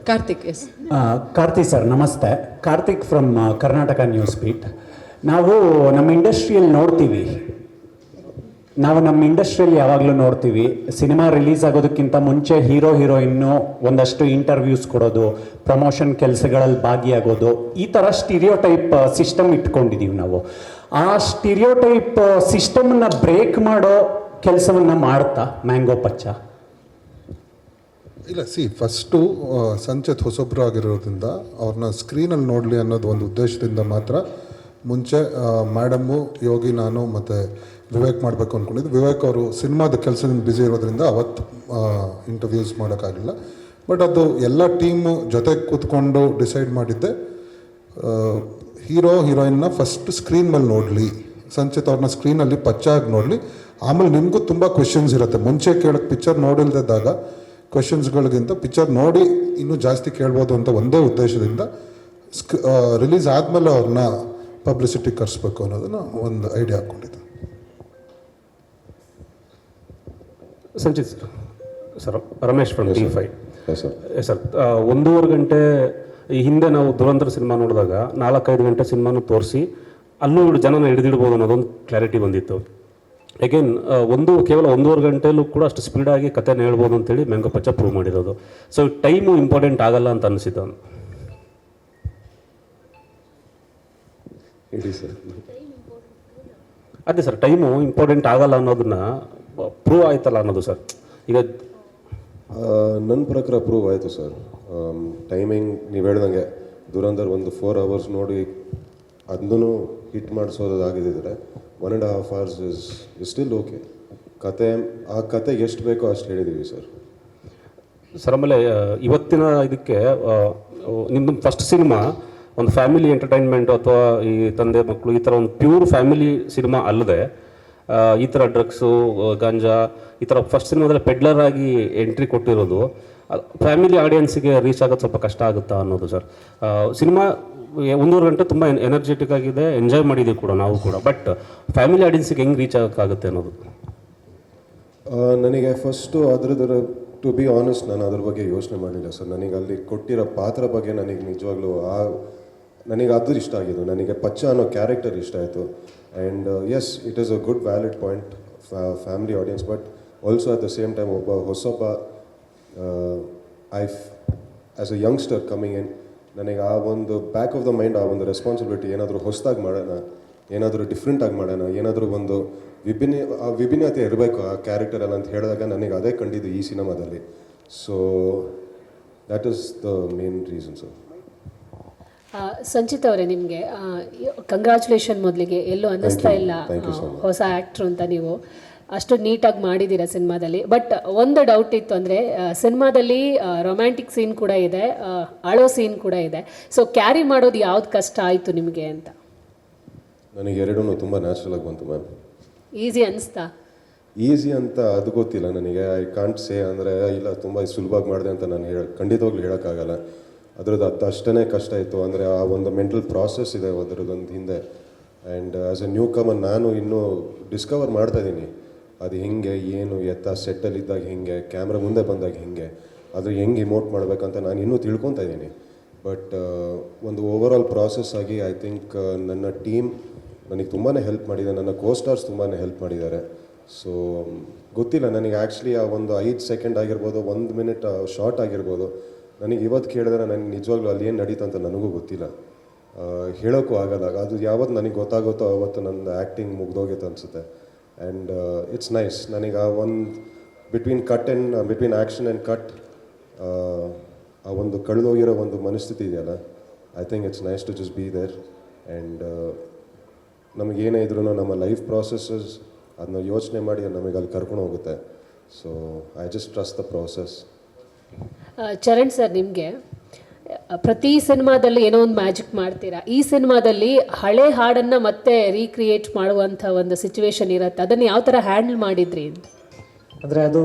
Karthik, S. Karthi sir ನಮಸ್ತೆ. Karthik from Karnataka news beat. ನಾವು ನಮ್ಮ ಇಂಡಸ್ಟ್ರಿಯಲ್ಲಿ ನೋಡ್ತೀವಿ, ಯಾವಾಗಲೂ ನೋಡ್ತೀವಿ, ಸಿನಿಮಾ ರಿಲೀಸ್ ಆಗೋದಕ್ಕಿಂತ ಮುಂಚೆ ಹೀರೋ ಹೀರೋಯಿನ್ನು ಒಂದಷ್ಟು ಇಂಟರ್ವ್ಯೂಸ್ ಕೊಡೋದು, ಪ್ರಮೋಷನ್ ಕೆಲಸಗಳಲ್ಲಿ ಭಾಗಿಯಾಗೋದು, ಈ ಥರ ಸ್ಟಿರಿಯೋಟೈಪ್ ಸಿಸ್ಟಮ್ ಇಟ್ಕೊಂಡಿದ್ದೀವಿ ನಾವು. ಆ ಸ್ಟಿರಿಯೋಟೈಪ್ ಸಿಸ್ಟಮನ್ನು ಬ್ರೇಕ್ ಮಾಡೋ ಕೆಲಸವನ್ನು ಮಾಡ್ತಾ ಮ್ಯಾಂಗೋ ಪಚ್ಚ? ಇಲ್ಲ, ಫಸ್ಟು ಸಂಚೇತ್ ಹೊಸೊಬ್ಬರು ಆಗಿರೋದ್ರಿಂದ ಅವ್ರನ್ನ ಸ್ಕ್ರೀನಲ್ಲಿ ನೋಡಲಿ ಅನ್ನೋದು ಒಂದು ಉದ್ದೇಶದಿಂದ ಮಾತ್ರ ಮುಂಚೆ ಮೇಡಮ್ಮು, ಯೋಗಿ, ನಾನು ಮತ್ತು ವಿವೇಕ್ ಮಾಡಬೇಕು ಅಂದ್ಕೊಂಡಿದ್ದು. ವಿವೇಕ್ ಅವರು ಸಿನಿಮಾದ ಕೆಲಸದಿಂದ ಬ್ಯುಸಿ ಇರೋದ್ರಿಂದ ಅವತ್ತು ಇಂಟರ್ವ್ಯೂಸ್ ಮಾಡೋಕ್ಕಾಗಲಿಲ್ಲ. ಬಟ್ ಅದು ಎಲ್ಲ ಟೀಮು ಜೊತೆಗೆ ಕೂತ್ಕೊಂಡು ಡಿಸೈಡ್ ಮಾಡಿದ್ದೆ, ಹೀರೋ ಹೀರೋಯಿನ್ನ ಫಸ್ಟ್ ಸ್ಕ್ರೀನ್ ಮೇಲೆ ನೋಡಲಿ, ಸಂಚಿತ್ ಅವ್ರನ್ನ ಸ್ಕ್ರೀನಲ್ಲಿ ಪಚ್ಚಾಗಿ ನೋಡಲಿ. ಆಮೇಲೆ ನಿಮಗೂ ತುಂಬ ಕ್ವೆಶನ್ಸ್ ಇರುತ್ತೆ, ಮುಂಚೆ ಕೇಳೋಕ್ಕೆ ಪಿಕ್ಚರ್ ನೋಡಿಲ್ದಾಗ ಕ್ವೆಶನ್ಸ್ಗಳಿಗಿಂತ ಪಿಕ್ಚರ್ ನೋಡಿ ಇನ್ನೂ ಜಾಸ್ತಿ ಕೇಳ್ಬೋದು ಅಂತ ಒಂದೇ ಉದ್ದೇಶದಿಂದ ರಿಲೀಸ್ ಆದಮೇಲೆ ಅವ್ರನ್ನ ಪಬ್ಲಿಸಿಟಿ ಕರೆಸ್ಬೇಕು ಅನ್ನೋದನ್ನು ಒಂದು ಐಡಿಯಾ ಹಾಕ್ಕೊಂಡಿದ್ದೆ. Sanchit sir, Ramesh from T5. Sir, 1.5 ಗಂಟೆ ಈ ಹಿಂದೆ ನಾವು ದುರಂತರ ಸಿನಿಮಾ ನೋಡಿದಾಗ 4-5 ಗಂಟೆ ಸಿನಿಮಾನು ತೋರಿಸಿ ಅಲ್ಲೂ ಜನನ ಹಿಡಿದಿಡ್ಬೋದು ಅನ್ನೋದೊಂದು ಕ್ಲಾರಿಟಿ ಬಂದಿತ್ತು. ಅಗೇನ್ ಕೇವಲ 1.5 ಗಂಟೆಯಲ್ಲೂ ಕೂಡ ಅಷ್ಟು ಸ್ಪೀಡಾಗಿ ಕಥೆನ ಹೇಳ್ಬೋದು ಅಂತೇಳಿ ಮ್ಯಾಂಗೋ ಪಚ್ಚ ಪ್ರೂವ್ ಮಾಡಿರೋದು. ಸೊ ಟೈಮು ಇಂಪಾರ್ಟೆಂಟ್ ಆಗಲ್ಲ ಅಂತ ಅನಿಸಿದ್ದು. ಹೇಳಿ ಸರ್. ಅದೇ ಸರ್, ಟೈಮು ಇಂಪಾರ್ಟೆಂಟ್ ಆಗಲ್ಲ ಅನ್ನೋದನ್ನ ಪ್ರೂವ್ ಆಯ್ತಲ್ಲ ಅನ್ನೋದು ಸರ್. ಈಗ ನನ್ನ ಪ್ರಕಾರ ಪ್ರೂವ್ ಆಯಿತು ಸರ್. ಟೈಮಿಂಗ್ ನೀವು ಹೇಳ್ದಂಗೆ ದುರಂಧರ್ ಒಂದು 4 hours ನೋಡಿ ಅದನ್ನು ಹಿಟ್ ಮಾಡಿಸೋದಾಗಿದ್ದರೆ 1.5 hours ಇಸ್ ಸ್ಟಿಲ್ ಓಕೆ. ಆ ಕತೆ ಎಷ್ಟು ಬೇಕೋ ಅಷ್ಟು ಹೇಳಿದ್ದೀವಿ ಸರ್. ಸರ್, ಆಮೇಲೆ ಇವತ್ತಿನ ಇದಕ್ಕೆ ನಿಮ್ಮದು ಫಸ್ಟ್ ಸಿನಿಮಾ ಒಂದು ಫ್ಯಾಮಿಲಿ ಎಂಟರ್ಟೈನ್ಮೆಂಟ್ ಅಥವಾ ಈ ತಂದೆ ಮಕ್ಕಳು ಈ ಥರ ಒಂದು ಪ್ಯೂರ್ ಫ್ಯಾಮಿಲಿ ಸಿನಿಮಾ ಅಲ್ಲದೆ ಈ ಥರ ಡ್ರಗ್ಸು, ಗಾಂಜಾ ಈ ಥರ ಫಸ್ಟ್ ಸಿನಿಮಾದಲ್ಲಿ ಪೆಡ್ಲರ್ ಆಗಿ ಎಂಟ್ರಿ ಕೊಟ್ಟಿರೋದು ಫ್ಯಾಮಿಲಿ ಆಡಿಯನ್ಸಿಗೆ ರೀಚ್ ಆಗೋದು ಸ್ವಲ್ಪ ಕಷ್ಟ ಆಗುತ್ತಾ ಅನ್ನೋದು ಸರ್. ಸಿನಿಮಾ 1.5 ಗಂಟೆ ತುಂಬ ಎನರ್ಜೆಟಿಕ್ ಆಗಿದೆ, ಎಂಜಾಯ್ ಮಾಡಿದ್ದೀವಿ ಕೂಡ ನಾವು ಕೂಡ. ಬಟ್ ಫ್ಯಾಮಿಲಿ ಆಡಿಯನ್ಸಿಗೆ ಹೆಂಗೆ ರೀಚ್ ಆಗೋಕ್ಕಾಗುತ್ತೆ ಅನ್ನೋದು ನನಗೆ ಫಸ್ಟು ಟು ಬಿ ಆನೆಸ್ಟ್ ನಾನು ಅದ್ರ ಬಗ್ಗೆ ಯೋಚನೆ ಮಾಡಲಿಲ್ಲ ಸರ್. ನನಗೆ ಅಲ್ಲಿ ಕೊಟ್ಟಿರೋ ಪಾತ್ರ ಬಗ್ಗೆ ನನಗೆ ನಿಜವಾಗ್ಲೂ ನನಗೆ ಅದು ಇಷ್ಟ ಆಗಿದ್ದು. ನನಗೆ ಪಚ್ಚ ಅನ್ನೋ ಕ್ಯಾರೆಕ್ಟರ್ ಇಷ್ಟ ಆಯಿತು. And yes, it is a good valid point, family audience. But also at the same time ಹೊಸೊಬ್ಬ as a youngster coming in, ನನಗೆ ಆ ಒಂದು ಬ್ಯಾಕ್ ಆಫ್ ದ ಮೈಂಡ್ ಆ ಒಂದು ರೆಸ್ಪಾನ್ಸಿಬಿಲಿಟಿ, ಏನಾದರೂ ಹೊಸದಾಗಿ ಮಾಡೋಣ, ಏನಾದರೂ ಡಿಫ್ರೆಂಟಾಗಿ ಮಾಡೋಣ, ಏನಾದರೂ ಒಂದು ವಿಭಿನ್ನತೆ ಇರಬೇಕು ಆ ಕ್ಯಾರೆಕ್ಟರಲ್ಲಿ ಅಂತ ಹೇಳಿದಾಗ ನನಗೆ ಅದೇ ಕಂಡಿದ್ದು ಈ ಸಿನಿಮಾದಲ್ಲಿ. So that is the main reason sir. Sanchit ಅವರೇ, ನಿಮಗೆ ಕಂಗ್ರ್ಯಾಚುಲೇಷನ್. ಮೊದಲಿಗೆ ಎಲ್ಲೂ ಅನ್ನಿಸ್ತಾ ಇಲ್ಲ ಹೊಸ ಆ್ಯಕ್ಟ್ರು ಅಂತ, ನೀವು ಅಷ್ಟು ನೀಟಾಗಿ ಮಾಡಿದ್ದೀರಾ ಸಿನಿಮಾದಲ್ಲಿ. ಬಟ್ ಒಂದು ಡೌಟ್ ಇತ್ತು, ಅಂದರೆ ಸಿನಿಮಾದಲ್ಲಿ ರೊಮ್ಯಾಂಟಿಕ್ ಸೀನ್ ಕೂಡ ಇದೆ, ಅಳೋ ಸೀನ್ ಕೂಡ ಇದೆ. ಸೊ ಕ್ಯಾರಿ ಮಾಡೋದು ಯಾವ್ದು ಕಷ್ಟ ಆಯಿತು ನಿಮಗೆ ಅಂತ? ನನಗೆ ಎರಡೂ ತುಂಬ ನ್ಯಾಚುರಲಾಗಿ ಬಂತು ಮ್ಯಾಮ್. ಈಸಿ ಅನಿಸ್ತಾ? ಈಸಿ ಅಂತ ಅದು ಗೊತ್ತಿಲ್ಲ ನನಗೆ. ಐ ಕಾಂಟ್ ಸೇ ಅಂದರೆ ಇಲ್ಲ ತುಂಬ ಸುಲಭವಾಗಿ ಮಾಡಿದೆ ಅಂತ ನಾನು ಖಂಡಿತವಾಗ್ಲೂ ಹೇಳೋಕ್ಕಾಗಲ್ಲ. ಅದ್ರದ್ದು ಅಷ್ಟೇ ಕಷ್ಟ ಇತ್ತು. ಅಂದರೆ ಆ ಒಂದು ಮೆಂಟಲ್ ಪ್ರಾಸೆಸ್ ಇದೆ ಅದರದ್ದೊಂದು ಹಿಂದೆ. ಆ್ಯಂಡ್ ಆ್ಯಸ್ ಎ ನ್ಯೂ ಕಮರ್ ನಾನು ಇನ್ನೂ ಡಿಸ್ಕವರ್ ಮಾಡ್ತಾಯಿದ್ದೀನಿ ಅದು ಹೆಂಗೆ, ಏನು ಎತ್ತ, ಸೆಟ್ಟಲ್ಲಿದ್ದಾಗ ಹೆಂಗೆ, ಕ್ಯಾಮ್ರಾ ಮುಂದೆ ಬಂದಾಗ ಹೆಂಗೆ, ಅದು ಹೆಂಗೆ ಇಮೋಟ್ ಮಾಡಬೇಕಂತ ನಾನು ಇನ್ನೂ ತಿಳ್ಕೊತಾ ಇದ್ದೀನಿ. ಬಟ್ ಒಂದು ಓವರ್ ಆಲ್ ಪ್ರಾಸೆಸ್ ಆಗಿ ಐ ಥಿಂಕ್ ನನ್ನ ಟೀಮ್ ನನಗೆ ತುಂಬಾ ಹೆಲ್ಪ್ ಮಾಡಿದೆ, ನನ್ನ ಕೋಸ್ಟಾರ್ಸ್ ತುಂಬಾ ಹೆಲ್ಪ್ ಮಾಡಿದ್ದಾರೆ. ಸೊ ಗೊತ್ತಿಲ್ಲ ನನಗೆ ಆ್ಯಕ್ಚುಲಿ ಆ ಒಂದು 5 ಸೆಕೆಂಡ್ ಆಗಿರ್ಬೋದು, 1 ಮಿನಿಟ್ ಶಾರ್ಟ್ ಆಗಿರ್ಬೋದು, ನನಗೆ ಇವತ್ತು ಕೇಳಿದ್ರೆ ನನಗೆ ನಿಜವಾಗ್ಲೂ ಅಲ್ಲಿ ಏನು ನಡೀತು ಅಂತ ನನಗೂ ಗೊತ್ತಿಲ್ಲ, ಹೇಳೋಕ್ಕೂ ಆಗಲ್ಲ. ಅದು ಯಾವತ್ತು ನನಗೆ ಗೊತ್ತಾಗುತ್ತೋ ಆವತ್ತು ನನ್ನ ಆ್ಯಕ್ಟಿಂಗ್ ಮುಗ್ದೋಗಿತ್ತು ಅನಿಸುತ್ತೆ. And it's nice. ನನಗೆ ಆ ಒಂದು ಬಿಟ್ವೀನ್ ಆ್ಯಕ್ಷನ್ ಆ್ಯಂಡ್ ಕಟ್ ಆ ಒಂದು ಕಳೆದೋಗಿರೋ ಒಂದು ಮನಸ್ಥಿತಿ ಇದೆಯಲ್ಲ, I think it's nice to just be there. And ನಮಗೇನೇ ಇದ್ರೂ ನಮ್ಮ ಲೈಫ್ ಪ್ರಾಸೆಸಸ್ ಅದನ್ನ ಯೋಚನೆ ಮಾಡಿ ನಮಗೆ ಅಲ್ಲಿ ಕರ್ಕೊಂಡು ಹೋಗುತ್ತೆ. So I just trust the process. Charan sir, ನಿಮಗೆ ಪ್ರತಿ ಸಿನಿಮಾದಲ್ಲಿ ಏನೋ ಒಂದು ಮ್ಯಾಜಿಕ್ ಮಾಡ್ತೀರಾ. ಈ ಸಿನಿಮಾದಲ್ಲಿ ಹಳೆ ಹಾಡನ್ನು ಮತ್ತೆ ರೀಕ್ರಿಯೇಟ್ ಮಾಡುವಂಥ ಒಂದು ಸಿಚುವೇಶನ್ ಇರುತ್ತೆ, ಅದನ್ನು ಯಾವ ಥರ ಹ್ಯಾಂಡಲ್ ಮಾಡಿದ್ರಿ ಅಂತ? ಅಂದರೆ ಅದು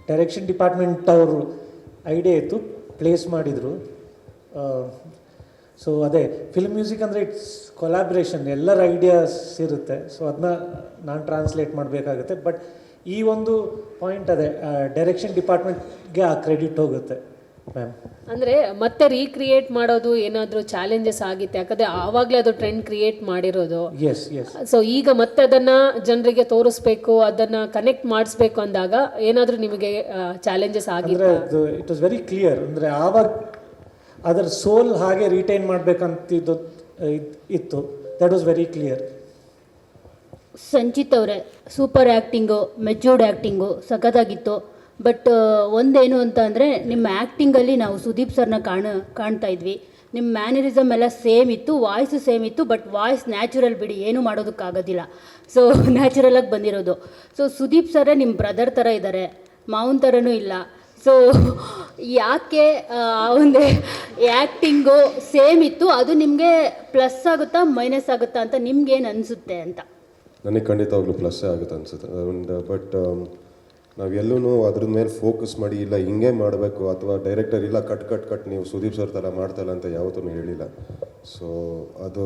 ಡೈರೆಕ್ಷನ್ ಡಿಪಾರ್ಟ್ಮೆಂಟ್ ಅವರು ಐಡಿಯಾ ಇತ್ತು, ಪ್ಲೇಸ್ ಮಾಡಿದರು. ಸೊ ಅದೇ ಫಿಲ್ಮ್ ಮ್ಯೂಸಿಕ್ ಅಂದರೆ ಇಟ್ಸ್ ಕೊಲಾಬ್ರೇಷನ್, ಎಲ್ಲರ ಐಡಿಯಾಸ್ ಇರುತ್ತೆ. ಸೊ ಅದನ್ನ ನಾನು ಟ್ರಾನ್ಸ್ಲೇಟ್ ಮಾಡಬೇಕಾಗುತ್ತೆ. ಬಟ್ ಈ ಒಂದು ಪಾಯಿಂಟ್ ಅದೇ ಡೈರೆಕ್ಷನ್ ಡಿಪಾರ್ಟ್ಮೆಂಟ್ಗೆ ಆ ಕ್ರೆಡಿಟ್ ಹೋಗುತ್ತೆ. ಮ್ಯಾಮ್. ಅಂದರೆ ಮತ್ತೆ ರೀಕ್ರಿಯೇಟ್ ಮಾಡೋದು ಏನಾದರೂ ಚಾಲೆಂಜಸ್ ಆಗಿತ್ತು, ಯಾಕಂದರೆ ಆವಾಗಲೇ ಅದು ಟ್ರೆಂಡ್ ಕ್ರಿಯೇಟ್ ಮಾಡಿರೋದು. Yes yes. ಸೊ ಈಗ ಮತ್ತೆ ಅದನ್ನು ಜನರಿಗೆ ತೋರಿಸ್ಬೇಕು, ಅದನ್ನು ಕನೆಕ್ಟ್ ಮಾಡಿಸ್ಬೇಕು ಅಂದಾಗ ಏನಾದರೂ ನಿಮಗೆ ಚಾಲೆಂಜಸ್ ಅಂದರೆ ಆಗಿತ್ತು? It was very clear. ಅಂದರೆ ಆವಾಗ ಅದರ ಸೋಲ್ ಹಾಗೆ ರಿಟೈನ್ ಮಾಡಬೇಕಂತಿದ್ದು ಇತ್ತು. That was very clear. Sanchit ಅವರೇ, ಸೂಪರ್ ಆ್ಯಕ್ಟಿಂಗು, ಮೆಚ್ಯೂರ್ಡ್ ಆ್ಯಕ್ಟಿಂಗು ಸಖತ್ತಾಗಿತ್ತು. ಬಟ್ ಒಂದೇನು ಅಂತ ಅಂದರೆ ನಿಮ್ಮ ಆ್ಯಕ್ಟಿಂಗಲ್ಲಿ ನಾವು ಸುದೀಪ್ ಸರ್ನ ಕಾಣ್ತಾ ಇದ್ವಿ. ನಿಮ್ಮ ಮ್ಯಾನರಿಸಮ್ ಎಲ್ಲ ಸೇಮ್ ಇತ್ತು, ವಾಯ್ಸು ಸೇಮ್ ಇತ್ತು. ಬಟ್ ವಾಯ್ಸ್ ನ್ಯಾಚುರಲ್ ಬಿಡಿ, ಏನೂ ಮಾಡೋದಕ್ಕಾಗೋದಿಲ್ಲ. ಸೊ ನ್ಯಾಚುರಲಾಗಿ ಬಂದಿರೋದು. ಸೊ ಸುದೀಪ್ ಸರೇ ನಿಮ್ಮ ಬ್ರದರ್ ಥರ ಇದ್ದಾರೆ, ಮಾವನ ಥರನೂ ಇಲ್ಲ. ಸೊ ಯಾಕೆ ಒಂದು ಆ್ಯಕ್ಟಿಂಗು ಸೇಮ್ ಇತ್ತು, ಅದು ನಿಮಗೆ ಪ್ಲಸ್ ಆಗುತ್ತಾ ಮೈನಸ್ ಆಗುತ್ತಾ ಅಂತ ನಿಮ್ಗೇನು ಅನಿಸುತ್ತೆ ಅಂತ? ನನಗೆ ಖಂಡಿತವಾಗ್ಲೂ ಪ್ಲಸ್ಸೇ ಆಗುತ್ತೆ ಅನಿಸುತ್ತೆ. ಬಟ್ ನಾವೆಲ್ಲೂ ಅದ್ರ ಮೇಲೆ ಫೋಕಸ್ ಮಾಡಿ ಇಲ್ಲ ಹಿಂಗೆ ಮಾಡಬೇಕು ಅಥವಾ ಡೈರೆಕ್ಟರ್ ಇಲ್ಲ ಕಟ್ ನೀವು ಸುದೀಪ್ ಸರ್ ಥರ ಮಾಡ್ತಾಯಿಲ್ಲ ಅಂತ ಯಾವತ್ತೂ ಹೇಳಿಲ್ಲ. ಸೊ ಅದು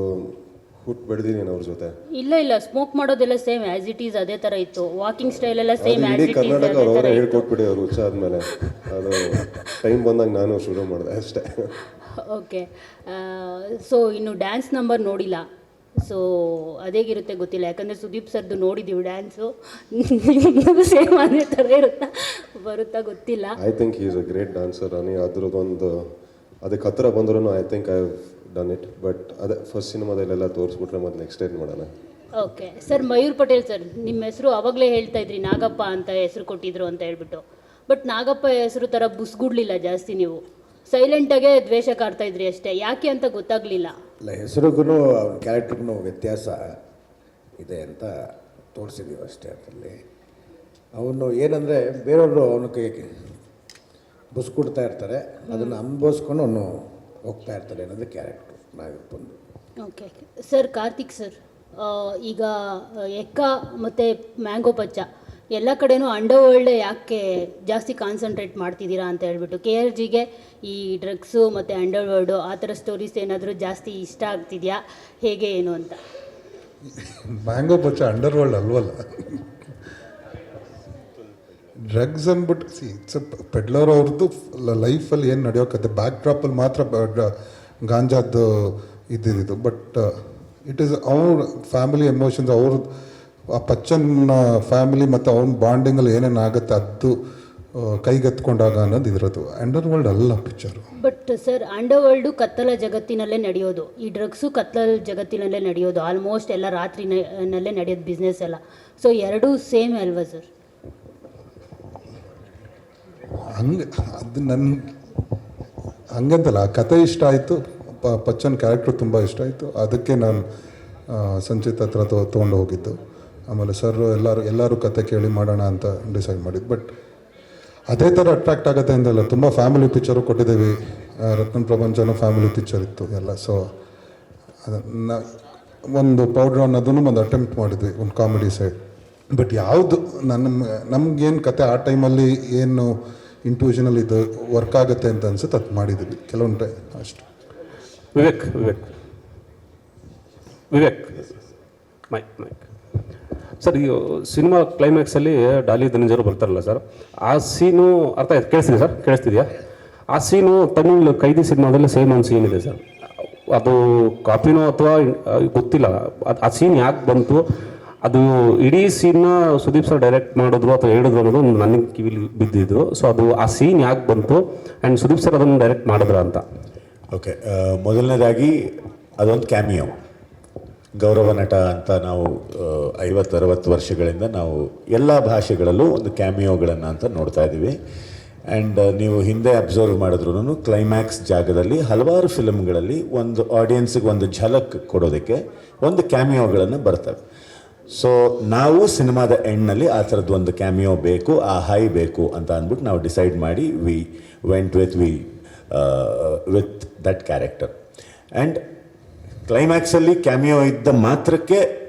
ಹುಟ್ಟು ಬೆಳೆದಿದ್ದೀನಿ ಅವ್ರ ಜೊತೆ. ಇಲ್ಲ, ಸ್ಮೋಕ್ ಮಾಡೋದೆಲ್ಲ ಸೇಮ್ ಆ್ಯಸ್ ಇಟ್ ಈಸ್ ಅದೇ ಥರ ಇತ್ತು. ವಾಕಿಂಗ್ ಸ್ಟೈಲ್ ಎಲ್ಲ ಸೇಮ್ ಅದು ಆ್ಯಸ್ ಇಡೀ ಇಟ್ ಈಸ್ ಕರ್ನಾಟಕ ಅದೇ ಥರ ಅವರೇ ಇತ್ತು. ಹೇಳ್ಕೊಟ್ಬಿಡಿ ಅವ್ರು ಹುಚ್ಚ ಆದಮೇಲೆ. ಅದು ಟೈಮ್ ಬಂದಾಗ ನಾನು ಶುರು ಮಾಡಿದೆ ಅಷ್ಟೇ. ಓಕೆ. ಸೊ ಇನ್ನು ಡ್ಯಾನ್ಸ್ ನಂಬರ್ ನೋಡಿಲ್ಲ. ಸೊ ಅದೇಗಿರುತ್ತೆ ಗೊತ್ತಿಲ್ಲ, ಯಾಕಂದರೆ ಸುದೀಪ್ ಸರ್ದು ನೋಡಿದ್ದೀವಿ ಡ್ಯಾನ್ಸು. ಸೇಮ್ ಅದೇ ಥರ ಬರುತ್ತಾ ಗೊತ್ತಿಲ್ಲ. I think he is a great dancer. ಅದ್ರದ್ದೊಂದು ಅದಕ್ಕೆ ಹತ್ತಿರ ಬಂದ್ರೂ I think I have done it. But ಅದೇ ಫಸ್ಟ್ ಸಿನಿಮಾದಲ್ಲೆಲ್ಲ ತೋರಿಸ್ಬಿಟ್ರೆ ಮತ್ತೆ ನೆಕ್ಸ್ಟ್ ಏನು ಮಾಡೋಣ. Okay sir, Mayur Patel sir, ನಿಮ್ಮ ಹೆಸರು ಅವಾಗಲೇ ಹೇಳ್ತಾ ಇದ್ರಿ ನಾಗಪ್ಪ ಅಂತ ಹೆಸರು ಕೊಟ್ಟಿದ್ರು ಅಂತ ಹೇಳ್ಬಿಟ್ಟು. ಬಟ್ ನಾಗಪ್ಪ ಹೆಸರು ಥರ ಬುಸ್ಗುಡ್ಲಿಲ್ಲ ಜಾಸ್ತಿ, ನೀವು ಸೈಲೆಂಟಾಗೆ ದ್ವೇಷ ಕಾಡ್ತಾ ಇದ್ರಿ ಅಷ್ಟೇ. ಯಾಕೆ ಅಂತ ಗೊತ್ತಾಗಲಿಲ್ಲ. ಅಲ್ಲ, ಹೆಸರಿಗೂ ಅವ್ನ ಕ್ಯಾರೆಕ್ಟ್ರಿಗೂ ವ್ಯತ್ಯಾಸ ಇದೆ ಅಂತ ತೋರಿಸಿದ್ದೀವಿ ಅಷ್ಟೇ. ಅದರಲ್ಲಿ ಅವನು ಏನಂದರೆ ಬೇರೆಯವರು ಅವನ ಕೈಗೆ ಬುಸ್ ಕೊಡ್ತಾ ಇರ್ತಾರೆ, ಅದನ್ನು ಅನುಭವಿಸ್ಕೊಂಡು ಅವನು ಹೋಗ್ತಾ ಇರ್ತಾರೆ ಅನ್ನೋದು ಕ್ಯಾರೆಕ್ಟ್ರು ನಾಗಪ್ಪಂದು. Okay sir. ಕಾರ್ತಿಕ್ ಸರ್, ಈಗ ಎಕ್ಕ ಮತ್ತು ಮ್ಯಾಂಗೋ ಪಚ್ಚ ಎಲ್ಲ ಕಡೆನೂ ಅಂಡರ್ವರ್ಲ್ಡ್ ಯಾಕೆ ಜಾಸ್ತಿ ಕಾನ್ಸಂಟ್ರೇಟ್ ಮಾಡ್ತಿದ್ದೀರಾ ಅಂತ ಹೇಳ್ಬಿಟ್ಟು, KRGಗೆ ಈ ಡ್ರಗ್ಸು ಮತ್ತು ಅಂಡರ್ವರ್ಲ್ಡು ಆ ಥರ ಸ್ಟೋರೀಸ್ ಏನಾದರೂ ಜಾಸ್ತಿ ಇಷ್ಟ ಆಗ್ತಿದೆಯಾ, ಹೇಗೆ ಏನು ಅಂತ? ಮ್ಯಾಂಗೋ ಬಚ್ಚ ಅಂಡರ್ವರ್ಲ್ಡ್ ಅಲ್ವಲ್ಲ. ಡ್ರಗ್ಸ್ ಅಂದ್ಬಿಟ್ಟು ಇಟ್ಸ್ ಪೆಡ್ಲರ್ ಅವ್ರದ್ದು ಲೈಫಲ್ಲಿ ಏನು ನಡೆಯೋ ಕತೆ ಬ್ಯಾಕ್ ಡ್ರಾಪಲ್ಲಿ ಮಾತ್ರ ಗಾಂಜಾದ್ದು ಇದ್ದಿದ್ದು. ಬಟ್ ಇಟ್ ಈಸ್ ಅವ್ರ ಫ್ಯಾಮಿಲಿ ಎಮೋಷನ್ಸ್, ಅವ್ರ ಆ ಪಚ್ಚನ್ನ ಫ್ಯಾಮಿಲಿ ಮತ್ತು ಅವ್ನ ಬಾಂಡಿಂಗಲ್ಲಿ ಏನೇನು ಆಗುತ್ತೆ ಅದು ಕೈಗೆತ್ಕೊಂಡಾಗ ಅನ್ನೋದು ಇದ್ರದ್ದು. ಅಂಡರ್ವರ್ಲ್ಡ್ ಅಲ್ಲ ಪಿಕ್ಚರು. ಬಟ್ ಸರ್, ಅಂಡರ್ವರ್ಲ್ಡು ಕತ್ತಲ ಜಗತ್ತಿನಲ್ಲೇ ನಡೆಯೋದು, ಈ ಡ್ರಗ್ಸು ಕತ್ತಲ ಜಗತ್ತಿನಲ್ಲೇ ನಡೆಯೋದು. ಆಲ್ಮೋಸ್ಟ್ ಎಲ್ಲ ರಾತ್ರಿನಲ್ಲೇ ನಡೆಯೋದು ಬಿಸ್ನೆಸ್ ಎಲ್ಲ. ಸೊ ಎರಡೂ ಸೇಮ್ ಅಲ್ವಾ ಸರ್? ಹಂಗೆ ಅದು ಹಂಗಂತಲ್ಲ, ಆ ಕತೆ ಇಷ್ಟ ಆಯಿತು, ಪಚ್ಚನ್ ಕ್ಯಾರೆಕ್ಟ್ರು ತುಂಬ ಇಷ್ಟ ಆಯಿತು. ಅದಕ್ಕೆ ನಾನು ಸಂಚಿತ್ ಹತ್ರ ತೊಗೊಂಡು ಹೋಗಿದ್ದು. ಆಮೇಲೆ ಸರ್ ಎಲ್ಲರೂ ಕತೆ ಕೇಳಿ ಮಾಡೋಣ ಅಂತ ಡಿಸೈಡ್ ಮಾಡಿದ್ದು. ಬಟ್ ಅದೇ ಥರ ಅಟ್ರಾಕ್ಟ್ ಆಗುತ್ತೆ ಅಂತಲ್ಲ, ತುಂಬ ಫ್ಯಾಮಿಲಿ ಪಿಕ್ಚರು ಕೊಟ್ಟಿದ್ದೀವಿ. ರತ್ನ ಪ್ರಪಂಚನೂ ಫ್ಯಾಮಿಲಿ ಪಿಕ್ಚರ್ ಇತ್ತು ಎಲ್ಲ. ಸೊ ಅದನ್ನು ಒಂದು ಪೌಡ್ರ್ ಅನ್ನೋದನ್ನು ಒಂದು ಅಟೆಂಪ್ಟ್ ಮಾಡಿದ್ವಿ, ಒಂದು ಕಾಮಿಡಿ ಸೈಡ್. ಬಟ್ ಯಾವುದು ನಮಗೇನು ಕತೆ ಆ ಟೈಮಲ್ಲಿ ಏನು ಇಂಟ್ಯೂಷನಲ್ಲಿ ಇದು ವರ್ಕ್ ಆಗುತ್ತೆ ಅಂತ ಅನ್ಸುತ್ತೆ ಅದು ಮಾಡಿದ್ದೀವಿ ಕೆಲವೊಂದು ಟೈಮ್ ಅಷ್ಟು. ವಿವೇಕ್ ಮೈಕ್ ಸರ್, ಈ ಸಿನಿಮಾ ಕ್ಲೈಮ್ಯಾಕ್ಸಲ್ಲಿ ಡಾಲಿ ಧನಂಜಯರು ಬರ್ತಾರಲ್ಲ ಸರ್, ಆ ಸೀನು ಅರ್ಥ ಆಯ್ತು? ಕೇಳಿಸ್ತಿದೆ ಸರ್? ಕೇಳಿಸ್ತಿದೆಯಾ? ಆ ಸೀನು ತಮಿಳ್ ಕೈದಿ ಸಿನಿಮಾದಲ್ಲಿ ಸೇಮ್ ಒಂದು ಸೀನ್ ಇದೆ ಸರ್. ಅದು ಕಾಪಿನೋ ಅಥವಾ ಗೊತ್ತಿಲ್ಲ, ಆ ಸೀನ್ ಯಾಕೆ ಬಂತು, ಅದು ಇಡೀ ಸೀನ್ನ ಸುದೀಪ್ ಸರ್ ಡೈರೆಕ್ಟ್ ಮಾಡಿದ್ರು ಅಥವಾ ಹೇಳಿದ್ರು ಅನ್ನೋದು ನನಗೆ ಕಿವಿಲಿ ಬಿದ್ದಿದ್ದು. ಸೊ ಅದು ಆ ಸೀನ್ ಯಾಕೆ ಬಂತು ಆ್ಯಂಡ್ ಸುದೀಪ್ ಸರ್ ಅದನ್ನು ಡೈರೆಕ್ಟ್ ಮಾಡಿದ್ರ ಅಂತ? ಓಕೆ, ಮೊದಲನೇದಾಗಿ ಅದೊಂದು ಕ್ಯಾಮಿಯೋ. ಗೌರವ ನಟ ಅಂತ ನಾವು 50-60 ವರ್ಷಗಳಿಂದ ನಾವು ಎಲ್ಲ ಭಾಷೆಗಳಲ್ಲೂ ಒಂದು ಕ್ಯಾಮಿಯೋಗಳನ್ನು ಅಂತ ನೋಡ್ತಾ ಇದ್ದೀವಿ. ಆ್ಯಂಡ್ ನೀವು ಹಿಂದೆ ಅಬ್ಸರ್ವ್ ಮಾಡಿದ್ರು ಕ್ಲೈಮ್ಯಾಕ್ಸ್ ಜಾಗದಲ್ಲಿ ಹಲವಾರು ಫಿಲಮ್ಗಳಲ್ಲಿ ಒಂದು ಆಡಿಯನ್ಸಿಗೆ ಒಂದು ಝಲಕ್ ಕೊಡೋದಕ್ಕೆ ಒಂದು ಕ್ಯಾಮಿಯೋಗಳನ್ನು ಬರ್ತವೆ. ಸೊ ನಾವು ಸಿನಿಮಾದ ಎಂಡ್ನಲ್ಲಿ ಆ ಥರದ್ದು ಒಂದು ಕ್ಯಾಮಿಯೋ ಬೇಕು, ಆ ಹೈ ಬೇಕು ಅಂತ ಅಂದ್ಬಿಟ್ಟು ನಾವು ಡಿಸೈಡ್ ಮಾಡಿ we went with that character. And ಕ್ಲೈಮ್ಯಾಕ್ಸಲ್ಲಿ ಕ್ಯಾಮಿಯೋ ಇದ್ದ ಮಾತ್ರಕ್ಕೆ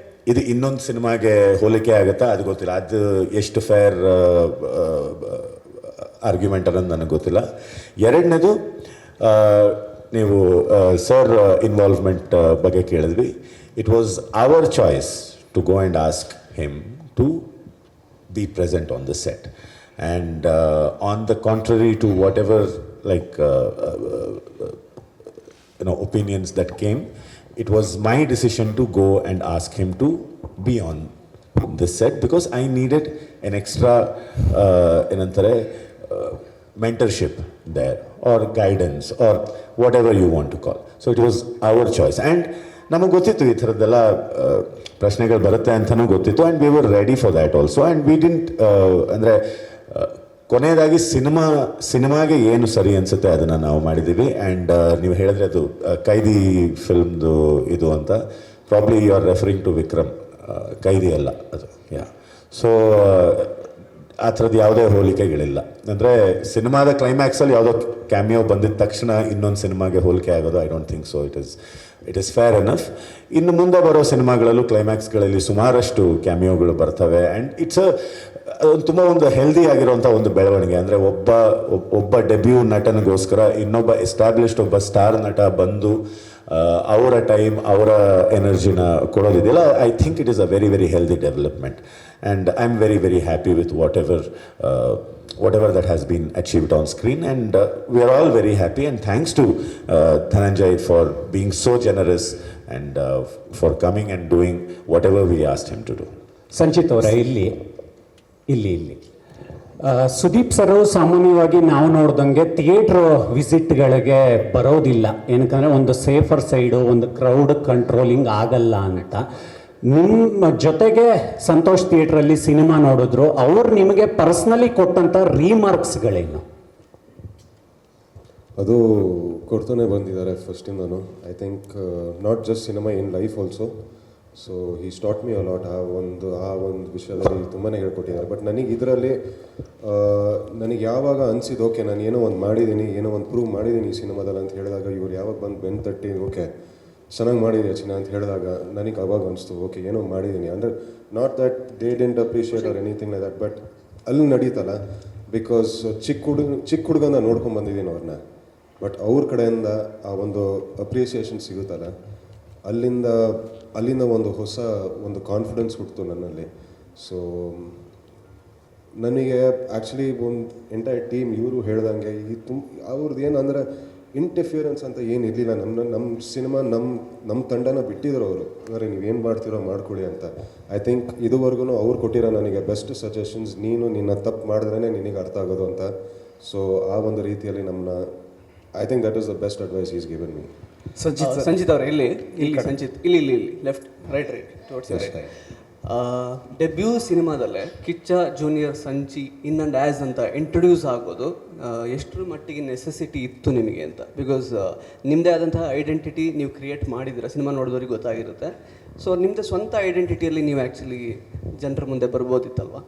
ಇದು ಇನ್ನೊಂದು ಸಿನಿಮಾಗೆ ಹೋಲಿಕೆ ಆಗುತ್ತಾ ಅದು ಗೊತ್ತಿಲ್ಲ. ಅದು ಎಷ್ಟು ಫೇರ್ ಆರ್ಗ್ಯುಮೆಂಟ್ ಅನ್ನೋದು ನನಗೆ ಗೊತ್ತಿಲ್ಲ. ಎರಡನೇದು, ನೀವು ಸರ್ ಇನ್ವಾಲ್ವ್ಮೆಂಟ್ ಬಗ್ಗೆ ಕೇಳಿದ್ವಿ. It was our choice to go and ask him to be present on the set. And on the contrary to whatever like opinions that came, it was my decision to go and ask him to be on this set because I needed an extra ಏನಂತಾರೆ mentorship there or guidance or whatever you want to call. So it was our choice and ನಮಗೆ ಗೊತ್ತಿತ್ತು ಈ ಥರದ್ದೆಲ್ಲ ಪ್ರಶ್ನೆಗಳು ಬರುತ್ತೆ ಅಂತಲೂ ಗೊತ್ತಿತ್ತು and we were ready for that also and we didn't ಅಂದರೆ ಕೊನೆಯದಾಗಿ ಸಿನಿಮಾಗೆ ಏನು ಸರಿ ಅನಿಸುತ್ತೆ ಅದನ್ನು ನಾವು ಮಾಡಿದ್ದೀವಿ ಆ್ಯಂಡ್ ನೀವು ಹೇಳಿದ್ರೆ ಅದು ಕೈದಿ ಫಿಲ್ಮ್ದು ಇದು ಅಂತ probably you are referring to Vikram, Kaithi ಅಲ್ಲ ಅದು. ಯಾ, ಸೊ ಆ ಥರದ್ದು ಯಾವುದೇ ಹೋಲಿಕೆಗಳಿಲ್ಲ. ಅಂದರೆ ಸಿನಿಮಾದ ಕ್ಲೈಮ್ಯಾಕ್ಸಲ್ಲಿ ಯಾವುದೋ ಕ್ಯಾಮಿಯೋ ಬಂದಿದ್ದ ತಕ್ಷಣ ಇನ್ನೊಂದು ಸಿನಿಮಾಗೆ ಹೋಲಿಕೆ ಆಗೋದು I don't think so. It is fair enough. ಇನ್ನು ಮುಂದೆ ಬರೋ ಸಿನಿಮಾಗಳಲ್ಲೂ ಕ್ಲೈಮ್ಯಾಕ್ಸ್ಗಳಲ್ಲಿ ಸುಮಾರಷ್ಟು ಕ್ಯಾಮಿಯೋಗಳು ಬರ್ತವೆ ಆ್ಯಂಡ್ ಇಟ್ಸ್ ತುಂಬ ಒಂದು ಹೆಲ್ದಿ ಆಗಿರುವಂಥ ಒಂದು ಬೆಳವಣಿಗೆ. ಅಂದರೆ ಒಬ್ಬ ಡೆಬ್ಯೂ ನಟನಿಗೋಸ್ಕರ ಇನ್ನೊಬ್ಬ ಎಸ್ಟಾಬ್ಲಿಷ್ಡ್ ಒಬ್ಬ ಸ್ಟಾರ್ ನಟ ಬಂದು ಅವರ ಟೈಮ್ ಅವರ ಎನರ್ಜಿನ ಕೊಡೋದಿದೆಯಲ್ಲ, I think it is a very very healthy development and I am very very happy with whatever that has been achieved on screen and we are all very happy and thanks to Dhananjay for being so generous and for coming and doing whatever we asked him to do. Sanchit ಅವರ ಇಲ್ಲಿ Sudeep sir ಸಾಮಾನ್ಯವಾಗಿ ನಾವು ನೋಡ್ದಂಗೆ theatre ವಿಸಿಟ್ಗಳಿಗೆ ಬರೋದಿಲ್ಲ, ಏನಕ್ಕಂದರೆ ಒಂದು safer side, ಒಂದು crowd controlling ಆಗಲ್ಲ ಅಂತ. ನಿಮ್ಮ ಜೊತೆಗೆ ಸಂತೋಷ್ ಥಿಯೇಟ್ರಲ್ಲಿ ಸಿನಿಮಾ ನೋಡಿದ್ರು, ಅವ್ರು ನಿಮಗೆ ಪರ್ಸ್ನಲಿ ಕೊಟ್ಟಂಥ ರೀಮಾರ್ಕ್ಸ್ಗಳೇನು? ಅದು ಕೊಡ್ತಾನೆ ಬಂದಿದ್ದಾರೆ ಫಸ್ಟಿಂದನು. I think not just cinema in life also. So he taught me a lot. ಆ ಒಂದು ವಿಷಯದಲ್ಲಿ ತುಂಬಾ ಹೇಳ್ಕೊಟ್ಟಿದ್ದಾರೆ. ಬಟ್ ನನಗೆ ಇದರಲ್ಲಿ ನನಗೆ ಯಾವಾಗ ಅನಿಸಿದ್ದು ಓಕೆ ನಾನು ಏನೋ ಒಂದು ಮಾಡಿದ್ದೀನಿ, ಏನೋ ಒಂದು ಪ್ರೂವ್ ಮಾಡಿದ್ದೀನಿ ಈ ಸಿನಿಮಾದಲ್ಲಿ ಅಂತ ಹೇಳಿದಾಗ, ಇವ್ರು ಯಾವಾಗ ಬಂದು ಬೆನ್ನು ತಟ್ಟಿ ಓಕೆ ಚೆನ್ನಾಗಿ ಮಾಡಿದೆ ಚಿನ್ನ ಅಂತ ಹೇಳಿದಾಗ ನನಗೆ ಅವಾಗ ಅನಿಸ್ತು ಓಕೆ ಏನೋ ಮಾಡಿದ್ದೀನಿ. ಅಂದರೆ not that they didn't appreciate or anything like that, but ಅಲ್ಲಿ ನಡೀತಲ್ಲ ಬಿಕಾಸ್ ಚಿಕ್ಕ ಹುಡುಗನ ನೋಡ್ಕೊಂಡು ಬಂದಿದ್ದೀನಿ ಅವ್ರನ್ನ. ಬಟ್ ಅವ್ರ ಕಡೆಯಿಂದ ಆ ಒಂದು ಅಪ್ರಿಸಿಯೇಷನ್ ಸಿಗುತ್ತಲ್ಲ, ಅಲ್ಲಿಂದ ಒಂದು ಹೊಸ ಒಂದು ಕಾನ್ಫಿಡೆನ್ಸ್ ಹುಟ್ಟಿತು ನನ್ನಲ್ಲಿ. ಸೊ ನನಗೆ ಆ್ಯಕ್ಚುಲಿ ಒಂದು ಎಂಟೈರ್ ಟೀಮ್ ಇವರು ಹೇಳ್ದಂಗೆ ಅವ್ರದ್ದು ಏನಂದರೆ ಇಂಟರ್ಫಿಯರೆನ್ಸ್ ಅಂತ ಏನು ಇರಲಿಲ್ಲ. ನಮ್ಮ ಸಿನಿಮಾ ನಮ್ಮ ತಂಡನ ಬಿಟ್ಟಿದ್ರು ಅವರು, ಅಂದರೆ ನೀವೇನು ಮಾಡ್ತೀರೋ ಮಾಡ್ಕೊಳ್ಳಿ ಅಂತ. ಐ ಥಿಂಕ್ ಇದುವರೆಗೂ ಅವ್ರು ಕೊಟ್ಟಿರೋ ನನಗೆ ಬೆಸ್ಟ್ ಸಜೆಷನ್ಸ್, ನಿನ್ನ ತಪ್ಪು ಮಾಡಿದ್ರೇ ನಿನಗೆ ಅರ್ಥ ಆಗೋದು ಅಂತ. ಸೊ ಆ ಒಂದು ರೀತಿಯಲ್ಲಿ ನಮ್ಮನ್ನ I think that is the best advice is given me. Sanchit ಅವರೇ ಇಲ್ಲಿ ಸಂಚಿತ್ ಇಲ್ಲಿ left right towards right. Debut ಸಿನಿಮಾದಲ್ಲೇ Kichcha junior Sanchi in and as ಅಂತ ಇಂಟ್ರೊಡ್ಯೂಸ್ ಆಗೋದು ಎಷ್ಟರ ಮಟ್ಟಿಗೆ ನೆಸೆಸಿಟಿ ಇತ್ತು ನಿಮಗೆ ಅಂತ? ಬಿಕಾಸ್ ನಿಮ್ಮದೇ ಆದಂತಹ ಐಡೆಂಟಿಟಿ ನೀವು ಕ್ರಿಯೇಟ್ ಮಾಡಿದ್ದೀರ, ಸಿನಿಮಾ ನೋಡಿದವ್ರಿಗೆ ಗೊತ್ತಾಗಿರುತ್ತೆ. ಸೊ ನಿಮ್ಮದೇ ಸ್ವಂತ ಐಡೆಂಟಿಟಿಯಲ್ಲಿ ನೀವು ಆ್ಯಕ್ಚುಲಿ ಜನರ ಮುಂದೆ ಬರ್ಬೋದಿತ್ತಲ್ವಾ?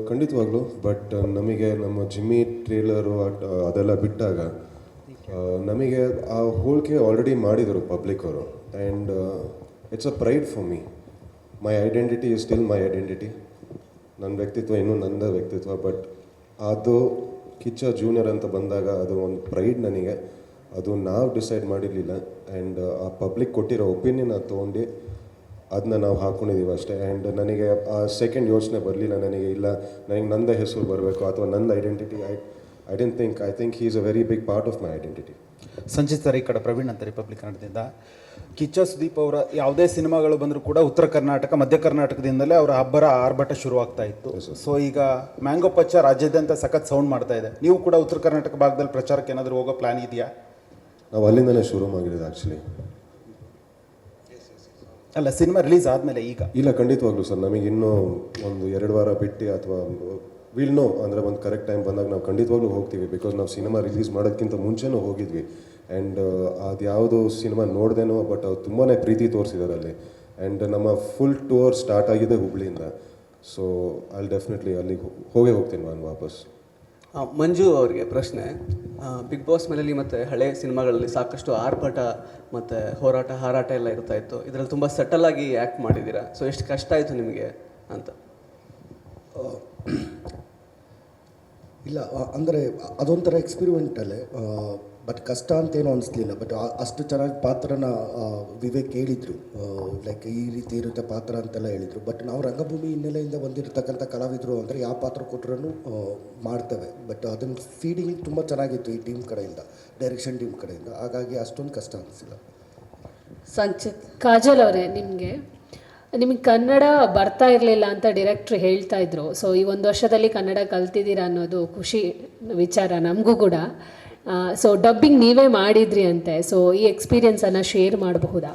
ಖಂಡಿತವಾಗ್ಲೂ. ಬಟ್ ನಮಗೆ ನಮ್ಮ ಜಿಮ್ಮಿ ಟ್ರೇಲರು ಅದೆಲ್ಲ ಬಿಟ್ಟಾಗ ನಮಗೆ ಆ ಹೋಲಿಕೆ ಆಲ್ರೆಡಿ ಮಾಡಿದರು ಪಬ್ಲಿಕ್ ಅವರು. And it's a pride for me. My identity is still my identity. ನನ್ನ ವ್ಯಕ್ತಿತ್ವ ಇನ್ನೂ ನನ್ನದೇ ವ್ಯಕ್ತಿತ್ವ. ಬಟ್ ಅದು ಕಿಚ್ಚ ಜೂನಿಯರ್ ಅಂತ ಬಂದಾಗ ಅದು ಒಂದು ಪ್ರೈಡ್ ನನಗೆ. ಅದು ನಾವು ಡಿಸೈಡ್ ಮಾಡಿರಲಿಲ್ಲ. ಆ್ಯಂಡ್ ಆ ಪಬ್ಲಿಕ್ ಕೊಟ್ಟಿರೋ ಒಪಿನಿಯನ್ ಅದು ತೊಗೊಂಡು ಅದನ್ನ ನಾವು ಹಾಕ್ಕೊಂಡಿದ್ದೀವಿ ಅಷ್ಟೇ. ಆ್ಯಂಡ್ ನನಗೆ ಆ ಸೆಕೆಂಡ್ ಯೋಚನೆ ಬರಲಿಲ್ಲ ನನಗೆ, ಇಲ್ಲ ನನಗೆ ನಂದೇ ಹೆಸರು ಬರಬೇಕು ಅಥವಾ ನಂದು identity. I didn't think. I think he is a very big part of my identity. Sanchit sir, ಈ ಕಡೆ ಪ್ರವೀಣ್ ಅಂತ ರಿಪಬ್ಲಿಕ್ ಕನ್ನಡದಿಂದ. ಕಿಚ್ಚ ಸುದೀಪ್ ಅವರ ಯಾವುದೇ ಸಿನಿಮಾಗಳು ಬಂದರೂ ಕೂಡ ಉತ್ತರ ಕರ್ನಾಟಕ, ಮಧ್ಯ ಕರ್ನಾಟಕದಿಂದಲೇ ಅವರ ಅಬ್ಬರ ಆರ್ಭಟ ಶುರುವಾಗ್ತಾ ಇತ್ತು. ಸೊ ಈಗ ಮ್ಯಾಂಗೋ ಪಚ್ಚ ರಾಜ್ಯಾದ್ಯಂತ ಸಖತ್ ಸೌಂಡ್ ಮಾಡ್ತಾ ಇದೆ. ನೀವು ಕೂಡ ಉತ್ತರ ಕರ್ನಾಟಕ ಭಾಗದಲ್ಲಿ ಪ್ರಚಾರಕ್ಕೆ ಏನಾದರೂ ಹೋಗೋ ಪ್ಲಾನ್ ಇದೆಯಾ? ನಾವು ಅಲ್ಲಿಂದಲೇ ಶುರು ಮಾಡಿರೋದು ಆ್ಯಕ್ಚುಲಿ. ಅಲ್ಲ, ಸಿನಿಮಾ ರಿಲೀಸ್ ಆದಮೇಲೆ ಈಗ? ಇಲ್ಲ, ಖಂಡಿತವಾಗ್ಲೂ ಸರ್. ನಮಗೆ ಇನ್ನೂ ಒಂದು 2 ವಾರ ಬಿಟ್ಟು ಅಥವಾ ವಿಲ್ ನೋ ಅಂದರೆ ಒಂದು ಕರೆಕ್ಟ್ ಟೈಮ್ ಬಂದಾಗ ನಾವು ಖಂಡಿತವಾಗ್ಲೂ ಹೋಗ್ತೀವಿ. ಬಿಕಾಸ್ ನಾವು ಸಿನಿಮಾ ರಿಲೀಸ್ ಮಾಡೋದಕ್ಕಿಂತ ಮುಂಚೆನೂ ಹೋಗಿದ್ವಿ. ಆ್ಯಂಡ್ ಅದು ಯಾವುದೋ ಸಿನಿಮಾ ನೋಡ್ದೇನೋ, ಬಟ್ ಅವ್ರು ತುಂಬಾ ಪ್ರೀತಿ ತೋರಿಸಿದ್ದಾರೆ ಅಲ್ಲಿ. ಆ್ಯಂಡ್ ನಮ್ಮ ಫುಲ್ ಟೂರ್ ಸ್ಟಾರ್ಟ್ ಆಗಿದೆ ಹುಬ್ಳಿಯಿಂದ. ಸೊ ಅಲ್ಲಿ ಡೆಫಿನೆಟ್ಲಿ ಅಲ್ಲಿಗೆ ಹೋಗ್ತೀನಿ ನಾನು ವಾಪಸ್. ಮಂಜು ಅವರಿಗೆ ಪ್ರಶ್ನೆ. ಬಿಗ್ ಬಾಸ್ ಮನೆಯಲ್ಲಿ ಮತ್ತು ಹಳೆ ಸಿನಿಮಾಗಳಲ್ಲಿ ಸಾಕಷ್ಟು ಆರ್ಭಟ ಮತ್ತು ಹೋರಾಟ ಹಾರಾಟ ಎಲ್ಲ ಇರ್ತಾ ಇತ್ತು. ಇದರಲ್ಲಿ ತುಂಬ ಸಟಲಾಗಿ ಆ್ಯಕ್ಟ್ ಮಾಡಿದ್ದೀರಾ. ಸೊ ಎಷ್ಟು ಕಷ್ಟ ಆಯಿತು ನಿಮಗೆ ಅಂತ? ಇಲ್ಲ ಅಂದರೆ ಅದೊಂಥರ ಎಕ್ಸ್ಪಿರಿಮೆಂಟಲ್ಲೇ, ಬಟ್ ಕಷ್ಟ ಅಂತೇನೂ ಅನಿಸ್ಲಿಲ್ಲ. ಬಟ್ ಅಷ್ಟು ಚೆನ್ನಾಗಿ ಪಾತ್ರನ ವಿವೇಕ್ ಹೇಳಿದರು, ಲೈಕ್ ಈ ರೀತಿ ಇರುತ್ತೆ ಪಾತ್ರ ಅಂತೆಲ್ಲ ಹೇಳಿದರು. ಬಟ್ ನಾವು ರಂಗಭೂಮಿ ಹಿನ್ನೆಲೆಯಿಂದ ಬಂದಿರತಕ್ಕಂಥ ಕಲಾವಿದರು ಅಂದರೆ ಯಾವ ಪಾತ್ರ ಕೊಟ್ಟರೂ ಮಾಡ್ತೇವೆ. ಬಟ್ ಅದನ್ನು ಫೀಡಿಂಗ್ ತುಂಬ ಚೆನ್ನಾಗಿತ್ತು ಈ ಟೀಮ್ ಕಡೆಯಿಂದ, ಡೈರೆಕ್ಷನ್ ಟೀಮ್ ಕಡೆಯಿಂದ. ಹಾಗಾಗಿ ಅಷ್ಟೊಂದು ಕಷ್ಟ ಅನಿಸಿಲ್ಲ. ಸಂಚಿತ್. ಕಾಜಲ್ ಅವರೇ, ನಿಮಗೆ ಕನ್ನಡ ಬರ್ತಾ ಇರಲಿಲ್ಲ ಅಂತ ಡೈರೆಕ್ಟ್ರ್ ಹೇಳ್ತಾ ಇದ್ರು. ಸೊ ಈ 1 ವರ್ಷದಲ್ಲಿ ಕನ್ನಡ ಕಲ್ತಿದ್ದೀರಾ ಅನ್ನೋದು ಖುಷಿ ವಿಚಾರ ನಮಗೂ ಕೂಡ. ಸೊ ಡಬ್ಬಿಂಗ್ ನೀವೇ ಮಾಡಿದ್ರಿ ಅಂತೆ. ಸೊ ಈ ಎಕ್ಸ್ಪೀರಿಯನ್ಸನ್ನು ಶೇರ್ ಮಾಡಬಹುದಾ?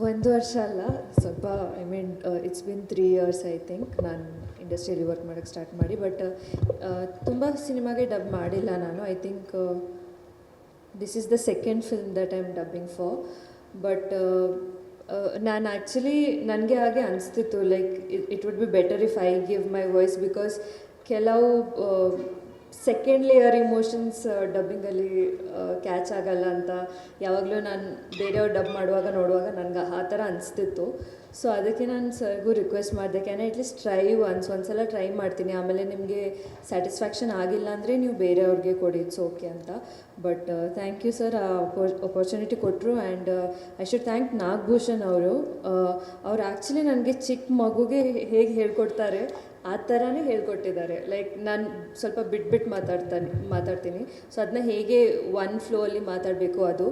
ಒಂದು ವರ್ಷ ಅಲ್ಲ, ಸ್ವಲ್ಪ it's been 3 years I think ನಾನು ಇಂಡಸ್ಟ್ರಿಯಲ್ಲಿ ವರ್ಕ್ ಮಾಡೋಕ್ಕೆ ಸ್ಟಾರ್ಟ್ ಮಾಡಿ. ಬಟ್ ತುಂಬ ಸಿನಿಮಾಗೆ ಡಬ್ ಮಾಡಿಲ್ಲ ನಾನು. I think this is the second film that I am dubbing for. But ನಾನು ಆ್ಯಕ್ಚುಲಿ ನನಗೆ ಹಾಗೆ ಅನಿಸ್ತಿತ್ತು, like it would be better if I give my voice, because ಕೆಲವು ಸೆಕೆಂಡ್ ಲೇಯರ್ ಇಮೋಷನ್ಸ್ ಡಬ್ಬಿಂಗಲ್ಲಿ ಕ್ಯಾಚ್ ಆಗಲ್ಲ ಅಂತ ಯಾವಾಗಲೂ ನಾನು ಬೇರೆಯವ್ರು ಡಬ್ ಮಾಡುವಾಗ ನೋಡುವಾಗ ನನಗೆ ಆ ಥರ ಅನಿಸ್ತಿತ್ತು. ಸೊ ಅದಕ್ಕೆ ನಾನು ಸರ್ಗೂ ರಿಕ್ವೆಸ್ಟ್ ಮಾಡಿದೆ, ಕ್ಯಾನ್ ಅಟ್ಲೀಸ್ಟ್ ಟ್ರೈ ಒಂದ್ಸಲ ಟ್ರೈ ಮಾಡ್ತೀನಿ, ಆಮೇಲೆ ನಿಮಗೆ ಸ್ಯಾಟಿಸ್ಫ್ಯಾಕ್ಷನ್ ಆಗಿಲ್ಲ ಅಂದರೆ ನೀವು ಬೇರೆಯವ್ರಿಗೆ ಕೊಡಿ, ಇಟ್ಸ್ ಓಕೆ ಅಂತ. ಬಟ್ ಥ್ಯಾಂಕ್ ಯು ಸರ್, ಆ ಅಪರ್ಚುನಿಟಿ ಕೊಟ್ಟರು. And I should thank Nagabhushan ಅವರು. ಅವ್ರು ಆ್ಯಕ್ಚುಲಿ ನನಗೆ ಚಿಕ್ಕ ಮಗುಗೆ ಹೇಗೆ ಹೇಳ್ಕೊಡ್ತಾರೆ ಆ ಥರನೇ ಹೇಳ್ಕೊಟ್ಟಿದ್ದಾರೆ. ಲೈಕ್ ನಾನು ಸ್ವಲ್ಪ ಬಿಟ್ಟು ಮಾತಾಡ್ತೀನಿ, ಸೊ ಅದನ್ನ ಹೇಗೆ ಒನ್ ಫ್ಲೋ ಅಲ್ಲಿ ಮಾತಾಡಬೇಕು ಅದು.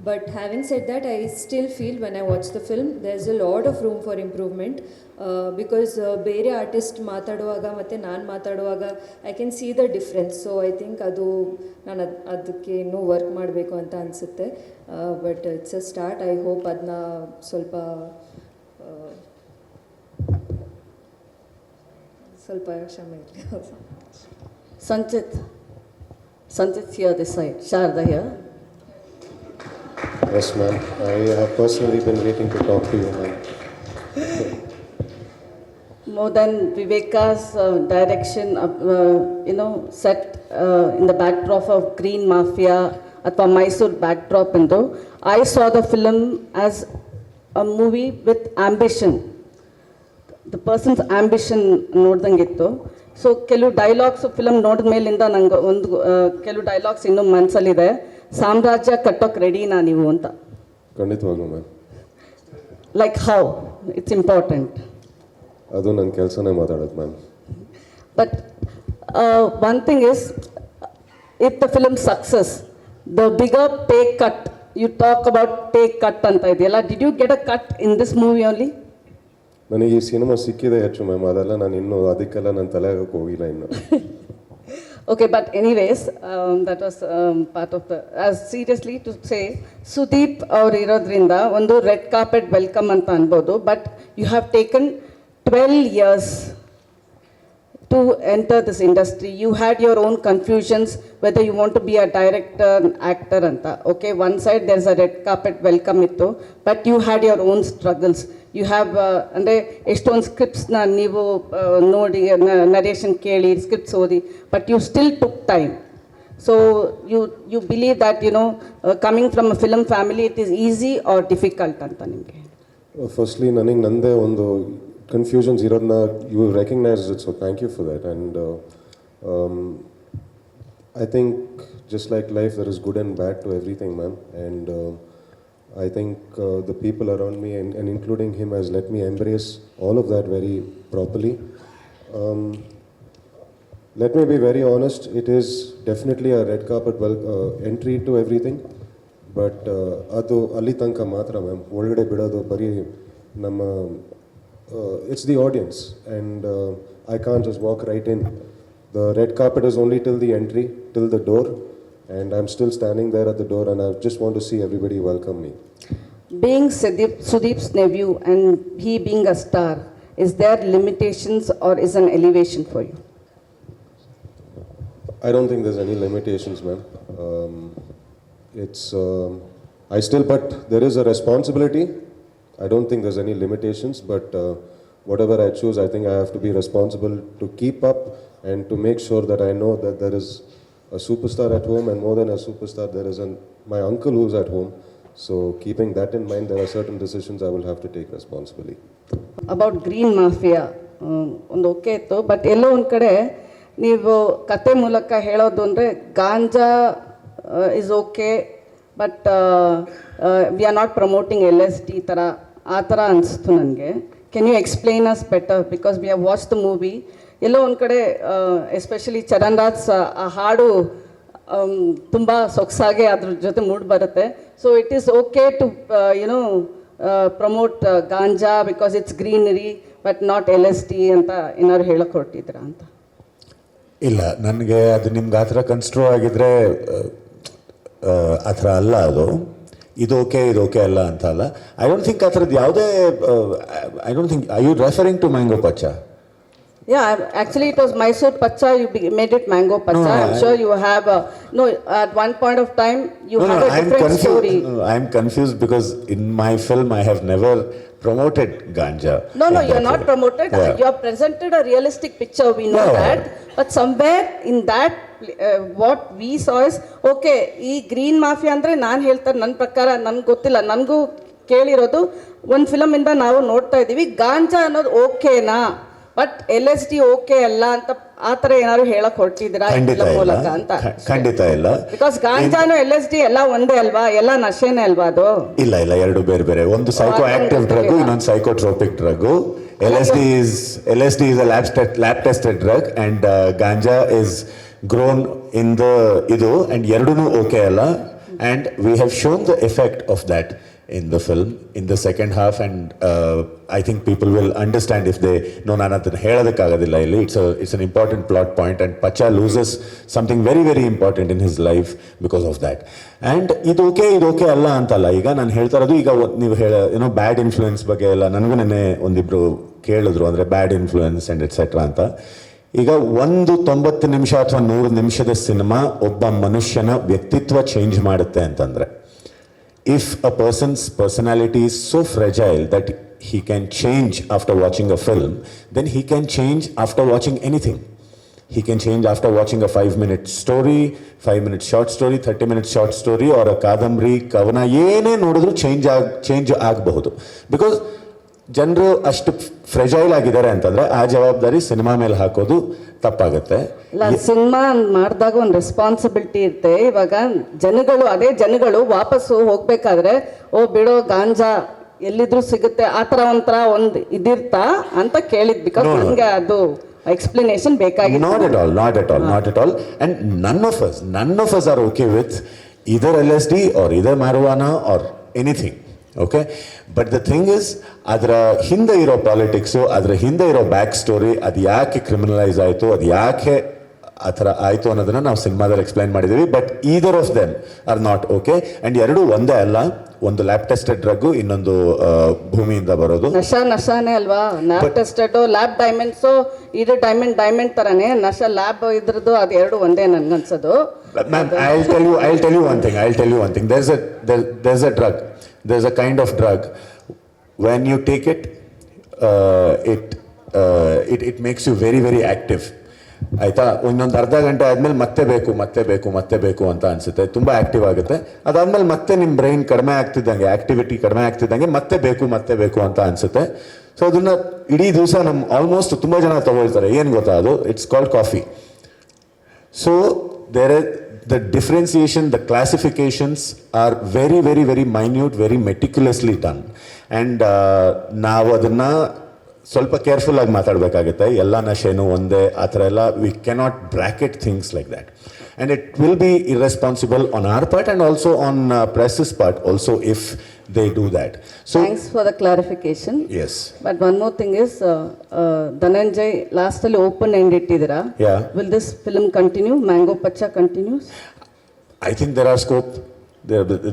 But having said that, I still feel when I watch the film there is a lot of room for improvement. Because ಬೇರೆ ಆರ್ಟಿಸ್ಟ್ ಮಾತಾಡುವಾಗ ಮತ್ತು ನಾನು ಮಾತಾಡುವಾಗ I can see the difference. So I think ಅದು ನಾನು ಅದಕ್ಕೆ ಇನ್ನೂ ವರ್ಕ್ ಮಾಡಬೇಕು ಅಂತ ಅನಿಸುತ್ತೆ. But it's a start. I hope ಅದನ್ನ ಸ್ವಲ್ಪ ಕ್ಷಮೆ ಇರಲಿ. Sanchit here this side, Sharda here. Yes, ma'am. I have personally been waiting to talk to you, ma'am. More than Viveka's direction, set in the backdrop of Green Mafia ಅಥವಾ Mysore backdrop into, I saw the film as a movie with ambition. The persons ambition ನೋಡ್ದಂಗಿತ್ತು. So ಕೆಲವು dialogues film ನೋಡಿದ ಮೇಲಿಂದ ನಂಗೆ ಕೆಲವು dialogues ಇನ್ನೂ ಮನಸ್ಸಲ್ಲಿದೆ. ಸಾಮ್ರಾಜ್ಯ ಕಟ್ಟೋಕೆ ರೆಡಿನಾ ನೀವು ಅಂತ. ಖಂಡಿತವಾಗ್ಲೂ ma'am. Like how it's important. ಅದು ನನ್ನ ಕೆಲಸನೇ ಮಾತಾಡೋದು ma'am. But one thing is, if the film success, the bigger pay cut, you talk about pay cut ಅಂತ ಇದೆಯಲ್ಲ, did you get a cut in this movie only? ನನಗೆ ಈ cinema ಸಿಕ್ಕಿದೆ ಹೆಚ್ಚು ಮ್ಯಾಮ್, ಅದೆಲ್ಲ ನಾನು ಇನ್ನೂ ಅದಕ್ಕೆಲ್ಲ ನನ್ನ ತಲೆ ಹಾಕಕ್ಕೆ ಹೋಗಿಲ್ಲ ಇನ್ನು. Okay, but anyways, that was part of the, seriously to say, Sudeep ಅವ್ರು ಇರೋದ್ರಿಂದ ಒಂದು ರೆಡ್ ಕಾರ್ಪೆಟ್ ವೆಲ್ಕಮ್ ಅಂತ ಅನ್ಬೋದು. But you have taken 12 years to enter this industry. You had your own confusions whether you want to be a director, actor anta. Okay, one side there's a red carpet welcome ittu, but you had your own struggles. You have ಅಂದರೆ ಎಷ್ಟೊಂದು ಸ್ಕ್ರಿಪ್ಟ್ಸ್ನ ನೀವು ನೋಡಿ narration ಕೇಳಿ scripts ಓದಿ, but you still took time. So you believe that coming from a film family it is easy or difficult ಅಂತ ನಿಮಗೆ? Firstly ನನಗೆ ನಂದೇ ಒಂದು ಕನ್ಫ್ಯೂಷನ್ಸ್ ಇರೋದನ್ನ you recognise it, so thank you for that. And I think just like life there is good and bad to everything ma'am. And I think the people around me and including him has let me embrace all of that very properly. Let me be very honest, it is definitely a red carpet entry to everything, but adu alli tanka matra ma'am. Olgade bidodu bari nama it's the audience, and I can't just walk right in. The red carpet is only till the entry, till the door. And I'm still standing there at the door, and I just want to see everybody welcome me. Being Sudeep's nephew and he being a star, is there limitations or is an elevation for you? I don't think there's any limitations, ma'am. But there is a responsibility. I don't think there's any limitations, but whatever I choose, I think I have to be responsible to keep up and to make sure that I know that there is a superstar at home, and more than a superstar, there is my uncle who's at home. So keeping that in mind, there are certain decisions I will have to take responsibly. About green mafia ಒಂದು okay ಇತ್ತು, but ಎಲ್ಲೋ ಒಂದು ಕಡೆ ನೀವು ಕತೆ ಮೂಲಕ ಹೇಳೋದು ಅಂದರೆ ganja is okay, but we are not promoting LSD ಆ ಥರ ಅನಿಸ್ತು ನನಗೆ. Can you explain us better, because we have watch the movie. ಎಲ್ಲೋ ಒಂದು ಕಡೆ ಎಸ್ಪೆಷಲಿ ಚರಣ್ ರಾಜ್ ಆ ಹಾಡು ತುಂಬ ಸೊಗಸಾಗೆ ಅದ್ರ ಜೊತೆ ಮೂಡ್ ಬರುತ್ತೆ. So it is okay to you know promote ganja because it's greenery but not LSD ಅಂತ ಏನಾದ್ರು ಹೇಳಕ್ಕೆ ಹೊರಟಿದ್ದೀರಾ ಅಂತ? ಇಲ್ಲ, ನನಗೆ ಅದು ನಿಮ್ಗೆ ಆ ಥರ ಕನ್ಸ್ಟ್ರೂ ಆಗಿದ್ರೆ ಆ ಥರ ಅಲ್ಲ. ಅದು ಇದು ಓಕೆ ಅಲ್ಲ ಅಂತ ಅಲ್ಲ. ಐ ಡೋಂಟ್ ಥಿಂಕ್ ಆ ಥರದ್ದು ಯಾವುದೇ I don't think. I you referring to Mango Pachcha? Yeah, actually it was Mysore Pacha, you made it Mango Pacha. I'm sure you have no, at one point of time you had a different story. I'm confused because in my film I have never promoted ganja. No, you are not promoted. Yeah. You have presented a realistic picture, we know that. But somewhere in that, what we saw is, okay, ಈ green mafia ಅಂದರೆ ನಾನು ಹೇಳ್ತಾರೆ, ನನ್ನ ಪ್ರಕಾರ ನನಗೆ ಗೊತ್ತಿಲ್ಲ, ನನಗೂ ಕೇಳಿರೋದು ಒಂದು ಫಿಲಮಿಂದ ನಾವು ನೋಡ್ತಾ ಇದ್ದೀವಿ. ಗಾಂಜಾ ಅನ್ನೋದು ಓಕೆನಾ, ಬಟ್ LSD ಓಕೆ ಅಲ್ಲ ಅಂತ ಆ ಥರ ಏನಾದ್ರು ಹೇಳಕ್ ಹೊರಟಿದ್ದೀರಾ ಮೂಲಕ ಅಂತ? ಖಂಡಿತ ಇಲ್ಲ. ಬಿಕಾಸ್ ಗಾಂಜಾನು LSD ಎಲ್ಲ ಒಂದೇ ಅಲ್ವಾ, ಎಲ್ಲ ನಶೆನೇ ಅಲ್ವಾ ಅದು? ಇಲ್ಲ, ಎರಡು ಬೇರೆ. ಒಂದು ಸೈಕೋ ಆಕ್ಟಿವ್ ಡ್ರಗ್, ಇನ್ನೊಂದು psychotropic drug. LSD is a lab tested drug and ganja is grown in the ಇದು, and ಎರಡೂ ಓಕೆ ಅಲ್ಲ. And we have shown the effect of that in the film in the second half, and I think people will understand if they know. ನಾನು ಅದನ್ನು ಹೇಳೋದಕ್ಕಾಗೋದಿಲ್ಲ ಇಲ್ಲಿ. It's an important plot point, and Pacha loses something very very important in his life because of that. And ಇದು okay ಅಲ್ಲ ಅಂತಲ್ಲ. ಈಗ ನಾನು ಹೇಳ್ತಾ ಇರೋದು, ಈಗ ನೀವು ಏನೋ ಬ್ಯಾಡ್ ಇನ್ಫ್ಲುಯೆನ್ಸ್ ಬಗ್ಗೆ ಎಲ್ಲ ನನಗೂ ನೆನ್ನೆ ಒಂದಿಬ್ರು ಕೇಳಿದ್ರು, ಅಂದರೆ ಬ್ಯಾಡ್ ಇನ್ಫ್ಲುಯೆನ್ಸ್ ಆ್ಯಂಡ್ ಎಟ್ಸೆಟ್ರಾ ಅಂತ. ಈಗ 90 ನಿಮಿಷ ಅಥವಾ 100 ನಿಮಿಷದ ಸಿನಿಮಾ ಒಬ್ಬ ಮನುಷ್ಯನ ವ್ಯಕ್ತಿತ್ವ ಚೇಂಜ್ ಮಾಡುತ್ತೆ ಅಂತಂದರೆ, if a person's personality is so fragile that he can change after watching a film, then he can change after watching anything. He can change after watching a 5-minute story, 5-minute short story, 30-minute short story, or a kadambari, kavana, ಏನೇ ನೋಡಿದ್ರು change ಆಗಬಹುದು. Because ಜನರು ಅಷ್ಟು fragile ಆಗಿದ್ದಾರೆ ಅಂತಂದರೆ ಆ ಜವಾಬ್ದಾರಿ cinema ಮೇಲೆ ಹಾಕೋದು ತಪ್ಪಾಗುತ್ತೆ. ಇಲ್ಲ, ಸಿನಿಮಾ ಮಾಡಿದಾಗ ಒಂದು ರೆಸ್ಪಾನ್ಸಿಬಿಲಿಟಿ ಇರುತ್ತೆ. ಇವಾಗ ಅದೇ ಜನಗಳು ವಾಪಸ್ಸು ಹೋಗ್ಬೇಕಾದ್ರೆ, ಬಿಡೋ ಗಾಂಜಾ ಎಲ್ಲಿದ್ರೂ ಸಿಗುತ್ತೆ ಆ ಥರ ಒಂಥರ ಒಂದು ಇದಿರ್ತಾ ಅಂತ ಕೇಳಿದ್. ಬಿಕಾಸ್ ನನಗೆ ಅದು ಎಕ್ಸ್ಪ್ಲನೇಷನ್ ಬೇಕಾಗಿತ್ತು. Not at all. And none of us are okay with either LSD or either marijuana or anything. Okay, but the thing is, ಅದರ ಹಿಂದೆ ಇರೋ ಪಾಲಿಟಿಕ್ಸು, ಅದರ ಹಿಂದೆ ಇರೋ ಬ್ಯಾಕ್ ಸ್ಟೋರಿ, ಅದು ಯಾಕೆ ಕ್ರಿಮಿನಲೈಸ್ ಆಯಿತು, ಅದು ಯಾಕೆ ಆ ಥರ ಆಯಿತು ಅನ್ನೋದನ್ನು ನಾವು ಸಿನಿಮಾದಲ್ಲಿ ಎಕ್ಸ್ಪ್ಲೈನ್ ಮಾಡಿದ್ದೀವಿ. But either of them are not okay. And ಎರಡೂ ಒಂದೇ ಅಲ್ಲ. ಒಂದು ಲ್ಯಾಬ್ ಟೆಸ್ಟೆಡ್ ಡ್ರಗ್ಗು, ಇನ್ನೊಂದು ಭೂಮಿಯಿಂದ ಬರೋದು. ನಶಾನೇ ಅಲ್ವಾ? ಲ್ಯಾಬ್ ಟೆಸ್ಟೆಡ್, ಲ್ಯಾಬ್ ಡೈಮಂಡ್ಸು, ಇದು ಡೈಮಂಡ್ ಥರನೇ ಲ್ಯಾಬ್ ಇದ್ರದ್ದು, ಅದು ಎರಡು ಒಂದೇ ನನ್ಗನ್ಸೋದು. Ma'am, I'll tell you one thing. There's a drug. There's a kind of drug. When you take it, it makes you very very active. ಆಯಿತಾ? ಇನ್ನೊಂದು ಅರ್ಧ ಗಂಟೆ ಆದಮೇಲೆ ಮತ್ತೆ ಬೇಕು ಅಂತ ಅನಿಸುತ್ತೆ. ತುಂಬ ಆ್ಯಕ್ಟಿವ್ ಆಗುತ್ತೆ. ಅದಾದಮೇಲೆ ಮತ್ತೆ ನಿಮ್ಮ ಬ್ರೈನ್ ಕಡಿಮೆ ಆಗ್ತಿದ್ದಂಗೆ, ಆ್ಯಕ್ಟಿವಿಟಿ ಕಡಿಮೆ ಆಗ್ತಿದ್ದಂಗೆ ಮತ್ತೆ ಬೇಕು ಅಂತ ಅನಿಸುತ್ತೆ. ಸೊ ಅದನ್ನು ಇಡೀ ದಿವಸ ಆಲ್ಮೋಸ್ಟ್ ತುಂಬ ಜನ ತಗೊಳ್ತಾರೆ. ಏನು ಗೊತ್ತಾ ಅದು? It's called coffee. So the differentiation, the classifications are very very very minute, very meticulously done, and ನಾವು ಅದನ್ನು ಸ್ವಲ್ಪ ಕೇರ್ಫುಲ್ ಆಗಿ ಮಾತಾಡಬೇಕಾಗುತ್ತೆ. ಎಲ್ಲ ನಶೆನೂ ಒಂದೇ ಆ ಥರ ಎಲ್ಲ, we cannot bracket things like that, and it will be irresponsible on our part and also on press's part also if they do that. So thanks for the clarification. Yes, but one more thing is, Dhananjay, last ಅಲ್ಲಿ open end ಇಟ್ಟಿದ್ದೀರಾ. Will this film continue? Mango Pacha continues? I think there are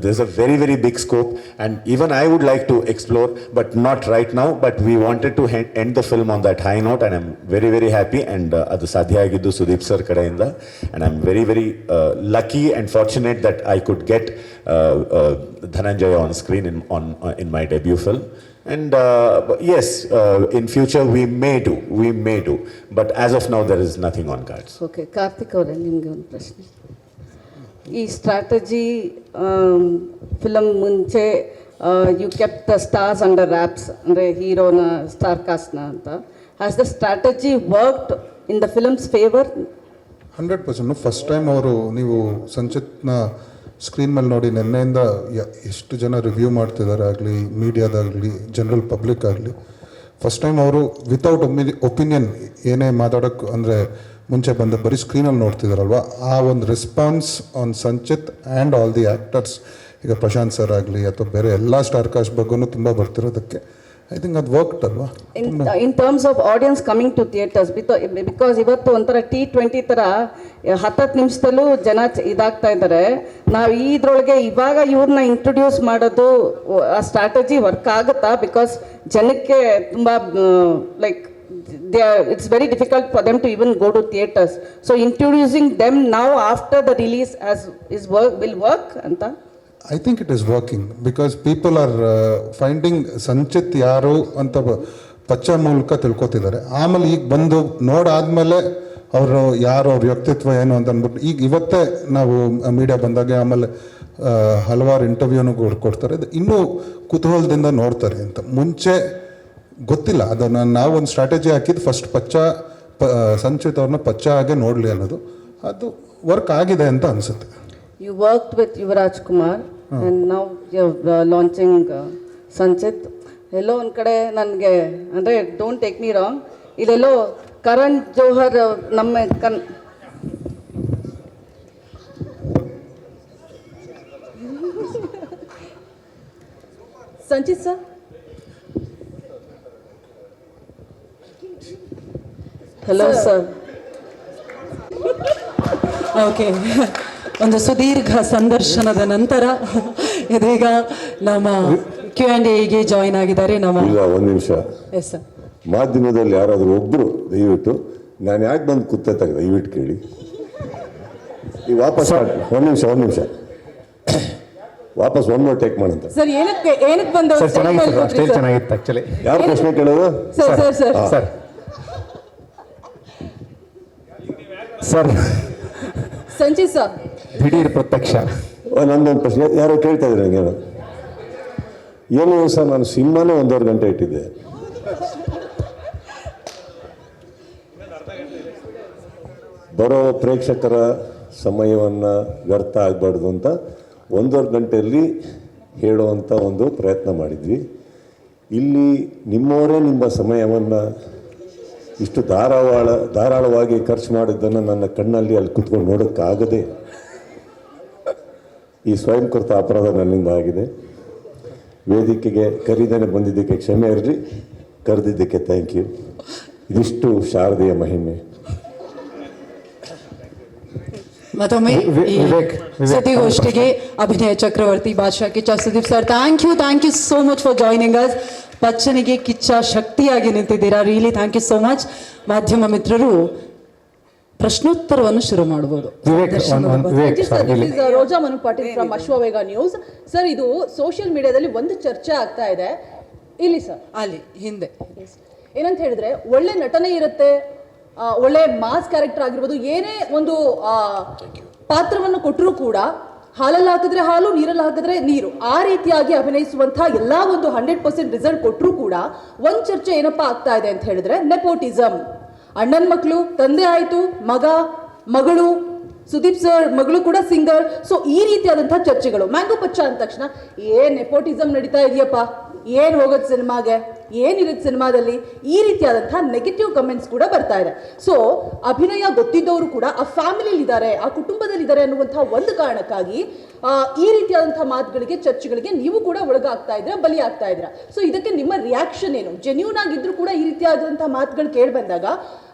there's a very, very big scope, and even I would like to explore, but not right now. But we wanted to end the film on that high note, and I'm very, very happy. And adu sadhya agiddu Sudeep sir kadeinda, and I'm very, very lucky and fortunate that I could get Dhananjaya on screen in my debut film. And yes, in future we may do, but as of now there is nothing on cards. Okay, Karthik ಅವರೇ, ನಿಮಗೆ ಒಂದು ಪ್ರಶ್ನೆ. ಈ strategy film ಮುಂಚೆ you kept the stars under wraps, ಅಂದರೆ ಹೀರೋನ star ಕಾಸ್ಟ್ನ ಅಂತ. Has the strategy worked in the film's favour? 100%. First time ಅವರು, ನೀವು ಸಂಚಿತ್ನ ಸ್ಕ್ರೀನ್ ಮೇಲೆ ನೋಡಿ, ನಿನ್ನೆಯಿಂದ ಎಷ್ಟು ಜನ ರಿವ್ಯೂ ಮಾಡ್ತಿದ್ದಾರೆ ಆಗಲಿ, ಮೀಡಿಯಾದಾಗಲಿ, ಜನರಲ್ ಪಬ್ಲಿಕ್ ಆಗಲಿ, ಫಸ್ಟ್ ಟೈಮ್ ಅವರು ವಿತೌಟ್ ಒಪಿನಿಯನ್ ಏನೇ ಮಾತಾಡೋಕ್ಕೆ ಅಂದರೆ ಮುಂಚೆ ಬಂದು ಬರೀ ಸ್ಕ್ರೀನಲ್ಲಿ ನೋಡ್ತಿದ್ದಾರಲ್ವ, ಆ ಒಂದು response on Sanchit and all the actors, ಈಗ ಪ್ರಶಾಂತ್ ಸರ್ ಆಗಲಿ ಅಥವಾ ಬೇರೆ ಎಲ್ಲ ಸ್ಟಾರ್ ಕಾಸ್ಟ್ ಬಗ್ಗೂ ತುಂಬ ಬರ್ತಿರೋದಕ್ಕೆ ಐ ಥಿಂಕ್ ಅದು ವರ್ಕ್ಡ್ ಅಲ್ವಾ. In terms of audience coming to theatres, because ಇವತ್ತು ಒಂಥರ T20 ಥರ 10 ನಿಮಿಷದಲ್ಲೂ ಜನ ಇದಾಗ್ತಾ ಇದ್ದಾರೆ. ನಾವು ಇದ್ರೊಳಗೆ ಇವಾಗ ಇವ್ರನ್ನ ಇಂಟ್ರೊಡ್ಯೂಸ್ ಮಾಡೋದು, ಆ ಸ್ಟ್ರಾಟಜಿ ವರ್ಕ್ ಆಗುತ್ತಾ? ಬಿಕಾಸ್ ಜನಕ್ಕೆ ತುಂಬ like it's very difficult for them to even go to theaters. So introducing them now after the release will work anta? I think it is working because people are finding Sanchit ಯಾರು ಅಂತ ಪಚ್ಚ ಮೂಲಕ ತಿಳ್ಕೊತಿದ್ದಾರೆ. ಆಮೇಲೆ ಈಗ ಬಂದು ನೋಡಾದ್ಮೇಲೆ ಅವರು ಯಾರು, ಅವ್ರ ವ್ಯಕ್ತಿತ್ವ ಏನು ಅಂತ ಅಂದ್ಬಿಟ್ಟು ಈಗ ಇವತ್ತೇ ನಾವು ಮೀಡಿಯಾ ಬಂದಾಗ ಆಮೇಲೆ ಹಲವಾರು ಇಂಟರ್ವ್ಯೂನು ಕೊಡ್ತಾರೆ, ಇನ್ನೂ ಕುತೂಹಲದಿಂದ ನೋಡ್ತಾರೆ ಅಂತ. ಮುಂಚೆ ಗೊತ್ತಿಲ್ಲ, ಅದನ್ನು ನಾವು ಒಂದು ಸ್ಟ್ರಾಟಜಿ ಹಾಕಿದ್ದು ಫಸ್ಟ್ ಸಂಚಿತ್ ಅವ್ರನ್ನ ಪಚ್ಚ ಹಾಗೆ ನೋಡಲಿ ಅನ್ನೋದು, ಅದು ವರ್ಕ್ ಆಗಿದೆ ಅಂತ ಅನಿಸುತ್ತೆ. You worked with Yuvraj Kumar and now you're launching Sanchit. ಎಲ್ಲೋ ಒಂದು ಕಡೆ ನನಗೆ, ಅಂದರೆ ಡೋಂಟ್ ಟೇಕ್ ಮೀ ರಾಂಗ್, ಇಲ್ಲೆಲ್ಲೋ ಕರಣ್ ಜೋಹರ್ ನಮ್ಮ Sanchit sir, hello sir. Okay, ಒಂದು ಸುದೀರ್ಘ ಸಂದರ್ಶನದ ನಂತರ ಇದೀಗ ನಮ್ಮ Q&Aಗೆ ಜಾಯಿನ್ ಆಗಿದ್ದಾರೆ ನಮ್ಮ. ಇಲ್ಲ, ಒಂದು ನಿಮಿಷ. Yes sir. ಮಾಧ್ಯಮದಲ್ಲಿ ಯಾರಾದರೂ ಒಬ್ಬರು ದಯವಿಟ್ಟು, ನಾನು ಯಾಕೆ ಬಂದು ಕೂತೆ ದಯವಿಟ್ಟು ಕೇಳಿ. ಈ ವಾಪಸ್ ಒಂದು ನಿಮಿಷ ವಾಪಸ್ ಒನ್ ಮೋರ್ ಟೇಕ್ ಮಾಡಂತ. ಸರ್ ಏನಕ್ಕೆ ಬಂದ? ಚೆನ್ನಾಗಿತ್ತು ಆಕ್ಚುಲಿ. ಯಾರು ಪ್ರಶ್ನೆ ಕೇಳೋದು? ಸರ್ ಸಂಚಿತ್ ಸರ್, ದಿಢೀರ್ ಪ್ರತ್ಯಕ್ಷ. ನಂದೊಂದು ಪ್ರಶ್ನೆ ಯಾರೋ ಕೇಳ್ತಾ ಇದ್ರೆ ನನಗೆ, ಏನು ಸರ್, ನಾನು ಸಿನಿಮಾನೇ 1.5 ಗಂಟೆ ಇಟ್ಟಿದ್ದೆ. ಬರೋ ಪ್ರೇಕ್ಷಕರ ಸಮಯವನ್ನು ವ್ಯರ್ಥ ಆಗಬಾರ್ದು ಅಂತ 1.5 ಗಂಟೆಯಲ್ಲಿ ಹೇಳುವಂಥ ಒಂದು ಪ್ರಯತ್ನ ಮಾಡಿದ್ವಿ. ಇಲ್ಲಿ ನಿಮ್ಮವರೇ ನಿಮ್ಮ ಸಮಯವನ್ನು ಇಷ್ಟು ಧಾರಾಳವಾಗಿ ಖರ್ಚು ಮಾಡಿದ್ದನ್ನು ನನ್ನ ಕಣ್ಣಲ್ಲಿ ಅಲ್ಲಿ ಕುತ್ಕೊಂಡು ನೋಡೋಕ್ಕಾಗದೆ ಈ ಸ್ವಯಂಕೃತ ಅಪರಾಧ ನನ್ನಿಂದ ಆಗಿದೆ. ವೇದಿಕೆಗೆ ಕರೀದೇನೆ ಬಂದಿದ್ದಕ್ಕೆ ಕ್ಷಮೆ ಇರಲಿ, ಕರೆದಿದ್ದಕ್ಕೆ ಥ್ಯಾಂಕ್ ಯು. ಇದಿಷ್ಟು ಶಾರದೆಯ ಮಹಿಮೆ. ಮತ್ತೊಮ್ಮೆ ಸುದ್ದಿಗೋಷ್ಠಿಗೆ ಅಭಿನಯ ಚಕ್ರವರ್ತಿ ಬಾದ್ಶಾ Kichcha Sudeep sir, thank you so much for joining us. ಪಚ್ಚನಿಗೆ ಕಿಚ್ಚ ಶಕ್ತಿಯಾಗಿ ನಿಂತಿದ್ದೀರಾ, really thank you so much. ಮಾಧ್ಯಮ ಮಿತ್ರರು ಪ್ರಶ್ನೋತ್ತರವನ್ನು ಶುರು ಮಾಡಬಹುದು. Roja Manu Patil from Ashwavega news. Sir, ಇದು ಸೋಷಿಯಲ್ ಮೀಡಿಯಾದಲ್ಲಿ ಒಂದು ಚರ್ಚೆ ಆಗ್ತಾ ಇದೆ, ಇಲ್ಲಿ ಸರ್ ಅಲ್ಲಿ ಹಿಂದೆ ಏನಂತ ಹೇಳಿದ್ರೆ, ಒಳ್ಳೆ ನಟನೆ ಇರುತ್ತೆ, ಒಳ್ಳೆ ಮಾಸ್ ಕ್ಯಾರೆಕ್ಟರ್ ಆಗಿರ್ಬೋದು, ಏನೇ ಒಂದು ಪಾತ್ರವನ್ನು ಕೊಟ್ಟರೂ ಕೂಡ ಹಾಲಲ್ಲಿ ಹಾಕಿದ್ರೆ ಹಾಲು, ನೀರಲ್ಲಿ ಹಾಕಿದ್ರೆ ನೀರು, ಆ ರೀತಿಯಾಗಿ ಅಭಿನಯಿಸುವಂತಹ ಎಲ್ಲ ಒಂದು 100% ರಿಸಲ್ಟ್ ಕೊಟ್ಟರೂ ಕೂಡ ಒಂದು ಚರ್ಚೆ ಏನಪ್ಪಾ ಆಗ್ತಾ ಇದೆ ಅಂತ ಹೇಳಿದ್ರೆ ನೆಪೋಟಿಸಮ್. ಅಣ್ಣನ ಮಕ್ಕಳು, ತಂದೆ ಆಯಿತು, ಮಗಳು, ಸುದೀಪ್ ಸರ್ ಮಗಳು ಕೂಡ ಸಿಂಗರ್. ಸೊ ಈ ರೀತಿಯಾದಂತಹ ಚರ್ಚೆಗಳು. ಮ್ಯಾಂಗೋ ಪಚ್ಚ ಅಂದ ತಕ್ಷಣ ನೆಪೋಟಿಸಮ್ ನಡೀತಾ ಇದೆಯಪ್ಪ, ಏನು ಹೋಗೋದು ಸಿನಿಮಾಗೆ, ಏನಿರುತ್ತೆ ಸಿನಿಮಾದಲ್ಲಿ, ಈ ರೀತಿಯಾದಂತಹ ನೆಗೆಟಿವ್ ಕಮೆಂಟ್ಸ್ ಕೂಡ ಬರ್ತಾ ಇದೆ. ಸೊ ಅಭಿನಯ ಗೊತ್ತಿದ್ದವರು ಕೂಡ ಆ ಫ್ಯಾಮಿಲಿಯಲ್ಲಿ ಇದ್ದಾರೆ, ಆ ಕುಟುಂಬದಲ್ಲಿ ಇದ್ದಾರೆ ಅನ್ನುವಂತಹ ಒಂದು ಕಾರಣಕ್ಕಾಗಿ ಈ ರೀತಿಯಾದಂತಹ ಮಾತುಗಳಿಗೆ, ಚರ್ಚೆಗಳಿಗೆ ನೀವು ಕೂಡ ಒಳಗಾಗ್ತಾ ಇದ್ರೆ, ಬಲಿ ಆಗ್ತಾ ಇದ್ರ. ಸೊ ಇದಕ್ಕೆ ನಿಮ್ಮ ರಿಯಾಕ್ಷನ್ ಏನು? ಜೆನ್ಯೂನ್ ಆಗಿದ್ರು ಕೂಡ ಈ ರೀತಿಯಾದಂತಹ ಮಾತುಗಳು ಕೇಳಿ ಬಂದಾಗ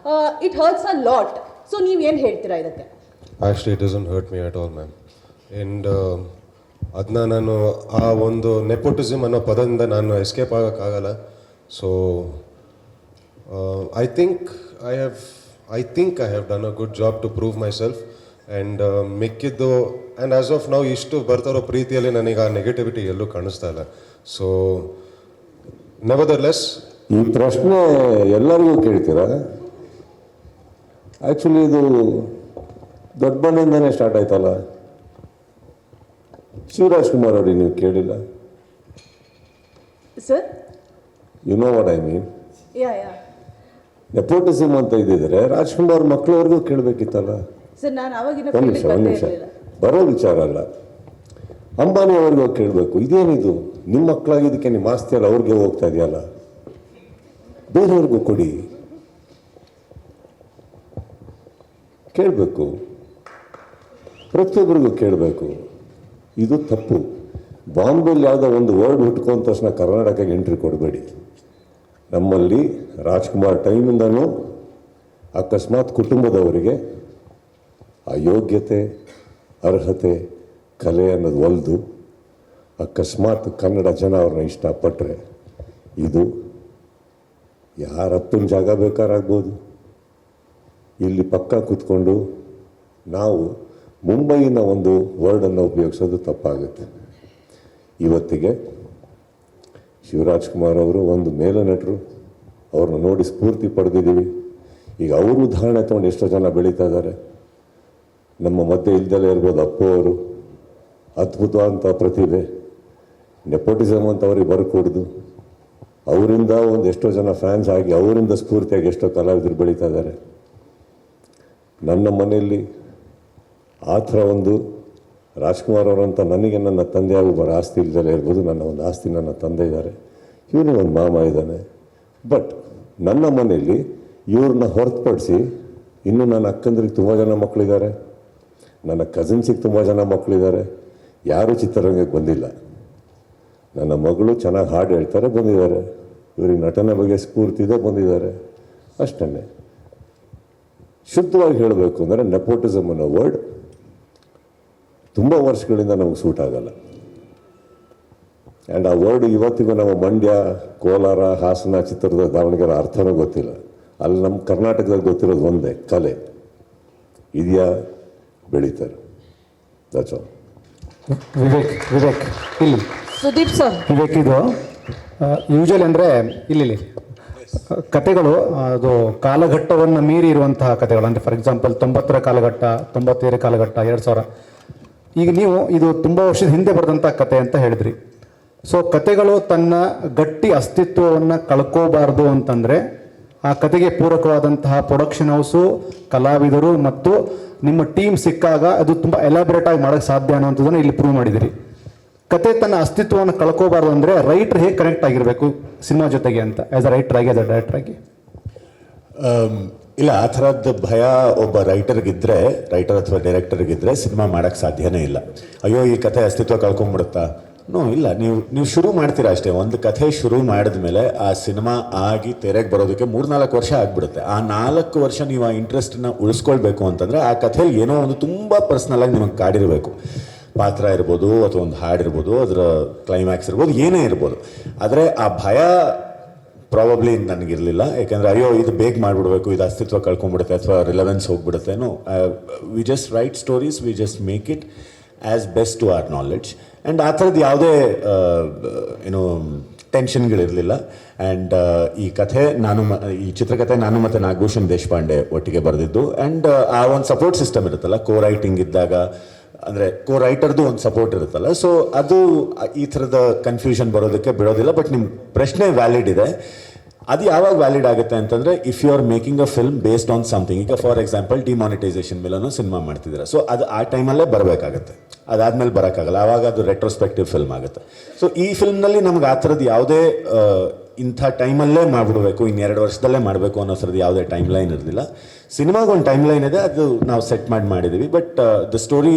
it hertz a lot. So ನೀವೇನು ಹೇಳ್ತೀರಾ ಇದಕ್ಕೆ? Actually, it doesn't hurt me at all, ma'am. And ಅದನ್ನ ನಾನು ಆ ಒಂದು ನೆಪೋಟಿಸಮ್ ಅನ್ನೋ ಪದದಿಂದ ನಾನು ಎಸ್ಕೇಪ್ ಆಗೋಕ್ಕಾಗಲ್ಲ. So I think I have done a good job to prove myself. And ಮಿಕ್ಕಿದ್ದು ಆ್ಯಂಡ್ ಆ್ಯಸ್ ಆಫ್ ನಾವು ಇಷ್ಟು ಬರ್ತಾರೋ ಪ್ರೀತಿಯಲ್ಲಿ ನನಗೆ ಆ ನೆಗೆಟಿವಿಟಿ ಎಲ್ಲೂ ಕಾಣಿಸ್ತಾ ಇಲ್ಲ. ಸೊ ನೆವರ್ದಲೆಸ್ ಈ ಪ್ರಶ್ನೆ ಎಲ್ಲರಿಗೂ ಕೇಳ್ತೀರಾ? ಆ್ಯಕ್ಚುಲಿ ಇದು ದೊಡ್ಡ ಮನೆಯಿಂದನೇ ಸ್ಟಾರ್ಟ್ ಆಯ್ತಲ್ಲ. ಶಿವರಾಜ್ ಕುಮಾರ್ ಅವ್ರಿಗೆ ನೀವು ಕೇಳಿಲ್ಲ? Sir you know what I mean. Ya nepotism ಅಂತ ಇದ್ದಿದ್ರೆ ರಾಜ್ಕುಮಾರ್ ಮಕ್ಕಳವ್ರಿಗೂ ಕೇಳಬೇಕಿತ್ತಲ್ಲ. ಸರ್ ನಾನು ಅವಾಗಿನ ಒಂದು ನಿಮಿಷ ಬರೋ ವಿಚಾರ ಅಲ್ಲ. ಅಂಬಾನಿ ಅವ್ರಿಗೂ ಕೇಳಬೇಕು, ಇದೇನಿದು ನಿಮ್ಮ ಮಕ್ಕಳಾಗಿದ್ದಕ್ಕೆ ನಿಮ್ಮ ಆಸ್ತಿ ಅಲ್ಲ ಅವ್ರಿಗೆ ಹೋಗ್ತಾ ಇದೆಯಲ್ಲ, ಬೇರೆಯವ್ರಿಗೂ ಕೊಡಿ, ಕೇಳಬೇಕು, ಪ್ರತಿಯೊಬ್ಬರಿಗೂ ಕೇಳಬೇಕು. ಇದು ತಪ್ಪು. ಬಾಂಬೆಲಿ ಯಾವುದೋ ಒಂದು ವರ್ಡ್ ಹುಟ್ಕೊಂಡ ತಕ್ಷಣ ಕರ್ನಾಟಕಕ್ಕೆ ಎಂಟ್ರಿ ಕೊಡಬೇಡಿ. ನಮ್ಮಲ್ಲಿ ರಾಜ್ಕುಮಾರ್ ಟೈಮಿಂದನೂ ಅಕಸ್ಮಾತ್ ಕುಟುಂಬದವರಿಗೆ ಆ ಯೋಗ್ಯತೆ, ಅರ್ಹತೆ, ಕಲೆ ಅನ್ನೋದು ಒಲ್ದು ಅಕಸ್ಮಾತ್ ಕನ್ನಡ ಜನ ಅವ್ರನ್ನ ಇಷ್ಟಪಟ್ಟರೆ ಇದು ಯಾರಪ್ಪನ ಜಾಗ ಬೇಕಾರಾಗ್ಬೋದು. ಇಲ್ಲಿ ಪಕ್ಕ ಕೂತ್ಕೊಂಡು ನಾವು ಮುಂಬೈನ ಒಂದು ವರ್ಡನ್ನು ಉಪಯೋಗಿಸೋದು ತಪ್ಪಾಗುತ್ತೆ. ಇವತ್ತಿಗೆ ಶಿವರಾಜ್ ಕುಮಾರ್ ಅವರು ಒಂದು ಮೇಲ ನಟರು, ಅವ್ರನ್ನ ನೋಡಿ ಸ್ಫೂರ್ತಿ ಪಡೆದಿದ್ದೀವಿ. ಈಗ ಅವರು ಉದಾಹರಣೆ ತೊಗೊಂಡು ಎಷ್ಟೋ ಜನ ಬೆಳೀತಾ ಇದ್ದಾರೆ. ನಮ್ಮ ಮಧ್ಯೆ ಇಲ್ದಲೇ ಇರ್ಬೋದು ಅಪ್ಪು ಅವರು, ಅದ್ಭುತವಾದಂಥ ಪ್ರತಿಭೆ. ನೆಪೋಟಿಸಮ್ ಅಂತ ಅವ್ರಿಗೆ ಬರ್ಕೊಡ್ದು ಅವರಿಂದ ಒಂದು ಎಷ್ಟೋ ಜನ ಫ್ಯಾನ್ಸ್ ಆಗಿ ಅವರಿಂದ ಸ್ಫೂರ್ತಿಯಾಗಿ ಎಷ್ಟೋ ಕಲಾವಿದರು ಬೆಳೀತಾ ಇದ್ದಾರೆ. ನನ್ನ ಮನೆಯಲ್ಲಿ ಆ ಥರ ಒಂದು ರಾಜ್ಕುಮಾರ್ ಅವರಂತ ನನಗೆ ನನ್ನ ತಂದೆಯಾಗೂ ಬರೋ ಆಸ್ತಿ ಇಲ್ದಲೇ ಇರ್ಬೋದು. ನನ್ನ ಒಂದು ಆಸ್ತಿ ನನ್ನ ತಂದೆ ಇದ್ದಾರೆ, ಇವನಿಗೆ ಒಂದು ಮಾಮ ಇದ್ದಾನೆ. ಬಟ್ ನನ್ನ ಮನೆಯಲ್ಲಿ ಇವ್ರನ್ನ ಹೊರತುಪಡಿಸಿ ಇನ್ನೂ ನನ್ನ ಅಕ್ಕಂದ್ರಿಗೆ ತುಂಬ ಜನ ಮಕ್ಕಳಿದ್ದಾರೆ, ನನ್ನ ಕಸಿನ್ಸಿಗೆ ತುಂಬ ಜನ ಮಕ್ಕಳಿದ್ದಾರೆ. ಯಾರೂ ಚಿತ್ರರಂಗಕ್ಕೆ ಬಂದಿಲ್ಲ. ನನ್ನ ಮಗಳು ಚೆನ್ನಾಗಿ ಹಾಡು ಹೇಳ್ತಾರೆ, ಬಂದಿದ್ದಾರೆ. ಇವರಿಗೆ ನಟನೆ ಬಗ್ಗೆ ಸ್ಫೂರ್ತಿ ಇದೆ, ಬಂದಿದ್ದಾರೆ. ಅಷ್ಟೇ. ಶುದ್ಧವಾಗಿ ಹೇಳಬೇಕು ಅಂದರೆ ನೆಪೋಟಿಸಮ್ ಅನ್ನೋ ವರ್ಡ್ ತುಂಬ ವರ್ಷಗಳಿಂದ ನಮಗೆ ಸೂಟ್ ಆಗಲ್ಲ. ಆ್ಯಂಡ್ ಆ ವರ್ಡ್ ಇವತ್ತಿಗೂ ನಮ್ಮ ಮಂಡ್ಯ, ಕೋಲಾರ, ಹಾಸನ, ಚಿತ್ರದುರ್ಗ, ದಾವಣಗೆರೆ ಅರ್ಥನೂ ಗೊತ್ತಿಲ್ಲ. ಅಲ್ಲಿ ನಮ್ಮ ಕರ್ನಾಟಕದಲ್ಲಿ ಗೊತ್ತಿರೋದು ಒಂದೇ, ಕಲೆ ಇದೆಯಾ, ಬೆಳೀತಾರೆ. That's all. ವಿವೇಕ್ ಇಲ್ಲಿ ಸುದೀಪ್ ಸರ್. ವಿವೇಕ್, ಇದು ಯೂಶಲಿ ಅಂದರೆ ಇಲ್ಲಿ ಕತೆಗಳು ಅದು ಕಾಲಘಟ್ಟವನ್ನು ಮೀರಿ ಇರುವಂತಹ ಕತೆಗಳು. ಅಂದರೆ ಫಾರ್ ಎಕ್ಸಾಂಪಲ್ 90ರ ಕಾಲಘಟ್ಟ, 95ರ ಕಾಲಘಟ್ಟ, 2000. ಈಗ ನೀವು ಇದು ತುಂಬ ವರ್ಷದ ಹಿಂದೆ ಬರೆದಂಥ ಕತೆ ಅಂತ ಹೇಳಿದ್ರಿ. ಸೊ ಕತೆಗಳು ತನ್ನ ಗಟ್ಟಿ ಅಸ್ತಿತ್ವವನ್ನು ಕಳ್ಕೋಬಾರ್ದು ಅಂತಂದರೆ ಆ ಕತೆಗೆ ಪೂರಕವಾದಂತಹ ಪ್ರೊಡಕ್ಷನ್ ಹೌಸು, ಕಲಾವಿದರು ಮತ್ತು ನಿಮ್ಮ ಟೀಮ್ ಸಿಕ್ಕಾಗ ಅದು ತುಂಬ ಎಲಾಬ್ರೇಟ್ ಆಗಿ ಮಾಡೋಕ್ಕೆ ಸಾಧ್ಯ ಅನ್ನೋಂಥದ್ದನ್ನು ಇಲ್ಲಿ ಪ್ರೂವ್ ಮಾಡಿದಿರಿ. ಕತೆ ತನ್ನ ಅಸ್ತಿತ್ವವನ್ನು ಕಳ್ಕೋಬಾರ್ದು ಅಂದರೆ ರೈಟರ್ ಹೇಗೆ ಕನೆಕ್ಟ್ ಆಗಿರಬೇಕು ಸಿನಿಮಾ ಜೊತೆಗೆ ಅಂತ, ಆ್ಯಸ್ ಅ ರೈಟರ್ ಆಗಿ, ಆಸ್ ಅ ಡೈರೆಕ್ಟರ್ ಆಗಿ? ಇಲ್ಲ, ಆ ಥರದ್ದು ಭಯ ಒಬ್ಬ ರೈಟರ್ಗಿದ್ದರೆ, ರೈಟರ್ ಅಥವಾ ಡೈರೆಕ್ಟರ್ಗಿದ್ದರೆ ಸಿನಿಮಾ ಮಾಡೋಕ್ಕೆ ಸಾಧ್ಯನೇ ಇಲ್ಲ. ಅಯ್ಯೋ ಈ ಕತೆ ಅಸ್ತಿತ್ವ ಕಳ್ಕೊಂಡ್ಬಿಡುತ್ತಾ? ನೋ, ಇಲ್ಲ. ನೀವು ಶುರು ಮಾಡ್ತೀರಾ ಅಷ್ಟೇ. ಒಂದು ಕಥೆ ಶುರು ಮಾಡಿದ ಮೇಲೆ ಆ ಸಿನಿಮಾ ಆಗಿ ತೆರೆಗೆ ಬರೋದಕ್ಕೆ 3-4 ವರ್ಷ ಆಗಿಬಿಡುತ್ತೆ. ಆ 4 ವರ್ಷ ನೀವು ಆ ಇಂಟ್ರೆಸ್ಟನ್ನ ಉಳಿಸ್ಕೊಳ್ಬೇಕು ಅಂತಂದರೆ ಆ ಕಥೆಯಲ್ಲಿ ಏನೋ ಒಂದು ತುಂಬ ಪರ್ಸ್ನಲಾಗಿ ನಿಮಗೆ ಕಾಡಿರಬೇಕು. ಪಾತ್ರ ಇರ್ಬೋದು, ಅಥವಾ ಒಂದು ಹಾಡಿರ್ಬೋದು, ಅದರ ಕ್ಲೈಮ್ಯಾಕ್ಸ್ ಇರ್ಬೋದು, ಏನೇ ಇರ್ಬೋದು. ಆದರೆ ಆ ಭಯ ಪ್ರಾಬಬ್ಲಿ ನನಗಿರಲಿಲ್ಲ. ಯಾಕೆಂದರೆ ಅಯ್ಯೋ ಇದು ಬೇಗ ಮಾಡಿಬಿಡ್ಬೇಕು, ಇದು ಅಸ್ತಿತ್ವ ಕಳ್ಕೊಂಡ್ಬಿಡುತ್ತೆ ಅಥವಾ ರಿಲೆವೆನ್ಸ್ ಹೋಗ್ಬಿಡುತ್ತೆ. No, we just write stories, we just make it as best to our knowledge. And ಆ ಥರದ್ದು ಯಾವುದೇ ಏನು ಟೆನ್ಷನ್ಗಳಿರಲಿಲ್ಲ. ಆ್ಯಂಡ್ ಈ ಕಥೆ ಈ ಚಿತ್ರಕಥೆ ನಾನು ಮತ್ತು ನಾಗಭೂಷಣ್ ದೇಶಪಾಂಡೆ ಒಟ್ಟಿಗೆ ಬರೆದಿದ್ದು. ಆ್ಯಂಡ್ ಆ ಒಂದು ಸಪೋರ್ಟ್ ಸಿಸ್ಟಮ್ ಇರುತ್ತಲ್ಲ, ಕೋ ರೈಟಿಂಗ್ ಇದ್ದಾಗ, ಅಂದರೆ ಕೋ ರೈಟರ್ದು ಒಂದು ಸಪೋರ್ಟ್ ಇರುತ್ತಲ್ಲ. ಸೊ ಅದು ಈ ಥರದ ಕನ್ಫ್ಯೂಷನ್ ಬರೋದಕ್ಕೆ ಬಿಡೋದಿಲ್ಲ. ಬಟ್ ನಿಮ್ಮ ಪ್ರಶ್ನೆ ವ್ಯಾಲಿಡ್ ಇದೆ. ಅದು ಯಾವಾಗ ವ್ಯಾಲಿಡ್ ಆಗುತ್ತೆ ಅಂತಂದರೆ, if you are making a film based on something. ಈಗ ಫಾರ್ ಎಕ್ಸಾಂಪಲ್ ಡಿಮಾನಿಟೈಸೇಷನ್ ಮೇಲೂ ಸಿನಿಮಾ ಮಾಡ್ತಿದ್ದೀರಾ, ಸೊ ಅದು ಆ ಟೈಮಲ್ಲೇ ಬರಬೇಕಾಗತ್ತೆ. ಅದಾದಮೇಲೆ ಬರೋಕ್ಕಾಗಲ್ಲ, ಆವಾಗ ಅದು ರೆಟ್ರೋಸ್ಪೆಕ್ಟಿವ್ ಫಿಲ್ಮ್ ಆಗುತ್ತೆ. ಸೊ ಈ ಫಿಲ್ಮ್ನಲ್ಲಿ ನಮ್ಗೆ ಆ ಥರದ್ದು ಯಾವುದೇ ಇಂಥ ಟೈಮಲ್ಲೇ ಮಾಡಿಬಿಡಬೇಕು, 2 ವರ್ಷದಲ್ಲೇ ಮಾಡಬೇಕು ಅನ್ನೋ ಥರದ್ದು ಯಾವುದೇ ಟೈಮ್ ಲೈನ್ ಇರಲಿಲ್ಲ. ಸಿನಿಮಾಗೊಂದು ಟೈಮ್ ಲೈನ್ ಇದೆ, ಅದು ನಾವು ಸೆಟ್ ಮಾಡಿದ್ದೀವಿ. But the story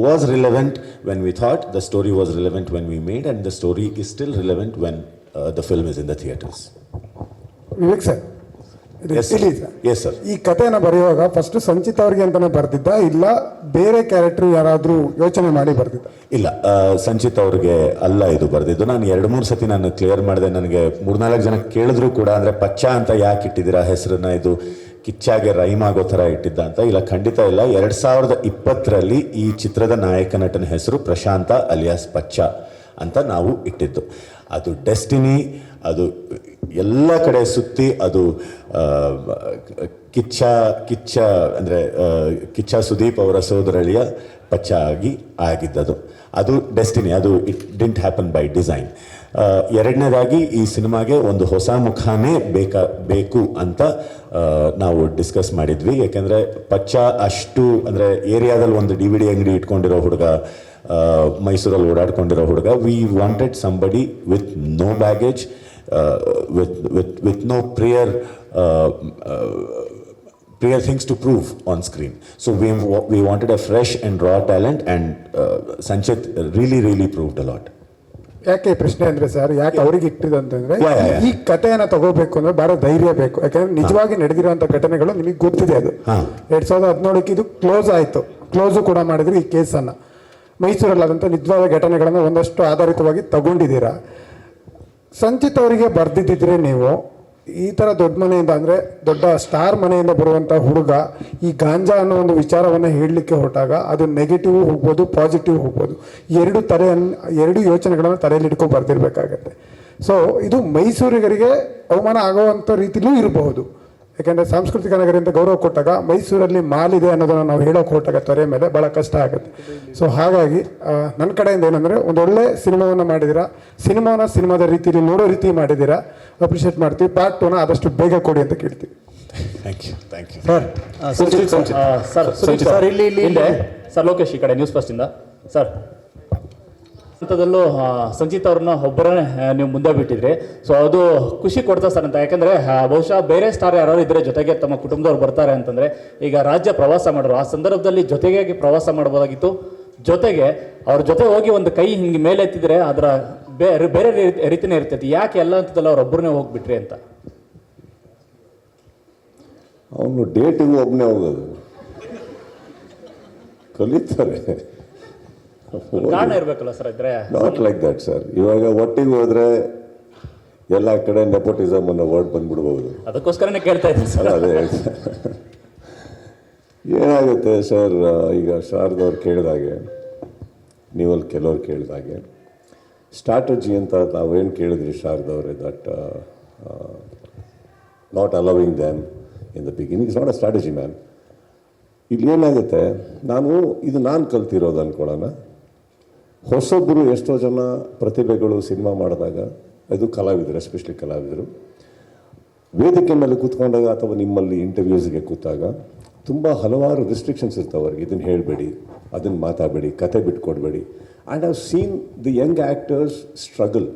was relevant when we thought, the story was relevant when we made, and the story is still relevant when the film is in the theatres. Vivek sir, yes sir. ಈ ಕಥೆನ ಬರೆಯುವಾಗ first Sanchit ಅವ್ರಿಗೆ ಅಂತಾನೆ ಬರ್ದಿದ್ದ, ಇಲ್ಲ ಬೇರೆ character ಯಾರಾದರೂ ಯೋಚನೆ ಮಾಡಿ ಬರ್ದಿದ್ದ? ಇಲ್ಲ, ಸಂಚಿತ್ ಅವ್ರಿಗೆ ಅಲ್ಲ ಇದು ಬರೆದಿದ್ದು. ನಾನು 2-3 ಸತಿ ನಾನು ಕ್ಲಿಯರ್ ಮಾಡಿದೆ. ನನಗೆ 3-4 ಜನ ಕೇಳಿದ್ರು ಕೂಡ, ಅಂದರೆ ಪಚ್ಚ ಅಂತ ಯಾಕೆ ಇಟ್ಟಿದ್ದೀರಾ ಹೆಸರನ್ನ, ಇದು ಕಿಚ್ಚಾಗೆ ರೈಮ್ ಆಗೋ ಥರ ಇಟ್ಟಿದ್ದ ಅಂತ. ಇಲ್ಲ, ಖಂಡಿತ ಇಲ್ಲ. 2020ರಲ್ಲಿ ಈ ಚಿತ್ರದ ನಾಯಕ ನಟನ ಹೆಸರು ಪ್ರಶಾಂತ ಅಲಿಯಾಸ್ ಪಚ್ಚ ಅಂತ ನಾವು ಇಟ್ಟಿದ್ದು. ಅದು ಡೆಸ್ಟಿನಿ, ಅದು ಎಲ್ಲ ಕಡೆ ಸುತ್ತಿ ಅದು ಕಿಚ್ಚ ಅಂದರೆ ಕಿಚ್ಚ ಸುದೀಪ್ ಅವರ ಸೋದರಳಿಯ ಪಚ್ಚ ಆಗಿದ್ದದು. ಅದು ಡೆಸ್ಟಿನಿ, ಅದು it didn't happen by design. ಎರಡನೇದಾಗಿ ಈ ಸಿನಿಮಾಗೆ ಒಂದು ಹೊಸ ಮುಖಾನೇ ಬೇಕು ಅಂತ ನಾವು ಡಿಸ್ಕಸ್ ಮಾಡಿದ್ವಿ. ಯಾಕೆಂದರೆ ಪಚ್ಚ ಅಷ್ಟು ಅಂದರೆ ಏರಿಯಾದಲ್ಲಿ ಒಂದು DVD ಅಂಗಡಿ ಇಟ್ಕೊಂಡಿರೋ ಹುಡುಗ, ಮೈಸೂರಲ್ಲಿ ಓಡಾಡ್ಕೊಂಡಿರೋ ಹುಡುಗ. We wanted somebody with no baggage, with no prior things to prove on screen. So we wanted a fresh and raw talent, and Sanchit really proved a lot. ಯಾಕೆ ಪ್ರಶ್ನೆ ಅಂದ್ರೆ ಸರ್, ಯಾಕೆ ಅವ್ರಿಗೆ ಇಟ್ಟಿದ್ದು ಅಂತಂದ್ರೆ, ಈ ಕಥೆಯನ್ನ ತಗೋಬೇಕು ಅಂದ್ರೆ ಬಹಳ ಧೈರ್ಯ ಬೇಕು. ಯಾಕಂದ್ರೆ ನಿಜವಾಗಿ ನಡೆದಿರುವಂತ ಘಟನೆಗಳು ನಿಮಗೆ ಗೊತ್ತಿದೆ. ಅದು 2017ಕ್ಕೆ ಇದು ಕ್ಲೋಸ್ ಆಯ್ತು, ಕ್ಲೋಸು ಕೂಡ ಮಾಡಿದ್ರು ಈ ಕೇಸನ್ನ. ಮೈಸೂರಲ್ಲಾದಂಥ ನಿಜವಾದ ಘಟನೆಗಳನ್ನ ಒಂದಷ್ಟು ಆಧಾರಿತವಾಗಿ ತಗೊಂಡಿದ್ದೀರಾ. ಸಂಚಿತ್ ಅವರಿಗೆ ಬರ್ದಿದ್ದಿದ್ರೆ ನೀವು ಈ ಥರ ದೊಡ್ಡ ಮನೆಯಿಂದ, ಅಂದರೆ ದೊಡ್ಡ ಸ್ಟಾರ್ ಮನೆಯಿಂದ ಬರುವಂಥ ಹುಡುಗ ಈ ಗಾಂಜಾ ಅನ್ನೋ ಒಂದು ವಿಚಾರವನ್ನು ಹೇಳಲಿಕ್ಕೆ ಹೊರಟಾಗ ಅದು ನೆಗೆಟಿವ್ ಹೋಗ್ಬೋದು, ಪಾಸಿಟಿವ್ ಹೋಗ್ಬೋದು. ಎರಡು ಯೋಚನೆಗಳನ್ನು ತಲೆಯಲ್ಲಿ ಇಟ್ಕೊಂಡು ಬರ್ದಿರ್ಬೇಕಾಗತ್ತೆ. ಸೊ ಇದು ಮೈಸೂರಿಗರಿಗೆ ಅವಮಾನ ಆಗುವಂಥ ರೀತಿಲೂ ಇರಬಹುದು. ಯಾಕೆಂದರೆ ಸಾಂಸ್ಕೃತಿಕ ನಗರದಿಂದ ಗೌರವ ಕೊಟ್ಟಾಗ ಮೈಸೂರಲ್ಲಿ ಮಾಲಿದೆ ಅನ್ನೋದನ್ನು ನಾವು ಹೇಳೋಕೆ ಹೊರಟಾಗ ತೊರೆ ಮೇಲೆ ಭಾಳ ಕಷ್ಟ ಆಗುತ್ತೆ. ಸೊ ಹಾಗಾಗಿ ನನ್ನ ಕಡೆಯಿಂದ ಏನಂದರೆ, ಒಂದೊಳ್ಳೆ ಸಿನಿಮಾವನ್ನು ಮಾಡಿದ್ದೀರಾ, ಸಿನಿಮಾದ ರೀತಿಯಲ್ಲಿ ನೋಡೋ ರೀತಿ ಮಾಡಿದ್ದೀರಾ, ಅಪ್ರಿಷಿಯೇಟ್ ಮಾಡ್ತೀವಿ. ಪಾರ್ಟ್ 2ನ ಆದಷ್ಟು ಬೇಗ ಕೊಡಿ ಅಂತ ಕೇಳ್ತೀವಿ. Thank you. ಸರ್ ಇಲ್ಲಿ ಸರ್ ಲೋಕೇಶ್ ಈ ಕಡೆ ನ್ಯೂಸ್ ಫಸ್ಟಿಂದ. ಸರ್ ಹಂತದಲ್ಲೂ ಸಂಚಿತ್ ಅವ್ರನ್ನ ಒಬ್ಬರನ್ನೇ ನೀವು ಮುಂದೆ ಬಿಟ್ಟಿದ್ರಿ. ಸೊ ಅದು ಖುಷಿ ಕೊಡ್ತಾ ಸರ್ ಅಂತ. ಯಾಕಂದರೆ ಬಹುಶಃ ಬೇರೆ ಸ್ಟಾರ್ ಯಾರು ಇದ್ರೆ ಜೊತೆಗೆ ತಮ್ಮ ಕುಟುಂಬದವ್ರು ಬರ್ತಾರೆ ಅಂತಂದರೆ, ಈಗ ರಾಜ್ಯ ಪ್ರವಾಸ ಮಾಡೋರು ಆ ಸಂದರ್ಭದಲ್ಲಿ ಜೊತೆಗಾಗಿ ಪ್ರವಾಸ ಮಾಡ್ಬೋದಾಗಿತ್ತು. ಜೊತೆಗೆ ಅವ್ರ ಜೊತೆ ಹೋಗಿ ಒಂದು ಕೈ ಹಿಂಗೆ ಮೇಲೆ ಎತ್ತಿದ್ರೆ ಅದರ ಬೇರೆ ರೀತಿನೇ ಇರ್ತೈತಿ. ಯಾಕೆ ಎಲ್ಲ ಹಂತದಲ್ಲಿ ಅವ್ರೊಬ್ಬರನ್ನೇ ಹೋಗ್ಬಿಟ್ರಿ ಅಂತ? ಅವನು ಡೇಟಿಗೆ ಒಬ್ಬನೇ ಹೋಗೋದು, ಕಲಿತಾರೆ. ಕಾರಣ ಇರಬೇಕಲ್ಲ ಸರ್ ಇದ್ರೆ. Not like that sir. ಇವಾಗ ಒಟ್ಟಿಗೆ ಹೋದ್ರೆ ಎಲ್ಲ ಕಡೆ ನೆಪೋಟಿಸಮ್ ಅನ್ನೋ ವರ್ಡ್ ಬಂದ್ಬಿಡ್ಬೋದು. ಅದಕ್ಕೋಸ್ಕರನೇ ಕೇಳ್ತಾ ಇದ್ದೀನಿ ಸರ್. ಅದೇ ಏನಾಗುತ್ತೆ ಸರ್, ಈಗ ಶಾರದವ್ರು ಕೇಳಿದಾಗೆ, ನೀವಲ್ಲಿ ಕೆಲವ್ರು ಕೇಳಿದಾಗೆ ಸ್ಟ್ರಾಟಜಿ ಅಂತ ನಾವೇನು ಕೇಳಿದ್ರಿ ಶಾರದವ್ರೆ, that not allowing them in the beginning is not a strategy man. ಇಲ್ಲಿ ಏನಾಗುತ್ತೆ, ನಾನು ಕಲ್ತಿರೋದು ಅಂದ್ಕೊಳ್ಳೋಣ. ಹೊಸೊಬ್ಬರು ಎಷ್ಟೋ ಜನ ಪ್ರತಿಭೆಗಳು ಸಿನಿಮಾ ಮಾಡಿದಾಗ, ಅದು ಕಲಾವಿದರು, ಎಸ್ಪೆಷಲಿ ಕಲಾವಿದರು ವೇದಿಕೆ ಮೇಲೆ ಕೂತ್ಕೊಂಡಾಗ ಅಥವಾ ನಿಮ್ಮಲ್ಲಿ ಇಂಟರ್ವ್ಯೂಸ್ಗೆ ಕೂತಾಗ ತುಂಬ ಹಲವಾರು ರಿಸ್ಟ್ರಿಕ್ಷನ್ಸ್ ಇರ್ತಾವೆ ಅವ್ರಿಗೆ. ಇದನ್ನು ಹೇಳಬೇಡಿ, ಅದನ್ನು ಮಾತಾಡಬೇಡಿ, ಕತೆ ಬಿಟ್ಕೊಡ್ಬೇಡಿ. And I've seen the young actors struggle.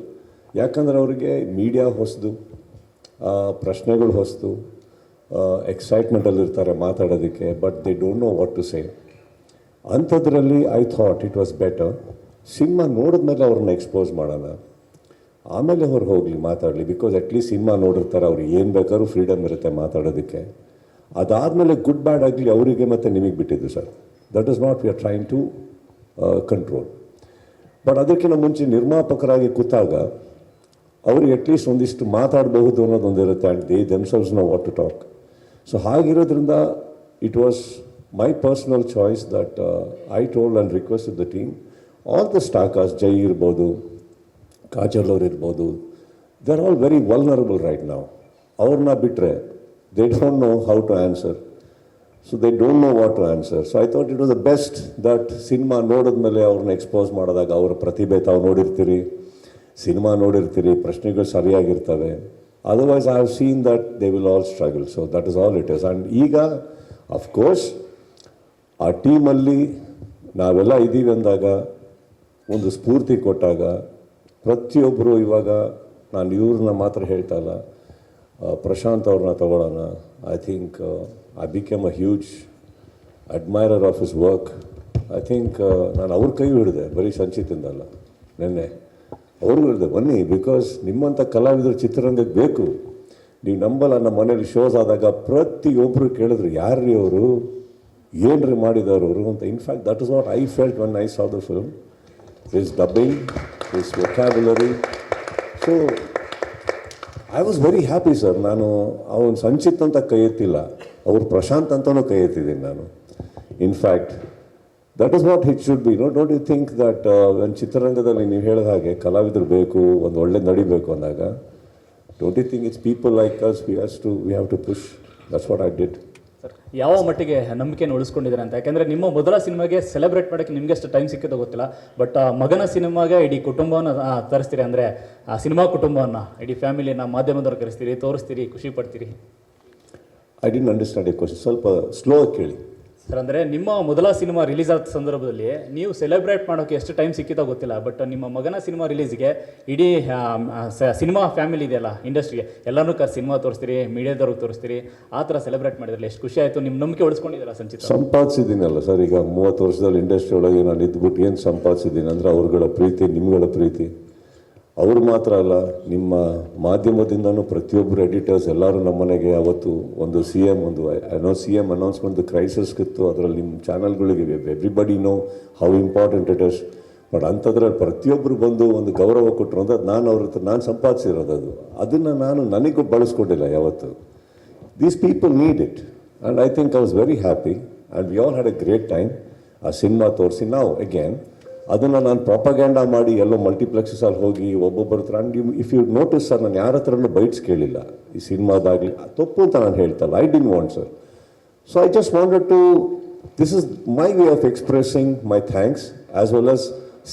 ಯಾಕಂದರೆ ಅವರಿಗೆ ಮೀಡಿಯಾ ಹೊಸದು, ಪ್ರಶ್ನೆಗಳು ಹೊಸದು, ಎಕ್ಸೈಟ್ಮೆಂಟಲ್ಲಿರ್ತಾರೆ ಮಾತಾಡೋದಕ್ಕೆ, but they don't know what to say. ಅಂಥದ್ರಲ್ಲಿ I thought it was better, cinema ನೋಡಿದ್ಮೇಲೆ ಅವ್ರನ್ನ ಎಕ್ಸ್ಪೋಸ್ ಮಾಡೋಣ, ಆಮೇಲೆ ಅವ್ರು ಹೋಗಲಿ ಮಾತಾಡಲಿ. ಬಿಕಾಸ್ ಅಟ್ಲೀಸ್ಟ್ ಸಿನಿಮಾ ನೋಡಿರ್ತಾರೆ, ಅವ್ರಿಗೆ ಏನು ಬೇಕಾದ್ರೂ ಫ್ರೀಡಮ್ ಇರುತ್ತೆ ಮಾತಾಡೋದಕ್ಕೆ. ಅದಾದಮೇಲೆ ಗುಡ್ ಬ್ಯಾಡ್ ಆಗಲಿ ಅವರಿಗೆ ಮತ್ತು ನಿಮಗೆ ಬಿಟ್ಟಿದ್ದು sir. That is not we are trying to control. But ಅದಕ್ಕಿಂತ ಮುಂಚೆ ನಿರ್ಮಾಪಕರಾಗಿ ಕೂತಾಗ ಅವ್ರಿಗೆ ಅಟ್ಲೀಸ್ಟ್ ಒಂದಿಷ್ಟು ಮಾತಾಡಬಹುದು ಅನ್ನೋದೊಂದಿರುತ್ತೆ. And they themselves know what to talk. So ಹಾಗಿರೋದ್ರಿಂದ it was my personal choice that I told and requested the team, all the star cast, Jai ಇರ್ಬೋದು, ಕಾಜಲ್ ಅವ್ರು ಇರ್ಬೋದು, they are all very vulnerable right ನಾವು. ಅವ್ರನ್ನ ಬಿಟ್ಟರೆ they don't know how to answer. So they don't know what to answer. So I thought it was the best that cinema ನೋಡಿದ್ಮೇಲೆ ಅವ್ರನ್ನ expose ಮಾಡಿದಾಗ ಅವ್ರ ಪ್ರತಿಭೆ ತಾವು ನೋಡಿರ್ತೀರಿ, ಸಿನಿಮಾ ನೋಡಿರ್ತೀರಿ, ಪ್ರಶ್ನೆಗಳು ಸರಿಯಾಗಿರ್ತವೆ. Otherwise I have seen that they will all struggle. So that is all it is. And ಈಗ ಅಫ್ಕೋರ್ಸ್ ಆ ಟೀಮಲ್ಲಿ ನಾವೆಲ್ಲ ಇದ್ದೀವಿ ಅಂದಾಗ, ಒಂದು ಸ್ಫೂರ್ತಿ ಕೊಟ್ಟಾಗ ಪ್ರತಿಯೊಬ್ಬರು, ಇವಾಗ ನಾನು ಇವ್ರನ್ನ ಮಾತ್ರ ಹೇಳ್ತಾ ಇಲ್ಲ, ಪ್ರಶಾಂತ್ ಅವ್ರನ್ನ ತಗೊಳ್ಳೋಣ. I think I became a huge admirer of his work. I think ನಾನು ಅವ್ರ ಕೈ ಹಿಡಿದೆ, ಬರೀ ಸಂಚಿತಿಂದಲ್ಲ, ನಿನ್ನೆ ಅವ್ರಿಗೂ ಹಿಡಿದೆ, ಬನ್ನಿ, ಬಿಕಾಸ್ ನಿಮ್ಮಂಥ ಕಲಾವಿದರು ಚಿತ್ರರಂಗಕ್ಕೆ ಬೇಕು. ನೀವು ನಂಬಲ್ಲ, ನಮ್ಮ ಮನೇಲಿ ಶೋಸ್ ಆದಾಗ ಪ್ರತಿಯೊಬ್ಬರು ಕೇಳಿದ್ರು ಯಾರ್ರೀ ಅವರು, ಏನ್ರಿ ಮಾಡಿದವರು ಅವರು ಅಂತ. In fact that is what I felt when I saw the film. This dubbing, this vocabulary. So I was very happy sir. ನಾನು ಅವನು ಸಂಚಿತ್ ಅಂತ ಕೈ ಎತ್ತಿಲ್ಲ, ಅವ್ರು ಪ್ರಶಾಂತ್ ಅಂತಲೂ ಕೈ ಎತ್ತಿದ್ದೀನಿ ನಾನು. In fact that is what it should be. Don't you think that ಒಂದು ಚಿತ್ರರಂಗದಲ್ಲಿ ನೀವು ಹೇಳಿದ ಹಾಗೆ ಕಲಾವಿದರು ಬೇಕು, ಒಂದು ಒಳ್ಳೆ ನಡಿಬೇಕು ಅಂದಾಗ, don't you think it's people like us we have to push. That's what I did. Sir, ಯಾವ ಮಟ್ಟಿಗೆ ನಂಬಿಕೆಯನ್ನು ಉಳಿಸ್ಕೊಂಡಿದ್ದಾರೆ ಅಂತ? ಯಾಕೆಂದರೆ ನಿಮ್ಮ ಮೊದಲ ಸಿನಿಮಾಗೆ ಸೆಲೆಬ್ರೇಟ್ ಮಾಡೋಕ್ಕೆ ನಿಮಗೆ ಅಷ್ಟು ಟೈಮ್ ಸಿಕ್ಕಿದ್ದು ಗೊತ್ತಿಲ್ಲ, ಬಟ್ ಮಗನ ಸಿನಿಮಾಗೆ ಇಡೀ ಕುಟುಂಬವನ್ನು ತರಿಸ್ತೀರಿ, ಅಂದರೆ ಆ ಸಿನಿಮಾ ಕುಟುಂಬವನ್ನು, ಇಡೀ ಫ್ಯಾಮಿಲಿನ ಮಾಧ್ಯಮದವ್ರು ಕರೆಸ್ತೀರಿ, ತೋರಿಸ್ತೀರಿ, ಖುಷಿ ಪಡ್ತೀರಿ. I didn't understand a question, ಸ್ವಲ್ಪ ಸ್ಲೋ ಆಗಿ ಕೇಳಿ. ಸರ್, ಅಂದರೆ ನಿಮ್ಮ ಮೊದಲ ಸಿನಿಮಾ ರಿಲೀಸ್ ಆದ ಸಂದರ್ಭದಲ್ಲಿ ನೀವು ಸೆಲೆಬ್ರೇಟ್ ಮಾಡೋಕ್ಕೆ ಎಷ್ಟು ಟೈಮ್ ಸಿಕ್ಕಿತೋ ಗೊತ್ತಿಲ್ಲ, ಬಟ್ ನಿಮ್ಮ ಮಗನ ಸಿನಿಮಾ ರಿಲೀಸ್ಗೆ ಇಡೀ ಸಿನಿಮಾ ಫ್ಯಾಮಿಲಿ ಇದೆಯಲ್ಲ, ಇಂಡಸ್ಟ್ರಿಗೆ ಎಲ್ಲರೂ ಸಿನಿಮಾ ತೋರಿಸ್ತೀರಿ, ಮೀಡಿಯಾದವ್ರಿಗೆ ತೋರಿಸ್ತೀರಿ, ಆ ಥರ ಸೆಲೆಬ್ರೇಟ್ ಮಾಡಿದ್ರಲ್ಲ, ಎಷ್ಟು ಖುಷಿ ಆಯಿತು. ನಿಮ್ಮ ನಂಬಿಕೆ ಉಳಿಸ್ಕೊಂಡಿದ್ದೀರಾ ಸಂಚಿತ್? ಸಂಪಾದಿಸಿದ್ದೀನಲ್ಲ ಸರ್, ಈಗ 30 ವರ್ಷದಲ್ಲಿ ಇಂಡಸ್ಟ್ರಿ ಒಳಗೆ ನಾನು ಇದ್ಬಿಟ್ಟು ಏನು ಸಂಪಾದಿಸಿದ್ದೀನಿ ಅಂದರೆ ಅವ್ರಗಳ ಪ್ರೀತಿ, ನಿಮ್ಗಳ ಪ್ರೀತಿ. ಅವ್ರು ಮಾತ್ರ ಅಲ್ಲ, ನಿಮ್ಮ ಮಾಧ್ಯಮದಿಂದನೂ ಪ್ರತಿಯೊಬ್ಬರು ಎಡಿಟರ್ಸ್ ಎಲ್ಲರೂ ನಮ್ಮ ಮನೆಗೆ ಅವತ್ತು ಒಂದು CM ಅನೌನ್ಸ್ಮೆಂಟ್ ಕ್ರೈಸಿಸ್ಗಿತ್ತು, ಅದರಲ್ಲಿ ನಿಮ್ಮ ಚಾನಲ್ಗಳಿಗೆ everybody know how important it is. But ಅಂಥದ್ರಲ್ಲಿ ಪ್ರತಿಯೊಬ್ಬರು ಬಂದು ಒಂದು ಗೌರವ ಕೊಟ್ಟರು ಅಂದರೆ ನಾನು ಅವ್ರ ಹತ್ರ ನಾನು ಸಂಪಾದಿಸಿರೋದು ಅದನ್ನು ನಾನು ನನಗೂ ಬಳಸ್ಕೊಂಡಿಲ್ಲ ಯಾವತ್ತು. These people need it and I think I was very happy and we all had A great time. ಆ ಸಿನಿಮಾ ತೋರಿಸಿ ನಾವು ಅಗೇನ್ ಅದನ್ನು ನಾನು ಪ್ರಾಪಗ್ಯಾಂಡ ಮಾಡಿ ಎಲ್ಲೋ ಮಲ್ಟಿಪ್ಲೆಕ್ಸಲ್ಲಿ ಹೋಗಿ ಒಬ್ಬೊಬ್ಬರ ಹತ್ರ. And if you notice sir, ನಾನು ಯಾರ ಹತ್ರನೂ ಬೈಟ್ಸ್ ಕೇಳಿಲ್ಲ ಈ ಸಿನಿಮಾದಾಗಲಿ. ತಪ್ಪು ಅಂತ ನಾನು ಹೇಳ್ತಲ್ಲ, I didn't want sir. So I just wanted to, this is my way of expressing my thanks as well as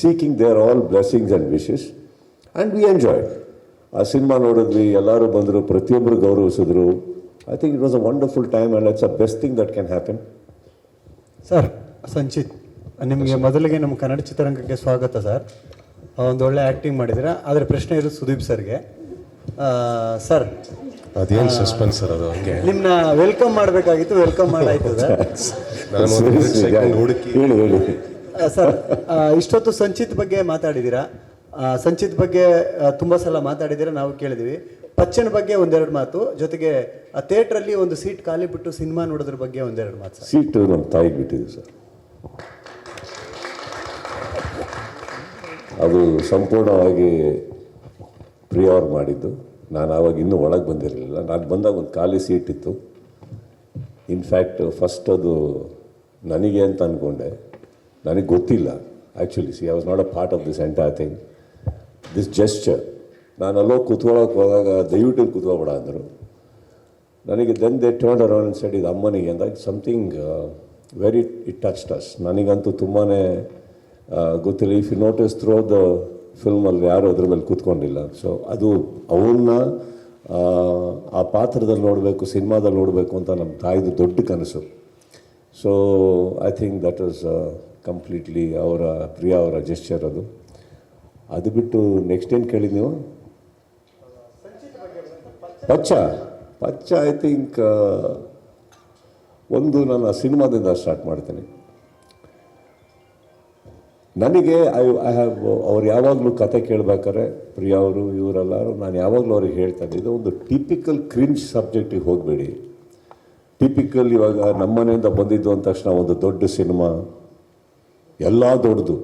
seeking their all blessings and wishes and we enjoy. ಆ ಸಿನಿಮಾ ನೋಡಿದ್ವಿ, ಎಲ್ಲರೂ ಬಂದರು, ಪ್ರತಿಯೊಬ್ಬರು ಗೌರವಿಸಿದ್ರು. I think it was a wonderful time and it's a best thing that can happen. Sir, Sanchit, ನಿಮಗೆ ಮೊದಲಿಗೆ ನಮ್ಮ ಕನ್ನಡ ಚಿತ್ರರಂಗಕ್ಕೆ ಸ್ವಾಗತ ಸರ್. ಒಂದು ಒಳ್ಳೆ ಆ್ಯಕ್ಟಿಂಗ್ ಮಾಡಿದ್ದೀರಾ. ಆದರೆ ಪ್ರಶ್ನೆ ಇರೋದು ಸುದೀಪ್ ಸರ್ಗೆ. ಸರ್, ಅದೇನು ಸಸ್ಪೆನ್ಸ್ ಸರ್ ಅದು? ಹಂಗೆ ನಿಮ್ಮನ್ನ ವೆಲ್ಕಮ್ ಮಾಡಬೇಕಾಗಿತ್ತು, ವೆಲ್ಕಮ್ ಮಾಡಾಯ್ತು ಸರ್. ಇಷ್ಟೊತ್ತು ಸಂಚಿತ್ ಬಗ್ಗೆ ಮಾತಾಡಿದ್ದೀರಾ, ಸಂಚಿತ್ ಬಗ್ಗೆ ತುಂಬ ಸಲ ಮಾತಾಡಿದ್ದೀರಾ, ನಾವು ಕೇಳಿದ್ದೀವಿ. ಪಚ್ಚನ ಬಗ್ಗೆ ಒಂದೆರಡು ಮಾತು, ಜೊತೆಗೆ ಆ ಥಿಯೇಟ್ರಲ್ಲಿ ಒಂದು ಸೀಟ್ ಖಾಲಿ ಬಿಟ್ಟು ಸಿನಿಮಾ ನೋಡೋದ್ರ ಬಗ್ಗೆ ಒಂದೆರಡು ಮಾತು ಸರ್. ಸೀಟು ನಮ್ಮ ತಾಯಿಗೆ ಬಿಟ್ಟಿದೆ ಸರ್. ಅದು ಸಂಪೂರ್ಣವಾಗಿ ಪ್ರಿಯವ್ರು ಮಾಡಿದ್ದು. ನಾನು ಆವಾಗ ಇನ್ನೂ ಒಳಗೆ ಬಂದಿರಲಿಲ್ಲ. ನಾನು ಬಂದಾಗ ಒಂದು ಖಾಲಿ ಸೀಟ್ ಇತ್ತು. ಇನ್ಫ್ಯಾಕ್ಟ್ ಫಸ್ಟ್ ಅದು ನನಗೆ ಅಂತ ಅಂದ್ಕೊಂಡೆ, ನನಗೆ ಗೊತ್ತಿಲ್ಲ actually. I was not a part of this entire thing, this gesture. ನಾನು ಅಲ್ಲೋ ಕೂತ್ಕೊಳ್ಳೋಕೆ ಹೋದಾಗ ದಯವಿಟ್ಟು ಕೂತ್ಕೋಬೇಡ ಅಂದರು ನನಗೆ. Then they turn around and said ಇದು ಅಮ್ಮನಿಗೆ ಅಂದಾಗ something very it touched us. ನನಗಂತೂ ತುಂಬಾ ಗೊತ್ತಿಲ್ಲ. If you notice through the ಫಿಲ್ಮಲ್ಲಿ ಯಾರು ಅದ್ರ ಮೇಲೆ ಕೂತ್ಕೊಂಡಿಲ್ಲ. ಸೊ ಅದು ಅವನ್ನ ಆ ಪಾತ್ರದಲ್ಲಿ ನೋಡಬೇಕು, ಸಿನಿಮಾದಲ್ಲಿ ನೋಡಬೇಕು ಅಂತ ನಮ್ಮ ತಾಯಿದು ದೊಡ್ಡ ಕನಸು. So I think that was completely Priya ಅವರ ಜೆಸ್ಚರ್ ಅದು. ಅದು ಬಿಟ್ಟು ನೆಕ್ಸ್ಟ್ ಏನು ಕೇಳಿದ್ದು ನೀವು? ಪಚ್ಚ ಐ ಥಿಂಕ್ ಒಂದು ನಾನು ಆ ಸಿನಿಮಾದಿಂದ ಸ್ಟಾರ್ಟ್ ಮಾಡ್ತೇನೆ. ನನಗೆ ಐ ಹ್ಯಾವ್ ಅವ್ರು ಯಾವಾಗಲೂ ಕತೆ ಕೇಳಬೇಕಾದ್ರೆ ಪ್ರಿಯಾ ಅವರು ಇವರೆಲ್ಲರೂ ನಾನು ಯಾವಾಗಲೂ ಅವ್ರಿಗೆ ಹೇಳ್ತಾನೆ, ಇದು ಒಂದು ಟಿಪಿಕಲ್ ಕ್ರಿಂಜ್ ಸಬ್ಜೆಕ್ಟಿಗೆ ಹೋಗಬೇಡಿ. ಟಿಪಿಕಲ್ ಇವಾಗ ನಮ್ಮನೆಯಿಂದ ಬಂದಿದ್ದು ಅಂದ ತಕ್ಷಣ ಒಂದು ದೊಡ್ಡ ಸಿನಿಮಾ, ಎಲ್ಲ ದೊಡ್ಡದು,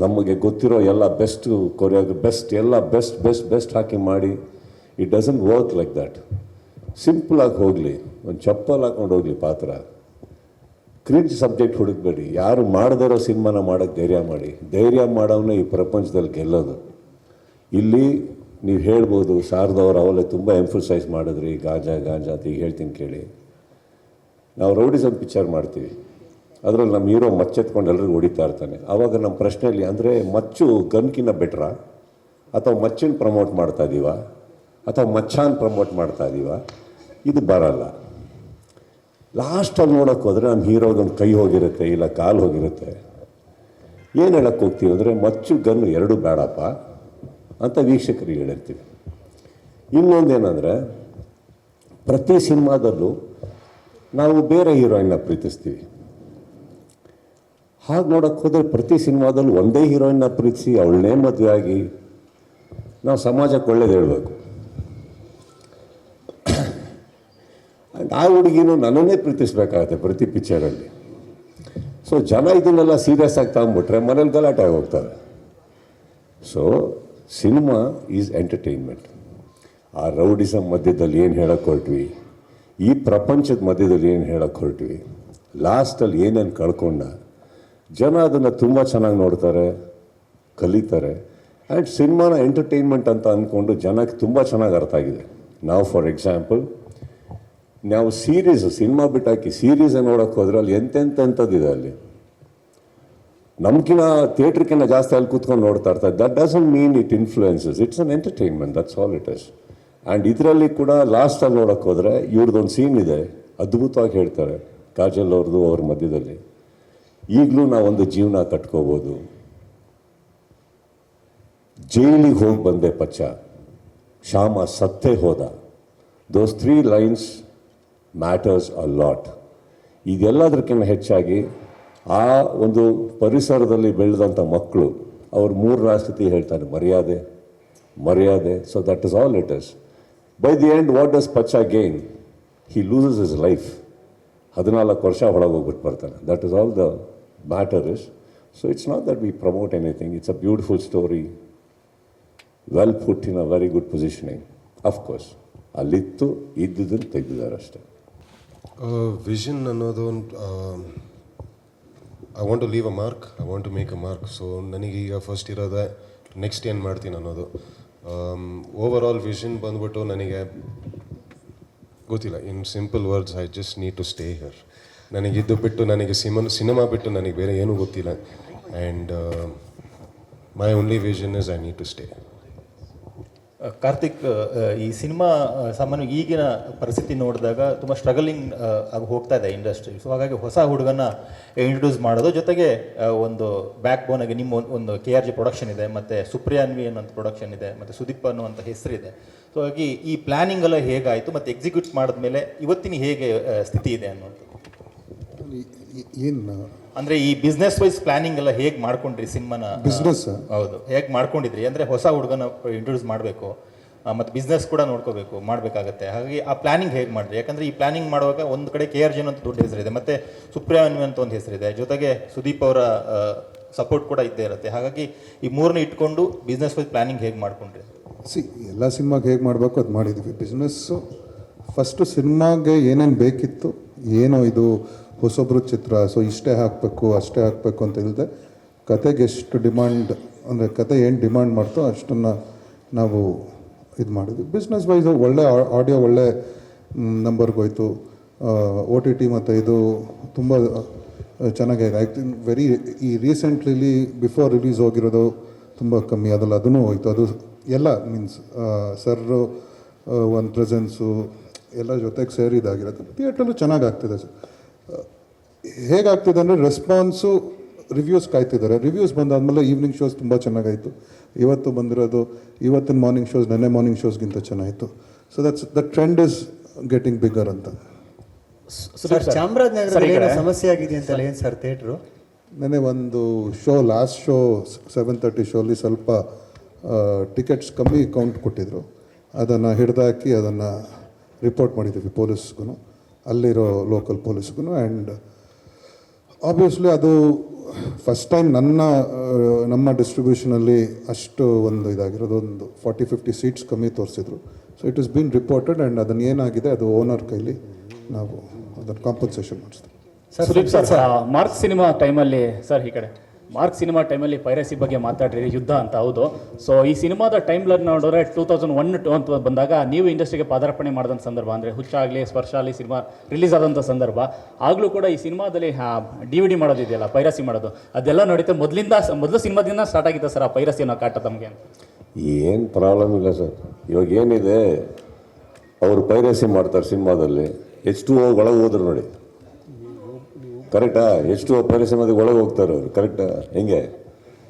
ನಮಗೆ ಗೊತ್ತಿರೋ ಎಲ್ಲ ಬೆಸ್ಟ್ ಬೆಸ್ಟ್ ಹಾಕಿ ಮಾಡಿ. It doesn't work like that. ಸಿಂಪಲಾಗಿ ಹೋಗಲಿ, ಒಂದು ಚಪ್ಪಲ್ ಹಾಕೊಂಡು ಹೋಗಲಿ ಪಾತ್ರ. ಕ್ರಿಂಜ್ ಸಬ್ಜೆಕ್ಟ್ ಹುಡುಕಬೇಡಿ. ಯಾರು ಮಾಡದಿರೋ ಸಿನಿಮಾನ ಮಾಡೋಕ್ಕೆ ಧೈರ್ಯ ಮಾಡೋವನ್ನೇ ಈ ಪ್ರಪಂಚದಲ್ಲಿ ಗೆಲ್ಲೋದು. ಇಲ್ಲಿ ನೀವು ಹೇಳ್ಬೋದು, ಶಾರದವ್ರು ಅವಲೇ ತುಂಬ ಎಂಫಸೈಸ್ ಮಾಡಿದ್ರಿ ಗಾಂಜಾ ಅಂತ. ಈಗ ಹೇಳ್ತೀನಿ ಕೇಳಿ, ನಾವು ರೌಡಿಸಮ್ ಪಿಕ್ಚರ್ ಮಾಡ್ತೀವಿ, ಅದರಲ್ಲಿ ನಮ್ಮ ಹೀರೋ ಮಚ್ಚೆತ್ಕೊಂಡು ಎಲ್ಲರಿಗೂ ಹೊಡಿತಾ ಇರ್ತಾನೆ. ಆವಾಗ ನಮ್ಮ ಪ್ರಶ್ನೆಯಲ್ಲಿ ಅಂದರೆ ಮಚ್ಚು ಗನ್ಕಿನ್ನ ಬೆಟ್ರಾ, ಅಥವಾ ಮಚ್ಚನ್ನು ಪ್ರಮೋಟ್ ಮಾಡ್ತಾ ಇದ್ದೀವ, ಅಥವಾ ಮಚ್ಚಾನ್ ಪ್ರಮೋಟ್ ಮಾಡ್ತಾ ಇದ್ದೀವ? ಇದು ಬರಲ್ಲ. ಲಾಸ್ಟಲ್ಲಿ ನೋಡೋಕ್ಕೆ ಹೋದರೆ ನಮ್ಮ ಹೀರೋದೊಂದು ಕೈ ಹೋಗಿರುತ್ತೆ, ಇಲ್ಲ ಕಾಲು ಹೋಗಿರುತ್ತೆ. ಏನು ಹೇಳಕ್ಕೆ ಹೋಗ್ತೀವಿ ಅಂದರೆ ಮಚ್ಚು ಗನ್ನು ಎರಡೂ ಬೇಡಪ್ಪ ಅಂತ ವೀಕ್ಷಕರಿಗೆ ಹೇಳಿರ್ತೀವಿ. ಇನ್ನೊಂದೇನೆಂದರೆ, ಪ್ರತಿ ಸಿನಿಮಾದಲ್ಲೂ ನಾವು ಬೇರೆ ಹೀರೋಯಿನ್ನ ಪ್ರೀತಿಸ್ತೀವಿ. ಹಾಗೆ ನೋಡೋಕ್ಕೆ ಹೋದರೆ ಪ್ರತಿ ಸಿನಿಮಾದಲ್ಲೂ ಒಂದೇ ಹೀರೋಯಿನ್ನ ಪ್ರೀತಿಸಿ ಅವಳನ್ನೇ ಮದುವೆ ಆಗಿ ನಾವು ಸಮಾಜಕ್ಕೆ ಒಳ್ಳೇದು ಹೇಳಬೇಕು. ಆ್ಯಂಡ್ ಆ ಹುಡುಗಿನೂ ನನ್ನನ್ನೇ ಪ್ರೀತಿಸ್ಬೇಕಾಗತ್ತೆ ಪ್ರತಿ ಪಿಕ್ಚರಲ್ಲಿ. ಸೊ ಜನ ಇದನ್ನೆಲ್ಲ ಸೀರಿಯಸ್ ಆಗಿ ತಗೊಂಬಿಟ್ರೆ ಮನೇಲಿ ಗಲಾಟೆ ಆಗಿ ಹೋಗ್ತಾರೆ. So cinema is entertainment. ಆ ರೌಡಿಸಮ್ ಮಧ್ಯದಲ್ಲಿ ಏನು ಹೇಳಕ್ಕೆ ಹೊರಟ್ವಿ, ಈ ಪ್ರಪಂಚದ ಮಧ್ಯದಲ್ಲಿ ಏನು ಹೇಳಕ್ಕೆ ಹೊರಟ್ವಿ, ಲಾಸ್ಟಲ್ಲಿ ಏನೇನು ಕಳ್ಕೊಂಡ, ಜನ ಅದನ್ನು ತುಂಬ ಚೆನ್ನಾಗಿ ನೋಡ್ತಾರೆ, ಕಲಿತಾರೆ. ಆ್ಯಂಡ್ ಸಿನಿಮಾನ ಎಂಟರ್ಟೈನ್ಮೆಂಟ್ ಅಂತ ಅಂದ್ಕೊಂಡು ಜನಕ್ಕೆ ತುಂಬ ಚೆನ್ನಾಗಿ ಅರ್ಥ ಆಗಿದೆ. ನಾವು ಫಾರ್ ಎಕ್ಸಾಂಪಲ್ ನಾವು ಸಿನಿಮಾ ಬಿಟ್ಟಾಕಿ ಸೀರೀಸ್ ನೋಡೋಕ್ಕೆ ಹೋದ್ರೆ ಅಲ್ಲಿ ಎಂತೆಂಥದ್ದಿದೆ ಅಲ್ಲಿ. ನಮ್ಗಿನ ಥಿಯೇಟ್ರ್ಕಿನ್ನ ಜಾಸ್ತಿ ಅಲ್ಲಿ ಕೂತ್ಕೊಂಡು ನೋಡ್ತಾ ಇರ್ತಾರೆ. That doesn't mean it influences, it's an entertainment, that's all it is. And ಇದರಲ್ಲಿ ಕೂಡ ಲಾಸ್ಟಲ್ಲಿ ನೋಡೋಕ್ಕೆ ಹೋದರೆ ಇವ್ರದ್ದೊಂದು ಸೀನ್ ಇದೆ, ಅದ್ಭುತವಾಗಿ ಹೇಳ್ತಾರೆ ಕಾಜಲ್ ಅವ್ರದ್ದು ಅವ್ರ ಮಧ್ಯದಲ್ಲಿ. ಈಗಲೂ ನಾವೊಂದು ಜೀವನ ಕಟ್ಕೋಬೋದು, ಜೈಲಿಗೆ ಹೋಗಿ ಬಂದೆ ಪಚ್ಚ, ಶ್ಯಾಮ ಸತ್ತೇ ಹೋದ. ದೋಸ್ 3 ಲೈನ್ಸ್ ಮ್ಯಾಟರ್ಸ್ ಅ ಲಾಟ್. ಇದೆಲ್ಲದಕ್ಕಿಂತ ಹೆಚ್ಚಾಗಿ ಆ ಒಂದು ಪರಿಸರದಲ್ಲಿ ಬೆಳೆದಂಥ ಮಕ್ಕಳು ಅವ್ರು 3 ಸ್ಥಿತಿ ಹೇಳ್ತಾರೆ, ಮರ್ಯಾದೆ ಮರ್ಯಾದೆ. So that is all it is. By the end what does Pachcha gain? He loses his life. 14 ವರ್ಷ ಒಳಗೆ ಹೋಗ್ಬಿಟ್ಟು ಬರ್ತಾನೆ. That is all the matter is. So it's not that we promote anything. It's a beautiful story, well put in a very good positioning. Of course ಅಲ್ಲಿತ್ತು, ಇದ್ದುದನ್ನು ತೆಗೆದಿದ್ದಾರೆ ಅಷ್ಟೇ. Vision ಅನ್ನೋದು I want to leave a mark, I want to make a mark. So ನನಗೀಗ first ಇರೋದೆ next ಏನು ಮಾಡ್ತೀನಿ ಅನ್ನೋದು. ಓವರ್ ಆಲ್ ವಿಷನ್ ಬಂದ್ಬಿಟ್ಟು ನನಗೆ ಗೊತ್ತಿಲ್ಲ. In simple words, I just need to stay here. ನನಗಿದ್ದು ಬಿಟ್ಟು, ನನಗೆ ಸಿನಿಮಾ ಬಿಟ್ಟು ನನಗೆ ಬೇರೆ ಏನೂ ಗೊತ್ತಿಲ್ಲ. And my only vision is I need to stay. Karthik, ಈ ಸಿನಿಮಾ ಸಾಮಾನ್ಯವಾಗಿ ಈಗಿನ ಪರಿಸ್ಥಿತಿ ನೋಡಿದಾಗ ತುಂಬ ಸ್ಟ್ರಗಲಿಂಗ್ ಆಗಿ ಹೋಗ್ತಾ ಇದೆ ಇಂಡಸ್ಟ್ರಿ. ಸೊ ಹಾಗಾಗಿ ಹೊಸ ಹುಡುಗನ ಇಂಟ್ರೊಡ್ಯೂಸ್ ಮಾಡೋದು, ಜೊತೆಗೆ ಒಂದು ಬ್ಯಾಕ್ ಬೋನಾಗಿ ನಿಮ್ಮ ಒಂದು KRJ ಪ್ರೊಡಕ್ಷನ್ ಇದೆ, ಮತ್ತು ಸುಪ್ರಿಯಾನ್ವಿ ಅನ್ನೋಂಥ ಪ್ರೊಡಕ್ಷನ್ ಇದೆ, ಮತ್ತು ಸುದೀಪ್ ಅನ್ನುವಂಥ ಹೆಸರಿದೆ. ಸೊ ಹಾಗಾಗಿ ಈ ಪ್ಲ್ಯಾನಿಂಗ್ ಎಲ್ಲ ಹೇಗಾಯಿತು, ಮತ್ತು ಎಕ್ಸಿಕ್ಯೂಟ್ ಮಾಡಿದ್ಮೇಲೆ ಇವತ್ತಿನ ಹೇಗೆ ಸ್ಥಿತಿ ಇದೆ ಅನ್ನೋದು? ಏನು ಅಂದರೆ ಈ ಬಿಸ್ನೆಸ್ ವೈಸ್ ಪ್ಲಾನಿಂಗ್ ಎಲ್ಲ ಹೇಗೆ ಮಾಡ್ಕೊಂಡ್ರಿ ಸಿನಿಮಾನ? ಬಿಸ್ನೆಸ್ ಹೌದು, ಹೇಗೆ ಮಾಡ್ಕೊಂಡಿದ್ರಿ? ಅಂದರೆ ಹೊಸ ಹುಡುಗನ ಇಂಟ್ರೊಡ್ಯೂಸ್ ಮಾಡಬೇಕು, ಮತ್ತು ಬಿಸ್ನೆಸ್ ಕೂಡ ನೋಡ್ಕೋಬೇಕು, ಮಾಡಬೇಕಾಗತ್ತೆ. ಹಾಗಾಗಿ ಆ ಪ್ಲಾನಿಂಗ್ ಹೇಗೆ ಮಾಡಿದ್ರಿ? ಯಾಕಂದರೆ ಈ ಪ್ಲಾನಿಂಗ್ ಮಾಡುವಾಗ ಒಂದು ಕಡೆ KRJ ಅಂತ ದೊಡ್ಡ ಹೆಸರಿದೆ, ಮತ್ತು ಸುಪ್ರಿಯಾನ್ವಿ ಅಂತ ಒಂದು ಹೆಸರಿದೆ, ಜೊತೆಗೆ ಸುದೀಪ್ ಅವರ ಸಪೋರ್ಟ್ ಕೂಡ ಇದ್ದೇ ಇರುತ್ತೆ. ಹಾಗಾಗಿ ಈ ಮೂರನ್ನ ಇಟ್ಕೊಂಡು ಬಿಸ್ನೆಸ್ ವೈಸ್ ಪ್ಲಾನಿಂಗ್ ಹೇಗೆ ಮಾಡ್ಕೊಂಡ್ರಿ? ಎಲ್ಲ ಸಿನಿಮಾಗೆ ಹೇಗೆ ಮಾಡಬೇಕು ಅದು ಮಾಡಿದ್ವಿ. ಬಿಸ್ನೆಸ್ಸು ಫಸ್ಟು ಸಿನಿಮಾಗೆ ಏನೇನು ಬೇಕಿತ್ತು, ಏನೋ ಇದು ಹೊಸೊಬ್ರು ಚಿತ್ರ, ಸೊ ಇಷ್ಟೇ ಹಾಕಬೇಕು ಅಷ್ಟೇ ಹಾಕಬೇಕು ಅಂತ ಇಲ್ಲದೆ ಕತೆಗೆ ಎಷ್ಟು ಡಿಮಾಂಡ್, ಅಂದರೆ ಕತೆ ಏನು ಡಿಮಾಂಡ್ ಮಾಡ್ತೋ ಅಷ್ಟನ್ನು ನಾವು ಇದು ಮಾಡಿದ್ವಿ. ಬಿಸ್ನೆಸ್ ವೈಸ್ ಒಳ್ಳೆ ಆಡಿಯೋ ಒಳ್ಳೆ ನಂಬರ್ಗೆ ಹೋಯ್ತು. OTT ಮತ್ತು ಇದು ತುಂಬ ಚೆನ್ನಾಗಿದೆ. ಐ ಥಿಂಕ್ ಈ ರೀಸೆಂಟ್ಲಿ ಬಿಫೋರ್ ರಿಲೀಸ್ ಹೋಗಿರೋದು ತುಂಬ ಕಮ್ಮಿ, ಅದಲ್ಲ ಅದೂ ಹೋಯ್ತು. ಅದು ಎಲ್ಲ ಮೀನ್ಸ್ ಸರ್ರು ಒಂದು ಪ್ರೆಸೆನ್ಸು ಎಲ್ಲ ಜೊತೆಗೆ ಸೇರಿ ಇದಾಗಿರುತ್ತೆ. ಥಿಯೇಟ್ರಲ್ಲೂ ಚೆನ್ನಾಗಿ ಆಗ್ತಿದೆ ಸರ್. ಹೇಗಾಗ್ತಿದೆ ಅಂದರೆ ರೆಸ್ಪಾನ್ಸು, ರಿವ್ಯೂಸ್ ಕಾಯ್ತಿದ್ದಾರೆ. ರಿವ್ಯೂಸ್ ಬಂದಾದಮೇಲೆ ಈವ್ನಿಂಗ್ ಶೋಸ್ ತುಂಬ ಚೆನ್ನಾಗಾಯಿತು. ಇವತ್ತು ಬಂದಿರೋದು, ಇವತ್ತಿನ ಮಾರ್ನಿಂಗ್ ಶೋಸ್ ನೆನ್ನೆ ಮಾರ್ನಿಂಗ್ ಶೋಸ್ಗಿಂತ ಚೆನ್ನಾಗಿತ್ತು. So the trend is getting bigger ಅಂತ. ಸರ್, ಚಾಮರಾಜನಗರದಲ್ಲಿ ಏನೋ ಸಮಸ್ಯೆ ಆಗಿದೆ ಅಂತಲ್ಲ, ಏನು ಸರ್ ಥಿಯೇಟ್ರು? ನೆನ್ನೆ ಒಂದು ಶೋ, ಲಾಸ್ಟ್ ಶೋ 7:30 ಶೋಲಿ ಸ್ವಲ್ಪ ಟಿಕೆಟ್ಸ್ ಕಮ್ಮಿ ಕೌಂಟ್ ಕೊಟ್ಟಿದ್ದರು. ಅದನ್ನು ಹಿಡ್ದಾಕಿ ಅದನ್ನು ರಿಪೋರ್ಟ್ ಮಾಡಿದ್ದೀವಿ ಪೊಲೀಸ್ಗೂ, ಅಲ್ಲಿರೋ ಲೋಕಲ್ ಪೊಲೀಸ್ಗೂ. ಆ್ಯಂಡ್ ಆಬ್ವಿಯಸ್ಲಿ ಅದು ಫಸ್ಟ್ ಟೈಮ್ ನಮ್ಮ ಡಿಸ್ಟ್ರಿಬ್ಯೂಷನಲ್ಲಿ ಅಷ್ಟು ಒಂದು ಇದಾಗಿರೋದು. ಒಂದು 40-50 ಸೀಟ್ಸ್ ಕಮ್ಮಿ ತೋರಿಸಿದ್ರು. So it is been reported. And ಅದನ್ನು ಏನಾಗಿದೆ ಅದು ಓನರ್ ಕೈಲಿ ನಾವು ಅದನ್ನು ಕಾಂಪನ್ಸೇಷನ್ ಮಾಡಿಸ್ತೀವಿ. ಮಾರ್ಕ್ ಸಿನಿಮಾ ಟೈಮಲ್ಲಿ ಸರ್, ಈ ಕಡೆ ಮಾರ್ಕ್ ಸಿನಿಮಾ ಟೈಮಲ್ಲಿ ಪೈರಸಿ ಬಗ್ಗೆ ಮಾತಾಡ್ರಿ, ಯುದ್ಧ ಅಂತ. ಹೌದು. ಸೊ ಈ ಸಿನಿಮಾದ ಟೈಮ್ ಲೈನ್ ನೋಡಿದ್ರೆ 2001 ಅಂತ ಬಂದಾಗ ನೀವು ಇಂಡಸ್ಟ್ರಿಗೆ ಪಾದಾರ್ಪಣೆ ಮಾಡಿದಂಥ ಸಂದರ್ಭ, ಅಂದರೆ ಹುಚ್ಚ ಆಗಲಿ ಸ್ಪರ್ಶ ಆಗಲಿ ಸಿನಿಮಾ ರಿಲೀಸ್ ಆದಂಥ ಸಂದರ್ಭ. ಆಗಲೂ ಕೂಡ ಈ ಸಿನಿಮಾದಲ್ಲಿ DVD ಮಾಡೋದಿದೆಯಲ್ಲ, ಪೈರಸಿ ಮಾಡೋದು, ಅದೆಲ್ಲ ನಡೀತಾ ಮೊದಲು ಸಿನಿಮಾದಿಂದ ಸ್ಟಾರ್ಟ್ ಆಗಿತ್ತು ಸರ್ ಆ ಪೈರಸಿ ಅನ್ನೋ ಕಾಟ ತಮಗೆ? ಏನು ಪ್ರಾಬ್ಲಮ್ ಇಲ್ಲ ಸರ್. ಇವಾಗ ಏನಿದೆ, ಅವರು ಪೈರಸಿ ಮಾಡ್ತಾರೆ ಸಿನಿಮಾದಲ್ಲಿ. H2O ಒಳಗೆ ಹೋದ್ರು ನೋಡಿ, ಕರೆಕ್ಟಾ? H2O ಪೈರಸಿ ಮಾಡಿ ಒಳಗೆ ಹೋಗ್ತಾರೆ ಅವರು, ಕರೆಕ್ಟಾ? ಹೆಂಗೆ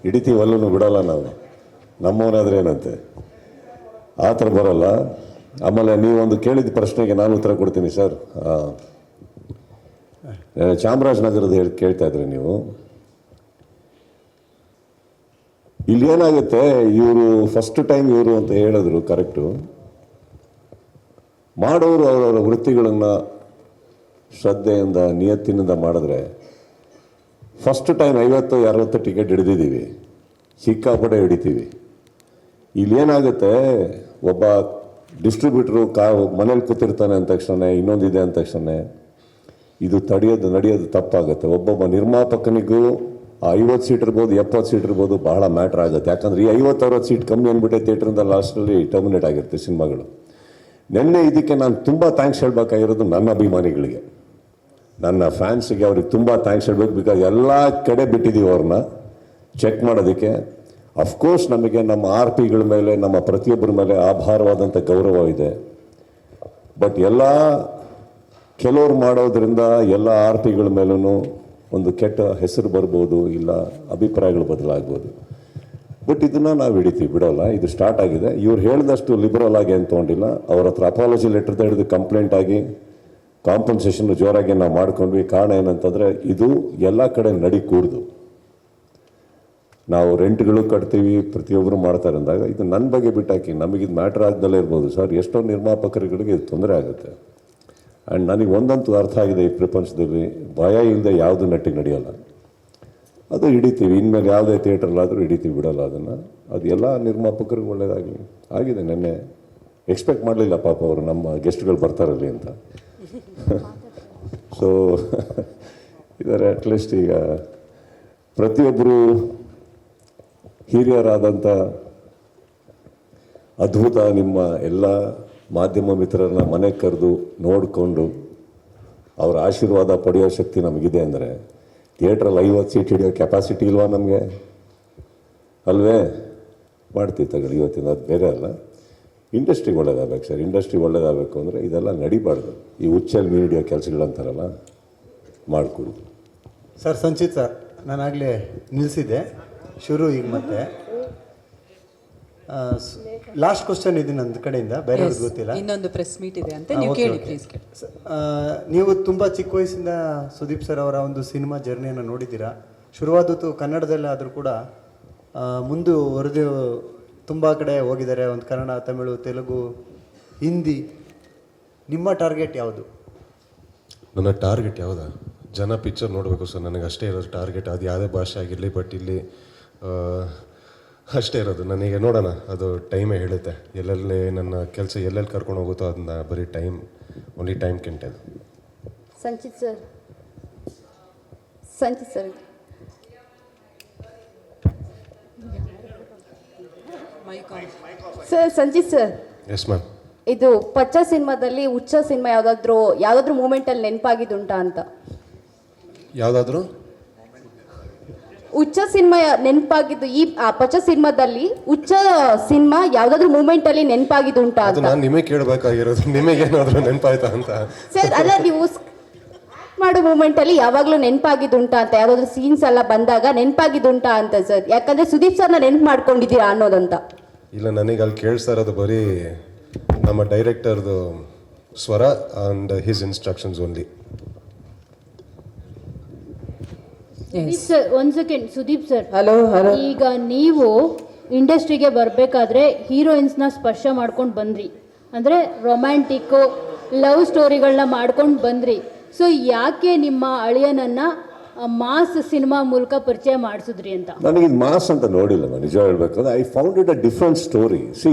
ಹಿಡಿತೀವಲ್ಲೂ ಬಿಡೋಲ್ಲ ನಾವು, ನಮ್ಮವನಾದ್ರೆ ಏನಂತೆ ಆ ಥರ ಬರೋಲ್ಲ. ಆಮೇಲೆ ನೀವೊಂದು ಕೇಳಿದ ಪ್ರಶ್ನೆಗೆ ನಾನು ಉತ್ತರ ಕೊಡ್ತೀನಿ ಸರ್. ಚಾಮರಾಜನಗರದ ಕೇಳ್ತಾ ಇದ್ರಿ ನೀವು. ಇಲ್ಲಿ ಏನಾಗುತ್ತೆ, ಇವರು ಫಸ್ಟ್ ಟೈಮ್ ಇವರು ಅಂತ ಹೇಳಿದ್ರು, ಕರೆಕ್ಟು. ಮಾಡೋರು ಅವರವರ ವೃತ್ತಿಗಳನ್ನು ಶ್ರದ್ಧೆಯಿಂದ ನಿಯತ್ತಿನಿಂದ ಮಾಡಿದ್ರೆ ಫಸ್ಟ್ ಟೈಮ್ 50-60 ಟಿಕೆಟ್ ಹಿಡಿದಿದ್ದೀವಿ, ಸಿಕ್ಕಾಪಟ್ಟೆ ಹಿಡಿತೀವಿ. ಇಲ್ಲೇನಾಗುತ್ತೆ, ಒಬ್ಬ ಡಿಸ್ಟ್ರಿಬ್ಯೂಟ್ರು ಮನೇಲಿ ಕೂತಿರ್ತಾನೆ ಅಂದ ತಕ್ಷಣ ಇನ್ನೊಂದಿದೆ ಅಂದ ತಕ್ಷಣ ಇದು ನಡೆಯೋದು ತಪ್ಪಾಗುತ್ತೆ. ಒಬ್ಬೊಬ್ಬ ನಿರ್ಮಾಪಕನಿಗೂ ಆ 50 ಸೀಟ್ ಇರ್ಬೋದು, 70 ಸೀಟ್ ಇರ್ಬೋದು, ಬಹಳ ಮ್ಯಾಟ್ರ್ ಆಗುತ್ತೆ. ಯಾಕಂದರೆ ಈ 50-60 ಸೀಟ್ ಕಮ್ಮಿ ಅಂದ್ಬಿಟ್ಟೆ ಥಿಯೇಟ್ರಿಂದ ಲಾಸ್ಟಲ್ಲಿ ಟರ್ಮಿನೇಟ್ ಆಗಿರುತ್ತೆ ಸಿನಿಮಾಗಳು. ನಿನ್ನೆ ಇದಕ್ಕೆ ನಾನು ತುಂಬ ಥ್ಯಾಂಕ್ಸ್ ಹೇಳಬೇಕಾಗಿರೋದು ನನ್ನ ಅಭಿಮಾನಿಗಳಿಗೆ, ನನ್ನ ಫ್ಯಾನ್ಸಿಗೆ, ಅವ್ರಿಗೆ ತುಂಬ ಥ್ಯಾಂಕ್ಸ್ ಹೇಳಬೇಕು. ಬಿಕಾಸ್ ಎಲ್ಲ ಕಡೆ ಬಿಟ್ಟಿದ್ದೀವಿ ಅವ್ರನ್ನ ಚೆಕ್ ಮಾಡೋದಕ್ಕೆ. ಅಫ್ಕೋರ್ಸ್ ನಮಗೆ ನಮ್ಮ RPಗಳ ಮೇಲೆ, ನಮ್ಮ ಪ್ರತಿಯೊಬ್ಬರ ಮೇಲೆ ಆಭಾರವಾದಂಥ ಗೌರವ ಇದೆ. ಬಟ್ ಕೆಲವ್ರು ಮಾಡೋದ್ರಿಂದ ಎಲ್ಲ RPಗಳ ಮೇಲೂ ಒಂದು ಕೆಟ್ಟ ಹೆಸರು ಬರ್ಬೋದು, ಇಲ್ಲ ಅಭಿಪ್ರಾಯಗಳು ಬದಲಾಗ್ಬೋದು. ಬಟ್ ಇದನ್ನು ನಾವು ಹಿಡಿತೀವಿ, ಬಿಡೋಲ್ಲ. ಇದು ಸ್ಟಾರ್ಟ್ ಆಗಿದೆ. ಇವ್ರು ಹೇಳಿದಷ್ಟು ಲಿಬರಲ್ ಆಗಿ ಏನು ತೊಗೊಂಡಿಲ್ಲ. ಅವ್ರ ಹತ್ರ ಅಪಾಲಜಿ ಲೆಟರ್ ಹಿಡಿದು ಕಂಪ್ಲೇಂಟ್ ಆಗಿ ಕಾಂಪನ್ಸೇಷನ್ ಜೋರಾಗಿ ನಾವು ಮಾಡ್ಕೊಂಡ್ವಿ. ಕಾರಣ ಏನಂತಂದರೆ ಇದು ಎಲ್ಲ ಕಡೆ ಕೂಡ್ದು. ನಾವು ರೆಂಟ್ಗಳು ಕಟ್ತೀವಿ, ಪ್ರತಿಯೊಬ್ಬರು ಮಾಡ್ತಾರೆ ಅಂದಾಗ ಇದು ನನ್ನ ಬಗ್ಗೆ ಬಿಟ್ಟಾಕಿ ನಮಗಿದು ಮ್ಯಾಟ್ರ್ ಆಗ್ದಲ್ಲೇ ಇರ್ಬೋದು ಸರ್. ಎಷ್ಟೋ ನಿರ್ಮಾಪಕರುಗಳಿಗೆ ಇದು ತೊಂದರೆ ಆಗುತ್ತೆ. ಆ್ಯಂಡ್ ನನಗೆ ಒಂದಂತೂ ಅರ್ಥ ಆಗಿದೆ, ಈ ಪ್ರಪಂಚದಲ್ಲಿ ಭಯ ಇಲ್ಲದೆ ಯಾವುದು ನೆಟ್ಟಿಗೆ ನಡೆಯೋಲ್ಲ. ಅದು ಹಿಡಿತೀವಿ. ಇನ್ಮೇಲೆ ಯಾವುದೇ ಥಿಯೇಟ್ರಲ್ಲಾದರೂ ಹಿಡಿತೀವಿ, ಬಿಡೋಲ್ಲ ಅದನ್ನು. ಅದು ಎಲ್ಲ ನಿರ್ಮಾಪಕರಿಗೆ ಒಳ್ಳೆಯದಾಗಲಿ. ಆಗಿದೆ. ನೆನ್ನೆ ಎಕ್ಸ್ಪೆಕ್ಟ್ ಮಾಡಲಿಲ್ಲ ಪಾಪ ಅವರು ನಮ್ಮ ಗೆಸ್ಟ್ಗಳು ಬರ್ತಾರಲ್ಲಿ ಅಂತ. ಸೊ ಇದ್ದಾರೆ. ಅಟ್ಲೀಸ್ಟ್ ಈಗ ಪ್ರತಿಯೊಬ್ಬರು ಹಿರಿಯರಾದಂಥ ಅದ್ಭುತ ನಿಮ್ಮ ಎಲ್ಲ ಮಾಧ್ಯಮ ಮಿತ್ರರನ್ನ ಮನೆಗೆ ಕರೆದು ನೋಡಿಕೊಂಡು ಅವರ ಆಶೀರ್ವಾದ ಪಡೆಯೋ ಶಕ್ತಿ ನಮಗಿದೆ ಅಂದರೆ ಥಿಯೇಟ್ರಲ್ಲಿ 50 ಸೀಟ್ ಹಿಡಿಯೋ ಕೆಪಾಸಿಟಿ ಇಲ್ವಾ ನಮಗೆ? ಅಲ್ವೇ? ಮಾಡ್ತೀವಿ ತಗೊಳ್ಳಿ. ಇವತ್ತಿನ ಅದು ಬೇರೆ ಅಲ್ಲ. ಇಂಡಸ್ಟ್ರಿ ಒಳ್ಳೇದಾಗಬೇಕು ಸರ್. ಇಂಡಸ್ಟ್ರಿ ಒಳ್ಳೇದಾಗಬೇಕು ಅಂದರೆ ಇದೆಲ್ಲ ನಡಿಬಾರ್ದು. ಈ ಹುಚ್ಚಲ್ಲಿ ಮೀನು ಹಿಡಿಯೋ ಕೆಲಸಗಳಂತಾರಲ್ಲ, ಮಾಡಿಕೊಡು ಸರ್. ಸಂಚಿತ್ ಸರ್, ನಾನಾಗಲೇ ನಿಲ್ಲಿಸಿದ್ದೆ ಶುರು. ಈಗ ಮತ್ತೆ ಲಾಸ್ಟ್ ಕ್ವಶನ್ ಇದೆ ನನ್ನ ಕಡೆಯಿಂದ, ಬೇರೆಯವ್ರಿಗೆ ಗೊತ್ತಿಲ್ಲ. ಇನ್ನೊಂದು ಪ್ರೆಸ್ ಮೀಟ್ ಇದೆ ಅಂತ ನೀವು ಕೇಳಿ ಪ್ಲೀಸ್. ನೀವು ತುಂಬ ಚಿಕ್ಕ ವಯಸ್ಸಿಂದ ಸುದೀಪ್ ಸರ್ ಅವರ ಒಂದು ಸಿನಿಮಾ ಜರ್ನಿಯನ್ನು ನೋಡಿದ್ದೀರಾ. ಶುರುವಾದದ್ದು ಕನ್ನಡದಲ್ಲೇ ಆದರೂ ಕೂಡ ಮುಂದುವರೆದು ತುಂಬ ಕಡೆ ಹೋಗಿದ್ದಾರೆ. ಒಂದು ಕನ್ನಡ, ತಮಿಳು, ತೆಲುಗು, ಹಿಂದಿ. ನಿಮ್ಮ ಟಾರ್ಗೆಟ್ ಯಾವುದು? ನನ್ನ ಟಾರ್ಗೆಟ್ ಯಾವುದಾ? ಜನ ಪಿಕ್ಚರ್ ನೋಡಬೇಕು ಸರ್. ನನಗೆ ಅಷ್ಟೇ ಇರೋದು ಟಾರ್ಗೆಟ್. ಅದು ಯಾವುದೇ ಭಾಷೆ ಆಗಿರಲಿ. ಬಟ್ ಇಲ್ಲಿ ಅಷ್ಟೇ ಇರೋದು ನನಗೆ. ನೋಡೋಣ, ಅದು ಟೈಮೇ ಹೇಳುತ್ತೆ. ಎಲ್ಲೆಲ್ಲಿ ನನ್ನ ಕೆಲಸ ಎಲ್ಲೆಲ್ಲಿ ಕರ್ಕೊಂಡು ಹೋಗುತ್ತೋ ಅದನ್ನ ಬರೀ time, only time can tell. Sanchit sir, Sanchit sir. Yes ma'am. ಇದು ಪಚ್ಚ ಸಿನಿಮಾದಲ್ಲಿ ಹುಚ್ಚ ಸಿನಿಮಾ ಯಾವುದಾದ್ರೂ ಮೂಮೆಂಟಲ್ಲಿ ನೆನಪಾಗಿದ್ದುಂಟಾ ಅಂತ? ಯಾವುದಾದ್ರೂ ಹುಚ್ಚ ಸಿನಿಮಾ ನೆನಪಾಗಿದ್ದು ಈ ಪಚ್ಚ ಸಿನಿಮಾದಲ್ಲಿ ಹುಚ್ಚ ಸಿನಿಮಾ ಯಾವುದಾದ್ರೂ ಮೂಮೆಂಟಲ್ಲಿ ನೆನಪಾಗಿದ್ದುಂಟಾ ಅದು ಅಂತ? ನಾನು ನಿಮಗೆ ಕೇಳಬೇಕಾಗಿರೋದು. ನಿಮಗೇನಾದರೂ ನೆನಪಾಯ್ತಾ ಅಂತ? ಸರ್ ಅಲ್ಲ, ನೀವು ಮಾಡೋ ಮೂಮೆಂಟಲ್ಲಿ ಯಾವಾಗಲೂ ನೆನಪಾಗಿದ್ದುಂಟಾ ಅಂತ, ಯಾವುದಾದ್ರೂ ಸೀನ್ಸ್ ಎಲ್ಲ ಬಂದಾಗ ನೆನಪಾಗಿದ್ದುಂಟಾ ಅಂತ ಸರ್. ಯಾಕಂದರೆ ಸುದೀಪ್ ಸರ್ನ ನೆನಪು ಮಾಡ್ಕೊಂಡಿದ್ದೀರಾ ಅನ್ನೋದಂತ. ಇಲ್ಲ, ನನಗೆ ಅಲ್ಲಿ ಕೇಳಿಸ್ತಾ ಇರೋದು ಬರೀ ನಮ್ಮ ಡೈರೆಕ್ಟರ್ದು ಸ್ವರ and his instructions only. Sir ಒಂದು ಸೆಕೆಂಡ್. Sudeep sir, hello. ಈಗ ನೀವು ಇಂಡಸ್ಟ್ರಿಗೆ ಬರಬೇಕಾದ್ರೆ ಹೀರೋಯಿನ್ಸ್ನ ಸ್ಪರ್ಶ ಮಾಡ್ಕೊಂಡು ಬಂದ್ರಿ, ಅಂದರೆ ರೊಮ್ಯಾಂಟಿಕ್ಕು ಲವ್ ಸ್ಟೋರಿಗಳನ್ನ ಮಾಡ್ಕೊಂಡು ಬಂದ್ರಿ. ಸೊ ಯಾಕೆ ನಿಮ್ಮ ಅಳಿಯನನ್ನು ಮಾಸ್ ಸಿನಿಮಾ ಮೂಲಕ ಪರಿಚಯ ಮಾಡಿಸಿದ್ರಿ ಅಂತ? ನನಗಿದು ಮಾಸ್ ಅಂತ ನೋಡಿಲ್ಲ ನಾನು, ನಿಜ ಹೇಳ್ಬೇಕಂದ್ರೆ. I found it a different story. C,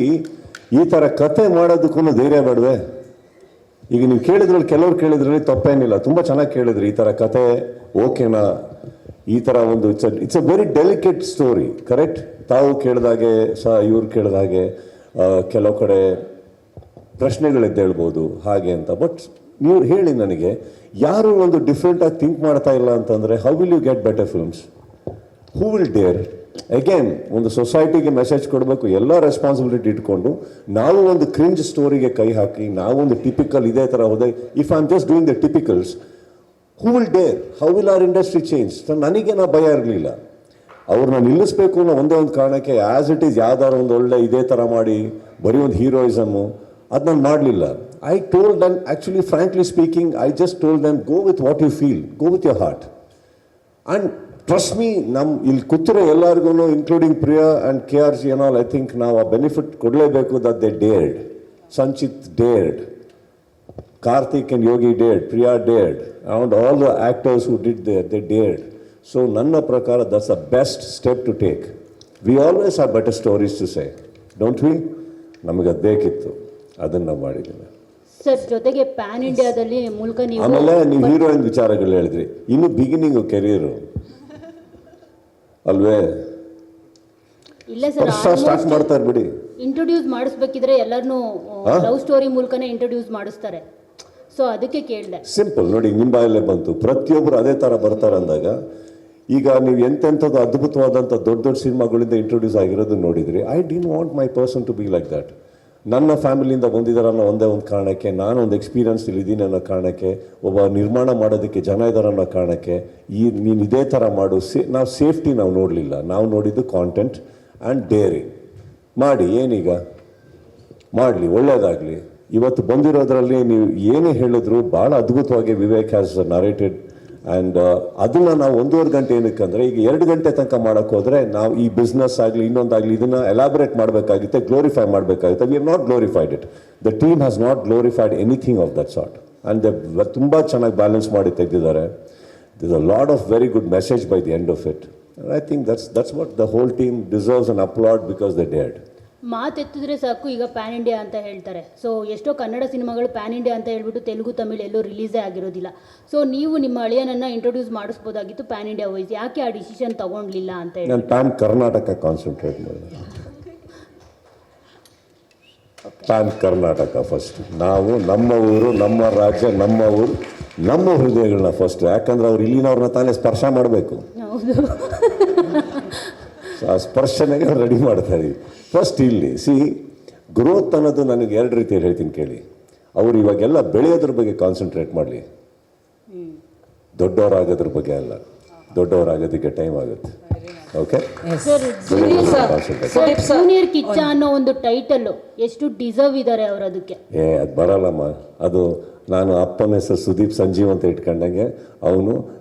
ಈ ಥರ ಕತೆ ಮಾಡೋದಕ್ಕೂ ಧೈರ್ಯ ಬೇಡವೆ? ಈಗ ನೀವು ಕೇಳಿದ್ರಲ್ಲಿ, ಕೆಲವ್ರು ಕೇಳಿದ್ರಲ್ಲಿ ತಪ್ಪೇನಿಲ್ಲ, ತುಂಬ ಚೆನ್ನಾಗಿ ಕೇಳಿದ್ರಿ. ಈ ಥರ ಕತೆ ಓಕೆನಾ? ಈ ಥರ ಒಂದು it's a very delicate story. Correct. ತಾವು ಕೇಳಿದಾಗೆ ಇವ್ರು ಕೇಳಿದಾಗೆ ಕೆಲವು ಕಡೆ ಪ್ರಶ್ನೆಗಳೆದ್ದೇಳ್ಬೋದು ಹಾಗೆ ಅಂತ. ಬಟ್ ನೀವು ಹೇಳಿ ನನಗೆ, ಯಾರು ಒಂದು ಡಿಫ್ರೆಂಟಾಗಿ ಥಿಂಕ್ ಮಾಡ್ತಾ ಇಲ್ಲ ಅಂತಂದರೆ how will you get better films? Who will dare? Again ಒಂದು ಸೊಸೈಟಿಗೆ ಮೆಸೇಜ್ ಕೊಡಬೇಕು. ಎಲ್ಲ ರೆಸ್ಪಾನ್ಸಿಬಿಲಿಟಿ ಇಟ್ಕೊಂಡು ನಾವು ಒಂದು ಕ್ರಿಂಜ್ ಸ್ಟೋರಿಗೆ ಕೈ ಹಾಕಿ ನಾವೊಂದು ಟಿಪಿಕಲ್ ಇದೇ ಥರ ಹೋದೆ, if I am just doing the typicals, who will dare? How will our industry change? ನನಗೇನೋ ಭಯ ಇರಲಿಲ್ಲ. ಅವ್ರನ್ನ ನಿಲ್ಲಿಸ್ಬೇಕು ಅನ್ನೋ ಒಂದೇ ಒಂದು ಕಾರಣಕ್ಕೆ, ಆ್ಯಸ್ ಇಟ್ ಈಸ್ ಯಾವ್ದಾರು ಒಂದು ಒಳ್ಳೆ ಇದೇ ಥರ ಮಾಡಿ ಬರೀ ಒಂದು ಹೀರೋಯಿಸಮ್ಮು ಅದು ನಾನು ಮಾಡಲಿಲ್ಲ. I told them, actually frankly speaking, I just told them, go with what you feel, go with your heart. And trust me, ನಮ್ಮ ಇಲ್ಲಿ ಕೂತಿರೋ ಎಲ್ಲರಿಗೂ including Priya and KRG all, I think ನಾವು ಆ ಬೆನಿಫಿಟ್ ಕೊಡಲೇಬೇಕು. That they dared. Sanchit dared. Karthik and Yogi dared, Priya dared, and all the actors who did there, they dared. So ನನ್ನ ಪ್ರಕಾರ that's the best step to take. We always have better stories to say, don't we? ನಮಗೆ ಅದು ಬೇಕಿತ್ತು, ಅದನ್ನು ನಾವು ಮಾಡಿದ್ದೀವಿ. Sir ಜೊತೆಗೆ PAN ಇಂಡಿಯಾದಲ್ಲಿ ಮೂಲಕ ನೀವು ಆಮೇಲೆ ನೀವು ಹೀರೋಯಿನ್ ವಿಚಾರಗಳು ಹೇಳಿದ್ರಿ, ಇನ್ನು ಬಿಗಿನಿಂಗು ಕೆರಿಯರು ಅಲ್ವೇ? ಇಲ್ಲ ಸರ್, ಸ್ಟಾರ್ಟ್ ಮಾಡ್ತಾರೆ ಬಿಡಿ. ಇಂಟ್ರೊಡ್ಯೂಸ್ ಮಾಡಿಸ್ಬೇಕಿದ್ರೆ ಎಲ್ಲರನ್ನೂ ಲವ್ ಸ್ಟೋರಿ ಮೂಲಕನೇ ಇಂಟ್ರೊಡ್ಯೂಸ್ ಮಾಡಿಸ್ತಾರೆ. ಸೊ ಅದಕ್ಕೆ ಕೇಳಿದೆ. ಸಿಂಪಲ್ ನೋಡಿ, ನಿಮ್ಮ ಬಾಯಲ್ಲೇ ಬಂತು. ಪ್ರತಿಯೊಬ್ಬರು ಅದೇ ಥರ ಬರ್ತಾರೆ ಅಂದಾಗ, ಈಗ ನೀವು ಎಂತೆಂಥದ್ದು ಅದ್ಭುತವಾದಂಥ ದೊಡ್ಡ ದೊಡ್ಡ ಸಿನಿಮಾಗಳಿಂದ ಇಂಟ್ರೊಡ್ಯೂಸ್ ಆಗಿರೋದು ನೋಡಿದ್ರಿ. I didn't want my person to be like that. ನನ್ನ ಫ್ಯಾಮಿಲಿಯಿಂದ ಬಂದಿದ್ದಾರೆ ಅನ್ನೋ ಒಂದೇ ಒಂದು ಕಾರಣಕ್ಕೆ, ನಾನು ಒಂದು ಎಕ್ಸ್ಪೀರಿಯನ್ಸ್ ಇಲ್ಲಿದ್ದೀನಿ ಅನ್ನೋ ಕಾರಣಕ್ಕೆ, ಒಬ್ಬ ನಿರ್ಮಾಣ ಮಾಡೋದಕ್ಕೆ ಜನ ಇದ್ದಾರೆ ಅನ್ನೋ ಕಾರಣಕ್ಕೆ ನೀನು ಇದೇ ಥರ ಮಾಡು. ನಾವು ಸೇಫ್ಟಿ ನಾವು ನೋಡಲಿಲ್ಲ, ನಾವು ನೋಡಿದ್ದು ಕಾಂಟೆಂಟ್ ಆ್ಯಂಡ್ ಡೇರಿಂಗ್. ಮಾಡಿ, ಏನೀಗ ಮಾಡಲಿ, ಒಳ್ಳೆಯದಾಗಲಿ. ಇವತ್ತು ಬಂದಿರೋದ್ರಲ್ಲಿ ನೀವು ಏನೇ ಹೇಳಿದ್ರು ಭಾಳ ಅದ್ಭುತವಾಗಿ ವಿವೇಕ್ ಹ್ಯಾಸ್ ನರೇಟೆಡ್. ಆ್ಯಂಡ್ ಅದನ್ನು ನಾವು 1.5 ಗಂಟೆ ಏನಕ್ಕೆ ಅಂದರೆ, ಈಗ 2 ಗಂಟೆ ತನಕ ಮಾಡೋಕ್ಕೆ ಹೋದರೆ ನಾವು ಈ ಬಿಸ್ನೆಸ್ ಆಗಲಿ ಇನ್ನೊಂದಾಗಲಿ ಇದನ್ನು ಎಲಾಬ್ರೇಟ್ ಮಾಡಬೇಕಾಗುತ್ತೆ, ಗ್ಲೋರಿಫೈ ಮಾಡಬೇಕಾಗುತ್ತೆ. We have not glorified it. The team has not glorified anything of that sort. And the ತುಂಬ ಚೆನ್ನಾಗಿ ಬ್ಯಾಲೆನ್ಸ್ ಮಾಡಿ ತೆಗೆದಿದ್ದಾರೆ. This a lot of very good message by the end of it. And I think that's what the whole team deserves an applaud because they dared. ಮಾತೆತ್ತಿದ್ರೆ ಸಾಕು, ಈಗ PAN India ಅಂತ ಹೇಳ್ತಾರೆ. So ಎಷ್ಟೋ ಕನ್ನಡ ಸಿನಿಮಾಗಳು ಪ್ಯಾನ್ ಇಂಡಿಯಾ ಅಂತ ಹೇಳ್ಬಿಟ್ಟು ತೆಲುಗು ತಮಿಳು ಎಲ್ಲೂ ರಿಲೀಸೇ ಆಗಿರೋದಿಲ್ಲ. ಸೊ ನೀವು ನಿಮ್ಮ ಅಳಿಯನನ್ನು ಇಂಟ್ರೊಡ್ಯೂಸ್ ಮಾಡಿಸ್ಬೋದಾಗಿತ್ತು ಪ್ಯಾನ್ ಇಂಡಿಯಾ ವೈಸ್, ಯಾಕೆ ಆ ಡಿಸಿಷನ್ ತಗೊಂಡ್ಲಿಲ್ಲ ಅಂತ ಹೇಳಿ? ನಾನು ಪ್ಯಾನ್ ಕರ್ನಾಟಕ ಕಾನ್ಸಂಟ್ರೇಟ್ ಮಾಡಿದೆ. PAN Karnataka first. ನಾವು ನಮ್ಮ ಊರು, ನಮ್ಮ ರಾಜ್ಯ, ನಮ್ಮ ಊರು, ನಮ್ಮ ಹೃದಯಗಳನ್ನ ಫಸ್ಟ್. ಯಾಕಂದ್ರೆ ಅವ್ರು ಇಲ್ಲಿನವ್ರನ್ನ ತಾನೇ ಸ್ಪರ್ಶ ಮಾಡಬೇಕು. ಹೌದು, ಆ ಸ್ಪರ್ಶನೆಗೆ ರೆಡಿ ಮಾಡ್ತಾ ಇದೀವಿ ಫಸ್ಟ್. ಇಲ್ಲಿ ಗ್ರೋತ್ ಅನ್ನೋದು ನನಗೆ 2 ರೀತಿಯಲ್ಲಿ ಹೇಳ್ತೀನಿ ಕೇಳಿ. ಅವರು ಇವಾಗೆಲ್ಲ ಬೆಳೆಯೋದ್ರ ಬಗ್ಗೆ ಕಾನ್ಸಂಟ್ರೇಟ್ ಮಾಡಲಿ, ದೊಡ್ಡವರಾಗೋದ್ರ ಬಗ್ಗೆ ಅಲ್ಲ. ದೊಡ್ಡವರಾಗೋದಕ್ಕೆ ಟೈಮ್ ಆಗುತ್ತೆ. ಓಕೆ ಸರ್, ಜೂನಿಯರ್ ಕಿಚ್ಚ ಅನ್ನೋ ಒಂದು ಟೈಟಲ್ ಎಷ್ಟು ಡಿಸರ್ವ್ ಇದ್ದಾರೆ ಅವರು ಅದಕ್ಕೆ? ಅದು ಬರಲ್ಲಮ್ಮ. ಅದು ನಾನು ಅಪ್ಪನ ಹೆಸರು ಸುದೀಪ್ ಸಂಜೀವ್ ಅಂತ ಇಟ್ಕೊಂಡಂಗೆ ಅವನು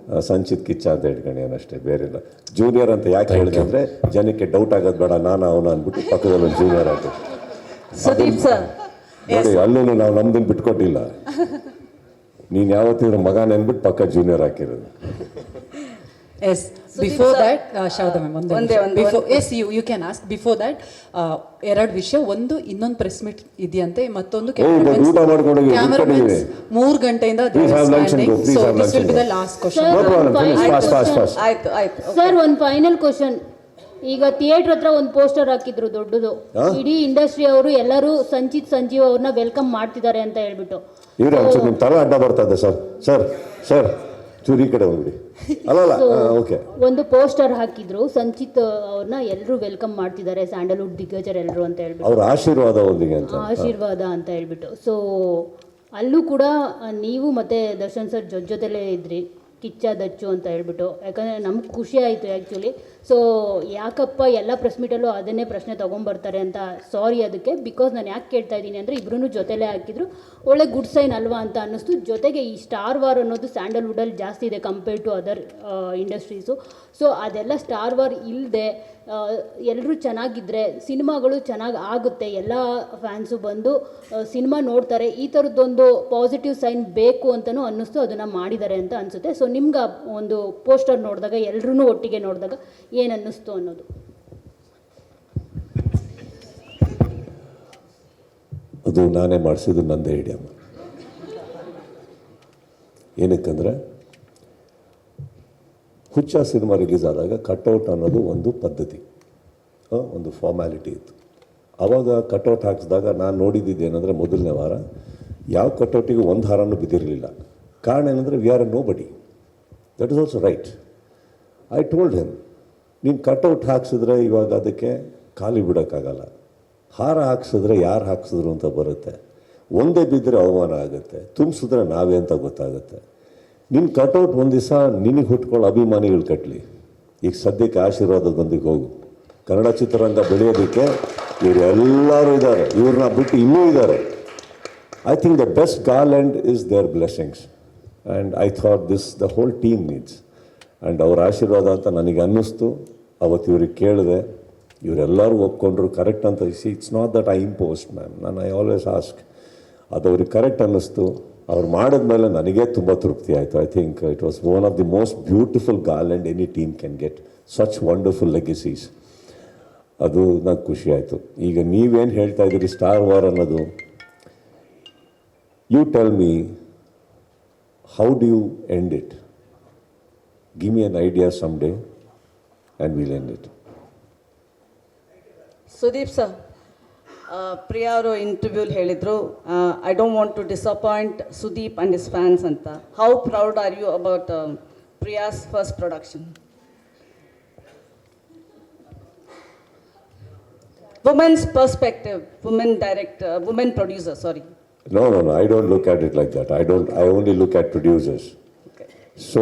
ಸಂಚಿತ್ ಕಿಚ್ಚ ಅಂತ ಇಟ್ಕೊಂಡೇನು ಅಷ್ಟೇ, ಬೇರೆ ಇಲ್ಲ. ಜೂನಿಯರ್ ಅಂತ ಯಾಕೆ ಹೇಳಿದೆ ಅಂದರೆ ಜನಕ್ಕೆ ಡೌಟ್ ಆಗೋದು ಬೇಡ, ನಾನು ಅವನು ಅಂದ್ಬಿಟ್ಟು ಪಕ್ಕದಲ್ಲಿ ಒಂದು ಜೂನಿಯರ್ ಆಗುತ್ತೆ. ನೋಡಿ, ಅಲ್ಲೂ ನಾವು ನಮ್ದನ್ನು ಬಿಟ್ಕೊಟ್ಟಿಲ್ಲ. ನೀನು ಯಾವತ್ತಿದ್ರು ಮಗನ ಅಂದ್ಬಿಟ್ಟು ಪಕ್ಕ ಜೂನಿಯರ್ ಹಾಕಿರೋದು. Yes. Before that, Shavda ma'am, yes, you can ask. Before that, ಎರಡು ವಿಷಯ. ಒಂದು, ಇನ್ನೊಂದು ಪ್ರೆಸ್ ಮೀಟ್ ಇದೆಯಂತೆ, ಮತ್ತೊಂದು ಊಟ ಮಾಡ್ಕೊಂಡು 3 ಗಂಟೆಯಿಂದ ಲಾಸ್ಟ್ ಕ್ವಶನ್. ಸರ್, ಒಂದು ಫೈನಲ್ ಕ್ವಶನ್. ಈಗ ಥಿಯೇಟರ್ ಹತ್ರ ಒಂದು ಪೋಸ್ಟರ್ ಹಾಕಿದ್ರು ದೊಡ್ಡದು, ಇಡೀ ಇಂಡಸ್ಟ್ರಿ ಅವರು ಎಲ್ಲರೂ ಸಂಚಿತ್ ಸಂಜೀವ್ ಅವ್ರನ್ನ ವೆಲ್ಕಮ್ ಮಾಡ್ತಿದ್ದಾರೆ ಅಂತ ಹೇಳ್ಬಿಟ್ಟು. ಇವ್ರೆ ಒಂಚೂರು ನಿಮ್ಮ ತಲೆ ಅಡ್ಡ ಬರ್ತಾ ಇದೆ ಸರ್. ಸರ್ ಸರ್ ಚೂರಿ ಕಡೆ ಹೋಗ್ಬಿಡಿ. ಅಲ್ಲ ಓಕೆ. ಒಂದು ಪೋಸ್ಟರ್ ಹಾಕಿದ್ರು, ಸಂಚಿತ್ ಅವ್ರನ್ನ ಎಲ್ಲರೂ ವೆಲ್ಕಮ್ ಮಾಡ್ತಿದ್ದಾರೆ, ಸ್ಯಾಂಡಲ್ವುಡ್ ದಿಗ್ಗಜರು ಎಲ್ಲರೂ ಅಂತ ಹೇಳ್ಬಿಟ್ಟು, ಅವ್ರ ಆಶೀರ್ವಾದ ಒಂದಿಗೆ ಅಂತ, ಆಶೀರ್ವಾದ ಅಂತ ಹೇಳ್ಬಿಟ್ಟು. ಸೊ ಅಲ್ಲೂ ಕೂಡ ನೀವು ಮತ್ತೆ ದರ್ಶನ್ ಸರ್ ಜೊತೆಲೇ ಇದ್ರಿ, ಕಿಚ್ಚ ದಚ್ಚು ಅಂತ ಹೇಳ್ಬಿಟ್ಟು. ಯಾಕಂದರೆ ನಮ್ಗೆ ಖುಷಿ ಆಯಿತು ಆ್ಯಕ್ಚುಲಿ. ಸೊ ಯಾಕಪ್ಪ ಎಲ್ಲ ಪ್ರೆಸ್ ಮೀಟಲ್ಲೂ ಅದನ್ನೇ ಪ್ರಶ್ನೆ ತೊಗೊಂಬರ್ತಾರೆ ಅಂತ. ಸಾರಿ ಅದಕ್ಕೆ. ಬಿಕಾಸ್ ನಾನು ಯಾಕೆ ಕೇಳ್ತಾ ಇದ್ದೀನಿ ಅಂದರೆ, ಇಬ್ಬರೂ ಜೊತೆಲೇ ಹಾಕಿದ್ರು, ಒಳ್ಳೆ ಗುಡ್ ಸೈನ್ ಅಲ್ವಾ ಅಂತ ಅನ್ನಿಸ್ತು. ಜೊತೆಗೆ ಈ ಸ್ಟಾರ್ ವಾರ್ ಅನ್ನೋದು ಸ್ಯಾಂಡಲ್ವುಡಲ್ಲಿ ಜಾಸ್ತಿ ಇದೆ compared to other industries. So ಅದೆಲ್ಲ ಸ್ಟಾರ್ ವಾರ್ ಇಲ್ಲದೆ ಎಲ್ಲರೂ ಚೆನ್ನಾಗಿದ್ದರೆ ಸಿನಿಮಾಗಳು ಚೆನ್ನಾಗಿ ಆಗುತ್ತೆ, ಎಲ್ಲ ಫ್ಯಾನ್ಸು ಬಂದು ಸಿನಿಮಾ ನೋಡ್ತಾರೆ. ಈ ಥರದ್ದೊಂದು ಪಾಸಿಟಿವ್ ಸೈನ್ ಬೇಕು ಅಂತಲೂ ಅನ್ನಿಸ್ತು, ಅದನ್ನು ಮಾಡಿದ್ದಾರೆ ಅಂತ ಅನಿಸುತ್ತೆ. ಸೊ ನಿಮ್ಗೆ ಒಂದು ಪೋಸ್ಟರ್ ನೋಡಿದಾಗ, ಎಲ್ಲರೂ ಒಟ್ಟಿಗೆ ನೋಡಿದಾಗ ಏನು ಅನ್ನಿಸ್ತು ಅನ್ನೋದು? ಅದು ನಾನೇ ಮಾಡಿಸಿದ್ದು, ನಂದೇ ಐಡಿಯಾ. ಏನಕ್ಕಂದರೆ ಹುಚ್ಚ ಸಿನಿಮಾ ರಿಲೀಸ್ ಆದಾಗ ಕಟ್ಔಟ್ ಅನ್ನೋದು ಒಂದು ಪದ್ಧತಿ, ಒಂದು ಫಾರ್ಮ್ಯಾಲಿಟಿ ಇತ್ತು. ಆವಾಗ ಕಟ್ಔಟ್ ಹಾಕಿಸಿದಾಗ ನಾನು ನೋಡಿದ್ದೇನೆಂದರೆ, ಮೊದಲನೇ ವಾರ ಯಾವ ಕಟ್ಔಟಿಗೂ ಒಂದು ಹಾರನೂ ಬಿದ್ದಿರಲಿಲ್ಲ. ಕಾರಣ ಏನಂದರೆ, ವಿ ಆರ್ ಎ ನೋ ಬಡಿ. That is also right. I told him, ನೀನು ಕಟ್ಔಟ್ ಹಾಕ್ಸಿದ್ರೆ ಇವಾಗ ಅದಕ್ಕೆ ಖಾಲಿ ಬಿಡೋಕ್ಕಾಗಲ್ಲ. ಹಾರ ಹಾಕ್ಸಿದ್ರೆ ಯಾರು ಹಾಕ್ಸಿದ್ರು ಅಂತ ಬರುತ್ತೆ. ಒಂದೇ ಬಿದ್ದರೆ ಅವಮಾನ ಆಗುತ್ತೆ, ತುಂಬಿಸಿದ್ರೆ ನಾವೇ ಅಂತ ಗೊತ್ತಾಗುತ್ತೆ. ನಿನ್ನ ಕಟ್ಔಟ್ ಒಂದು ದಿವಸ ನಿನಗೆ ಹುಟ್ಕೊಳ್ಳೋ ಅಭಿಮಾನಿಗಳು ಕಟ್ಟಲಿ. ಈಗ ಸದ್ಯಕ್ಕೆ ಆಶೀರ್ವಾದದೊಂದಿಗೆ ಹೋಗು. ಕನ್ನಡ ಚಿತ್ರರಂಗ ಬೆಳೆಯೋದಕ್ಕೆ ಇವರು ಎಲ್ಲರೂ ಇದ್ದಾರೆ, ಇವ್ರನ್ನ ಬಿಟ್ಟು ಇನ್ನೂ ಇದ್ದಾರೆ. I think the best garland is their blessings. And I thought this the whole team needs. And ಅವ್ರ ಆಶೀರ್ವಾದ ಅಂತ ನನಗೆ ಅನ್ನಿಸ್ತು. ಅವತ್ತು ಇವ್ರಿಗೆ ಕೇಳಿದೆ, ಇವರೆಲ್ಲರೂ ಒಪ್ಕೊಂಡ್ರು ಕರೆಕ್ಟ್ ಅಂತ. It's not that I impose ma'am, ನಾನು ಐ ಆಲ್ವೇಸ್ ಆಸ್ಕ್. ಅದು ಅವ್ರಿಗೆ ಕರೆಕ್ಟ್ ಅನ್ನಿಸ್ತು. ಅವ್ರು ಮಾಡಿದ್ಮೇಲೆ ನನಗೆ ತುಂಬ ತೃಪ್ತಿ ಆಯಿತು. I think it was one of the most beautiful garland any team can get, such wonderful legacies. ಅದು ನಂಗೆ ಖುಷಿ ಆಯಿತು. ಈಗ ನೀವೇನು ಹೇಳ್ತಾ ಇದ್ದೀರಿ ಸ್ಟಾರ್ ವಾರ್ ಅನ್ನೋದು, you tell me, how do you end it? Give me an idea some day and will end it. Sudeep sir, Priya ಅವರು ಇಂಟರ್ವ್ಯೂಲಿ ಹೇಳಿದರು, I don't want to disappoint Sudeep and his fans ಅಂತ. How proud are you about Priya's first production? Women's perspective, women director, women producer, sorry. No, I don't look at it like that. I only look at producers. So,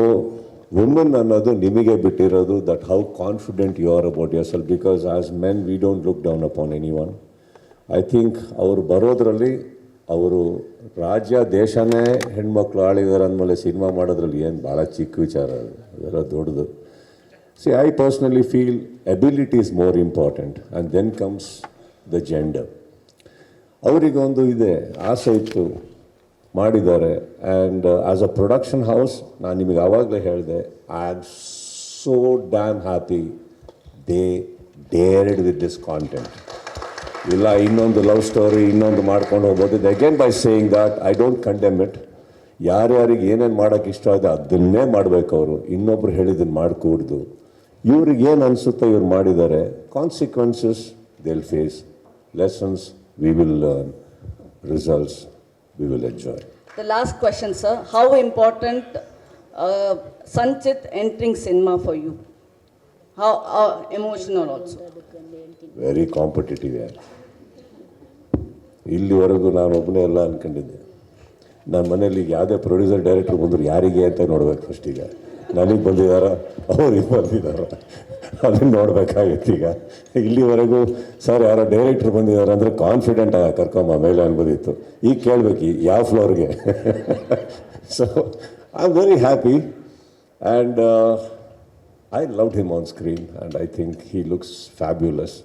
women ಅನ್ನೋದು ನಿಮಗೆ ಬಿಟ್ಟಿರೋದು, that how confident you are about yourself, because as men we don't look down upon anyone. I think ಅವರು ಬರೋದ್ರಲ್ಲಿ, ಅವರು ರಾಜ್ಯ ದೇಶನೇ ಹೆಣ್ಮಕ್ಳು ಆಳಿದಾರೆ ಅಂದಮೇಲೆ cinema ಮಾಡೋದ್ರಲ್ಲಿ ಏನು ಭಾಳ ಚಿಕ್ಕ ವಿಚಾರ, ಅದೆಲ್ಲ ದೊಡ್ಡದು. See, I personally feel ability is more important and then comes the gender. ಅವರಿಗೆ ಒಂದು ಇದೆ, ಆಸೆ ಇತ್ತು, ಮಾಡಿದ್ದಾರೆ. And as a production house ನಾನು ನಿಮಗೆ ಆವಾಗಲೇ ಹೇಳಿದೆ, I am so damn happy they dared with this content. ಇಲ್ಲ ಇನ್ನೊಂದು ಲವ್ ಸ್ಟೋರಿ ಇನ್ನೊಂದು ಮಾಡ್ಕೊಂಡು ಹೋಗ್ಬೋದು. Again by saying that I don't condemn it. ಯಾರ್ಯಾರಿಗೆ ಏನೇನು ಮಾಡೋಕ್ಕೆ ಇಷ್ಟ ಇದೆ ಅದನ್ನೇ ಮಾಡಬೇಕು ಅವರು. ಇನ್ನೊಬ್ರು ಹೇಳಿದ್ದನ್ನು ಮಾಡಿಕೊಡ್ದು. ಇವ್ರಿಗೆ ಏನು ಅನಿಸುತ್ತೋ ಇವ್ರು ಮಾಡಿದ್ದಾರೆ. Consequences they will face, lessons we will learn, results we will enjoy. The last question, sir. How important Sanchit entering cinema for you? How emotional also? Very competitive yaar. ಇಲ್ಲಿವರೆಗೂ ನಾನು ಒಬ್ಬನೇ ಎಲ್ಲ ಅಂದ್ಕೊಂಡಿದ್ದೆ. ನನ್ನ ಮನೇಲಿ ಯಾವುದೇ ಪ್ರೊಡ್ಯೂಸರ್ ಡೈರೆಕ್ಟರ್ ಬಂದರು ಯಾರಿಗೆ ಅಂತ ನೋಡ್ಬೇಕು ಫಸ್ಟ್. ಈಗ ನನಗೆ ಬಂದಿದ್ದಾರ, ಅವ್ರಿಗೆ ಬಂದಿದ್ದಾರ, ಅದನ್ನು ನೋಡ್ಬೇಕಾಗಿತ್ತು. ಈಗ ಇಲ್ಲಿವರೆಗೂ ಸರ್ ಯಾರೋ ಡೈರೆಕ್ಟ್ರ್ ಬಂದಿದ್ದಾರೆ ಅಂದರೆ ಕಾನ್ಫಿಡೆಂಟಾಗಿ ಕರ್ಕೊಂಬ ಮೇಲೆ ಅನ್ಬೋದಿತ್ತು. ಈಗ ಕೇಳಬೇಕು ಯಾವ ಫ್ಲೋರ್ಗೆ. So I am very happy and I loved him on screen and I think he looks fabulous.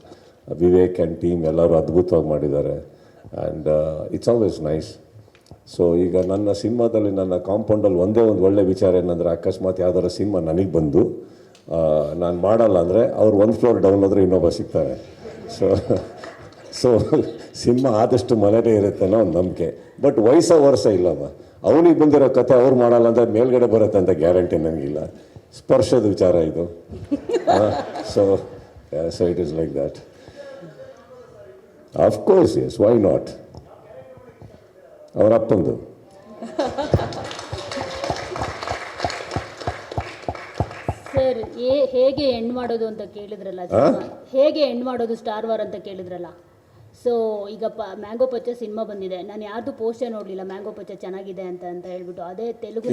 Vivek and team ಎಲ್ಲರೂ ಅದ್ಭುತವಾಗಿ ಮಾಡಿದ್ದಾರೆ and it's always nice. So ಈಗ ನನ್ನ ಸಿನಿಮಾದಲ್ಲಿ, ನನ್ನ ಕಾಂಪೌಂಡಲ್ಲಿ ಒಂದೇ ಒಂದು ಒಳ್ಳೆ ವಿಚಾರ ಏನಂದರೆ, ಅಕಸ್ಮಾತ್ ಯಾವ್ದಾರ ಸಿನಿಮಾ ನನಗೆ ಬಂದು ನಾನು ಮಾಡಲ್ಲ ಅಂದರೆ ಅವ್ರು ಒಂದು ಫ್ಲೋರ್ ಡೌನ್ ಹೋದರೆ ಇನ್ನೊಬ್ಬ ಸಿಗ್ತಾರೆ. ಸೊ ಸಿನಿಮಾ ಆದಷ್ಟು ಮನೆಯೇ ಇರುತ್ತೆ ಅನ್ನೋ ಒಂದು ನಂಬಿಕೆ. ಬಟ್ ವರ್ಷ ಇಲ್ಲಮ್ಮ, ಅವನಿಗೆ ಬಂದಿರೋ ಕತೆ ಅವ್ರು ಮಾಡಲ್ಲ ಅಂದರೆ ಮೇಲ್ಗಡೆ ಬರುತ್ತೆ ಅಂತ ಗ್ಯಾರಂಟಿ ನನಗಿಲ್ಲ. ಸ್ಪರ್ಶದ ವಿಚಾರ ಇದು. So it is like that. Of course S, why not. ಅವರ ಅಪ್ಪಂದು. ಸರ್, ಹೇಗೆ ಎಂಡ್ ಮಾಡೋದು ಅಂತ ಕೇಳಿದ್ರಲ್ಲ, ಹೇಗೆ ಎಂಡ್ ಮಾಡೋದು ಸ್ಟಾರ್ ವಾರ್ ಅಂತ ಕೇಳಿದ್ರಲ್ಲ. ಸೊ ಈಗ ಮ್ಯಾಂಗೋ ಪಚ್ಚ ಸಿನಿಮಾ ಬಂದಿದೆ. ನಾನು ಯಾರ್ದು ಪೋಸ್ಟೇ ನೋಡಲಿಲ್ಲ ಮ್ಯಾಂಗೋ ಪಚ್ಚ ಚೆನ್ನಾಗಿದೆ ಅಂತ ಹೇಳ್ಬಿಟ್ಟು. ಅದೇ ತೆಲುಗು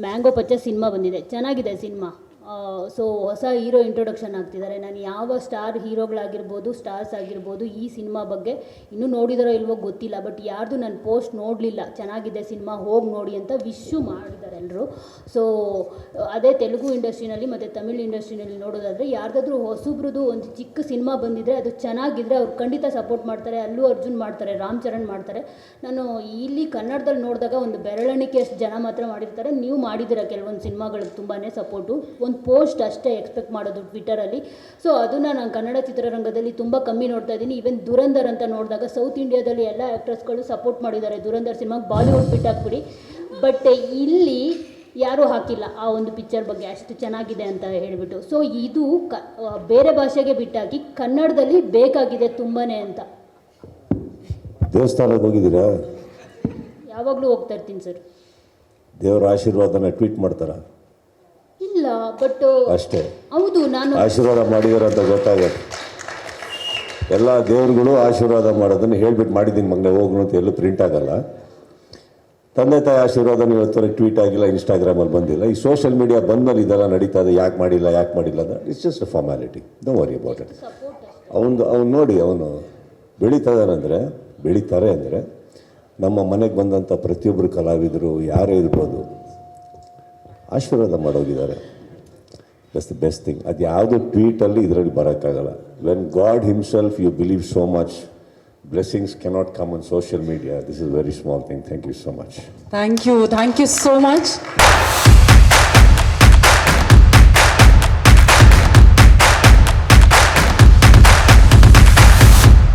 ಮ್ಯಾಂಗೋ ಪಚ್ಚ ಸಿನಿಮಾ ಬಂದಿದೆ, ಚೆನ್ನಾಗಿದೆ ಸಿನಿಮಾ. ಸೊ ಹೊಸ ಹೀರೋ ಇಂಟ್ರೊಡಕ್ಷನ್ ಆಗ್ತಿದ್ದಾರೆ. ನಾನು ಯಾವ ಸ್ಟಾರ್ ಹೀರೋಗಳಾಗಿರ್ಬೋದು, ಸ್ಟಾರ್ಸ್ ಆಗಿರ್ಬೋದು, ಈ ಸಿನಿಮಾ ಬಗ್ಗೆ ಇನ್ನೂ ನೋಡಿದಾರೋ ಇಲ್ವೋ ಗೊತ್ತಿಲ್ಲ. ಬಟ್ ಯಾರ್ದು ನಾನು ಪೋಸ್ಟ್ ನೋಡಲಿಲ್ಲ, ಚೆನ್ನಾಗಿದೆ ಸಿನಿಮಾ ಹೋಗಿ ನೋಡಿ ಅಂತ ವಿಶ್ಶು ಮಾಡಿದ್ದಾರೆ ಎಲ್ಲರೂ. ಸೊ ಅದೇ ತೆಲುಗು ಇಂಡಸ್ಟ್ರಿನಲ್ಲಿ ಮತ್ತು ತಮಿಳ್ ಇಂಡಸ್ಟ್ರಿನಲ್ಲಿ ನೋಡೋದಾದರೆ, ಯಾರ್ದಾದ್ರೂ ಹೊಸಬ್ರದ್ದು ಒಂದು ಚಿಕ್ಕ ಸಿನಿಮಾ ಬಂದಿದ್ದರೆ ಅದು ಚೆನ್ನಾಗಿದ್ದರೆ ಅವ್ರು ಖಂಡಿತ ಸಪೋರ್ಟ್ ಮಾಡ್ತಾರೆ. ಅಲ್ಲು ಅರ್ಜುನ್ ಮಾಡ್ತಾರೆ, ರಾಮ್ ಚರಣ್ ಮಾಡ್ತಾರೆ. ನಾನು ಇಲ್ಲಿ ಕನ್ನಡದಲ್ಲಿ ನೋಡಿದಾಗ ಒಂದು ಬೆರಳೆಣಿಕೆ ಅಷ್ಟು ಜನ ಮಾತ್ರ ಮಾಡಿರ್ತಾರೆ. ನೀವು ಮಾಡಿದ್ದೀರ ಕೆಲವೊಂದು ಸಿನಿಮಾಗಳಿಗೆ ತುಂಬಾ ಸಪೋರ್ಟು. ಒಂದು ಪೋಸ್ಟ್ ಅಷ್ಟೇ ಎಕ್ಸ್ಪೆಕ್ಟ್ ಮಾಡೋದು ಟ್ವಿಟರಲ್ಲಿ. ಸೊ ಅದನ್ನು ನಾನು ಕನ್ನಡ ಚಿತ್ರರಂಗದಲ್ಲಿ ತುಂಬ ಕಮ್ಮಿ ನೋಡ್ತಾ ಇದ್ದೀನಿ. ಈವನ್ ದುರಂಧರ್ ಅಂತ ನೋಡಿದಾಗ ಸೌತ್ ಇಂಡಿಯಾದಲ್ಲಿ ಎಲ್ಲ ಆ್ಯಕ್ಟರ್ಸ್ಗಳು ಸಪೋರ್ಟ್ ಮಾಡಿದ್ದಾರೆ ದುರಂಧರ್ ಸಿನಿಮಾಗೆ. ಬಾಲಿವುಡ್ ಬಿಟ್ಟಾಕ್ಬಿಡಿ. ಬಟ್ ಇಲ್ಲಿ ಯಾರೂ ಹಾಕಿಲ್ಲ ಆ ಒಂದು ಪಿಕ್ಚರ್ ಬಗ್ಗೆ ಅಷ್ಟು ಚೆನ್ನಾಗಿದೆ ಅಂತ ಹೇಳಿಬಿಟ್ಟು. ಸೊ ಇದು ಬೇರೆ ಭಾಷೆಗೆ ಬಿಟ್ಟಾಕಿ ಕನ್ನಡದಲ್ಲಿ ಬೇಕಾಗಿದೆ ತುಂಬಾ ಅಂತ. ದೇವಸ್ಥಾನಕ್ಕೆ ಹೋಗಿದ್ದೀರಾ? ಯಾವಾಗಲೂ ಹೋಗ್ತಾ ಇರ್ತೀನಿ ಸರ್. ದೇವರ ಆಶೀರ್ವಾದನ ಟ್ವೀಟ್ ಮಾಡ್ತಾರಾ? ಇಲ್ಲ, ಬಟ್ ಅಷ್ಟೇ. ಹೌದು, ನಾನು ಆಶೀರ್ವಾದ ಮಾಡಿದಾರೆ ಅಂತ ಗೊತ್ತಾಗುತ್ತೆ. ಎಲ್ಲ ದೇವ್ರುಗಳು ಆಶೀರ್ವಾದ ಮಾಡೋದನ್ನು ಹೇಳ್ಬಿಟ್ಟು ಮಾಡಿದ್ದೀನಿ ಮಗನೇ ಹೋಗ್ನು ಅಂತ ಎಲ್ಲೂ ಪ್ರಿಂಟ್ ಆಗಲ್ಲ. ತಂದೆ ತಾಯಿ ಆಶೀರ್ವಾದ ಇವತ್ತವರೆಗೆ ಟ್ವೀಟ್ ಆಗಿಲ್ಲ, ಇನ್ಸ್ಟಾಗ್ರಾಮಲ್ಲಿ ಬಂದಿಲ್ಲ. ಈ ಸೋಷಿಯಲ್ ಮೀಡಿಯಾ ಬಂದಮೇಲೆ ಇದೆಲ್ಲ ನಡೀತಾ ಇದೆ. ಯಾಕೆ ಮಾಡಿಲ್ಲ ಅಂದರೆ it's just a formality. Don't worry about it. ಅವ್ನು ನೋಡಿ, ಅವನು ಬೆಳೀತಾರೆ ಅಂದರೆ ನಮ್ಮ ಮನೆಗೆ ಬಂದಂಥ ಪ್ರತಿಯೊಬ್ಬರು ಕಲಾವಿದರು ಯಾರೇ ಇರ್ಬೋದು ಆಶೀರ್ವಾದ ಮಾಡೋಗಿದ್ದಾರೆ. That's the best thing. ಅದು ಯಾವುದೋ ಟ್ವೀಟಲ್ಲಿ ಇದರಲ್ಲಿ ಬರೋಕ್ಕಾಗಲ್ಲ. When God himself you believe so much Blessings cannot come on social media. This is a very small thing. Thank you so much. Thank you so much.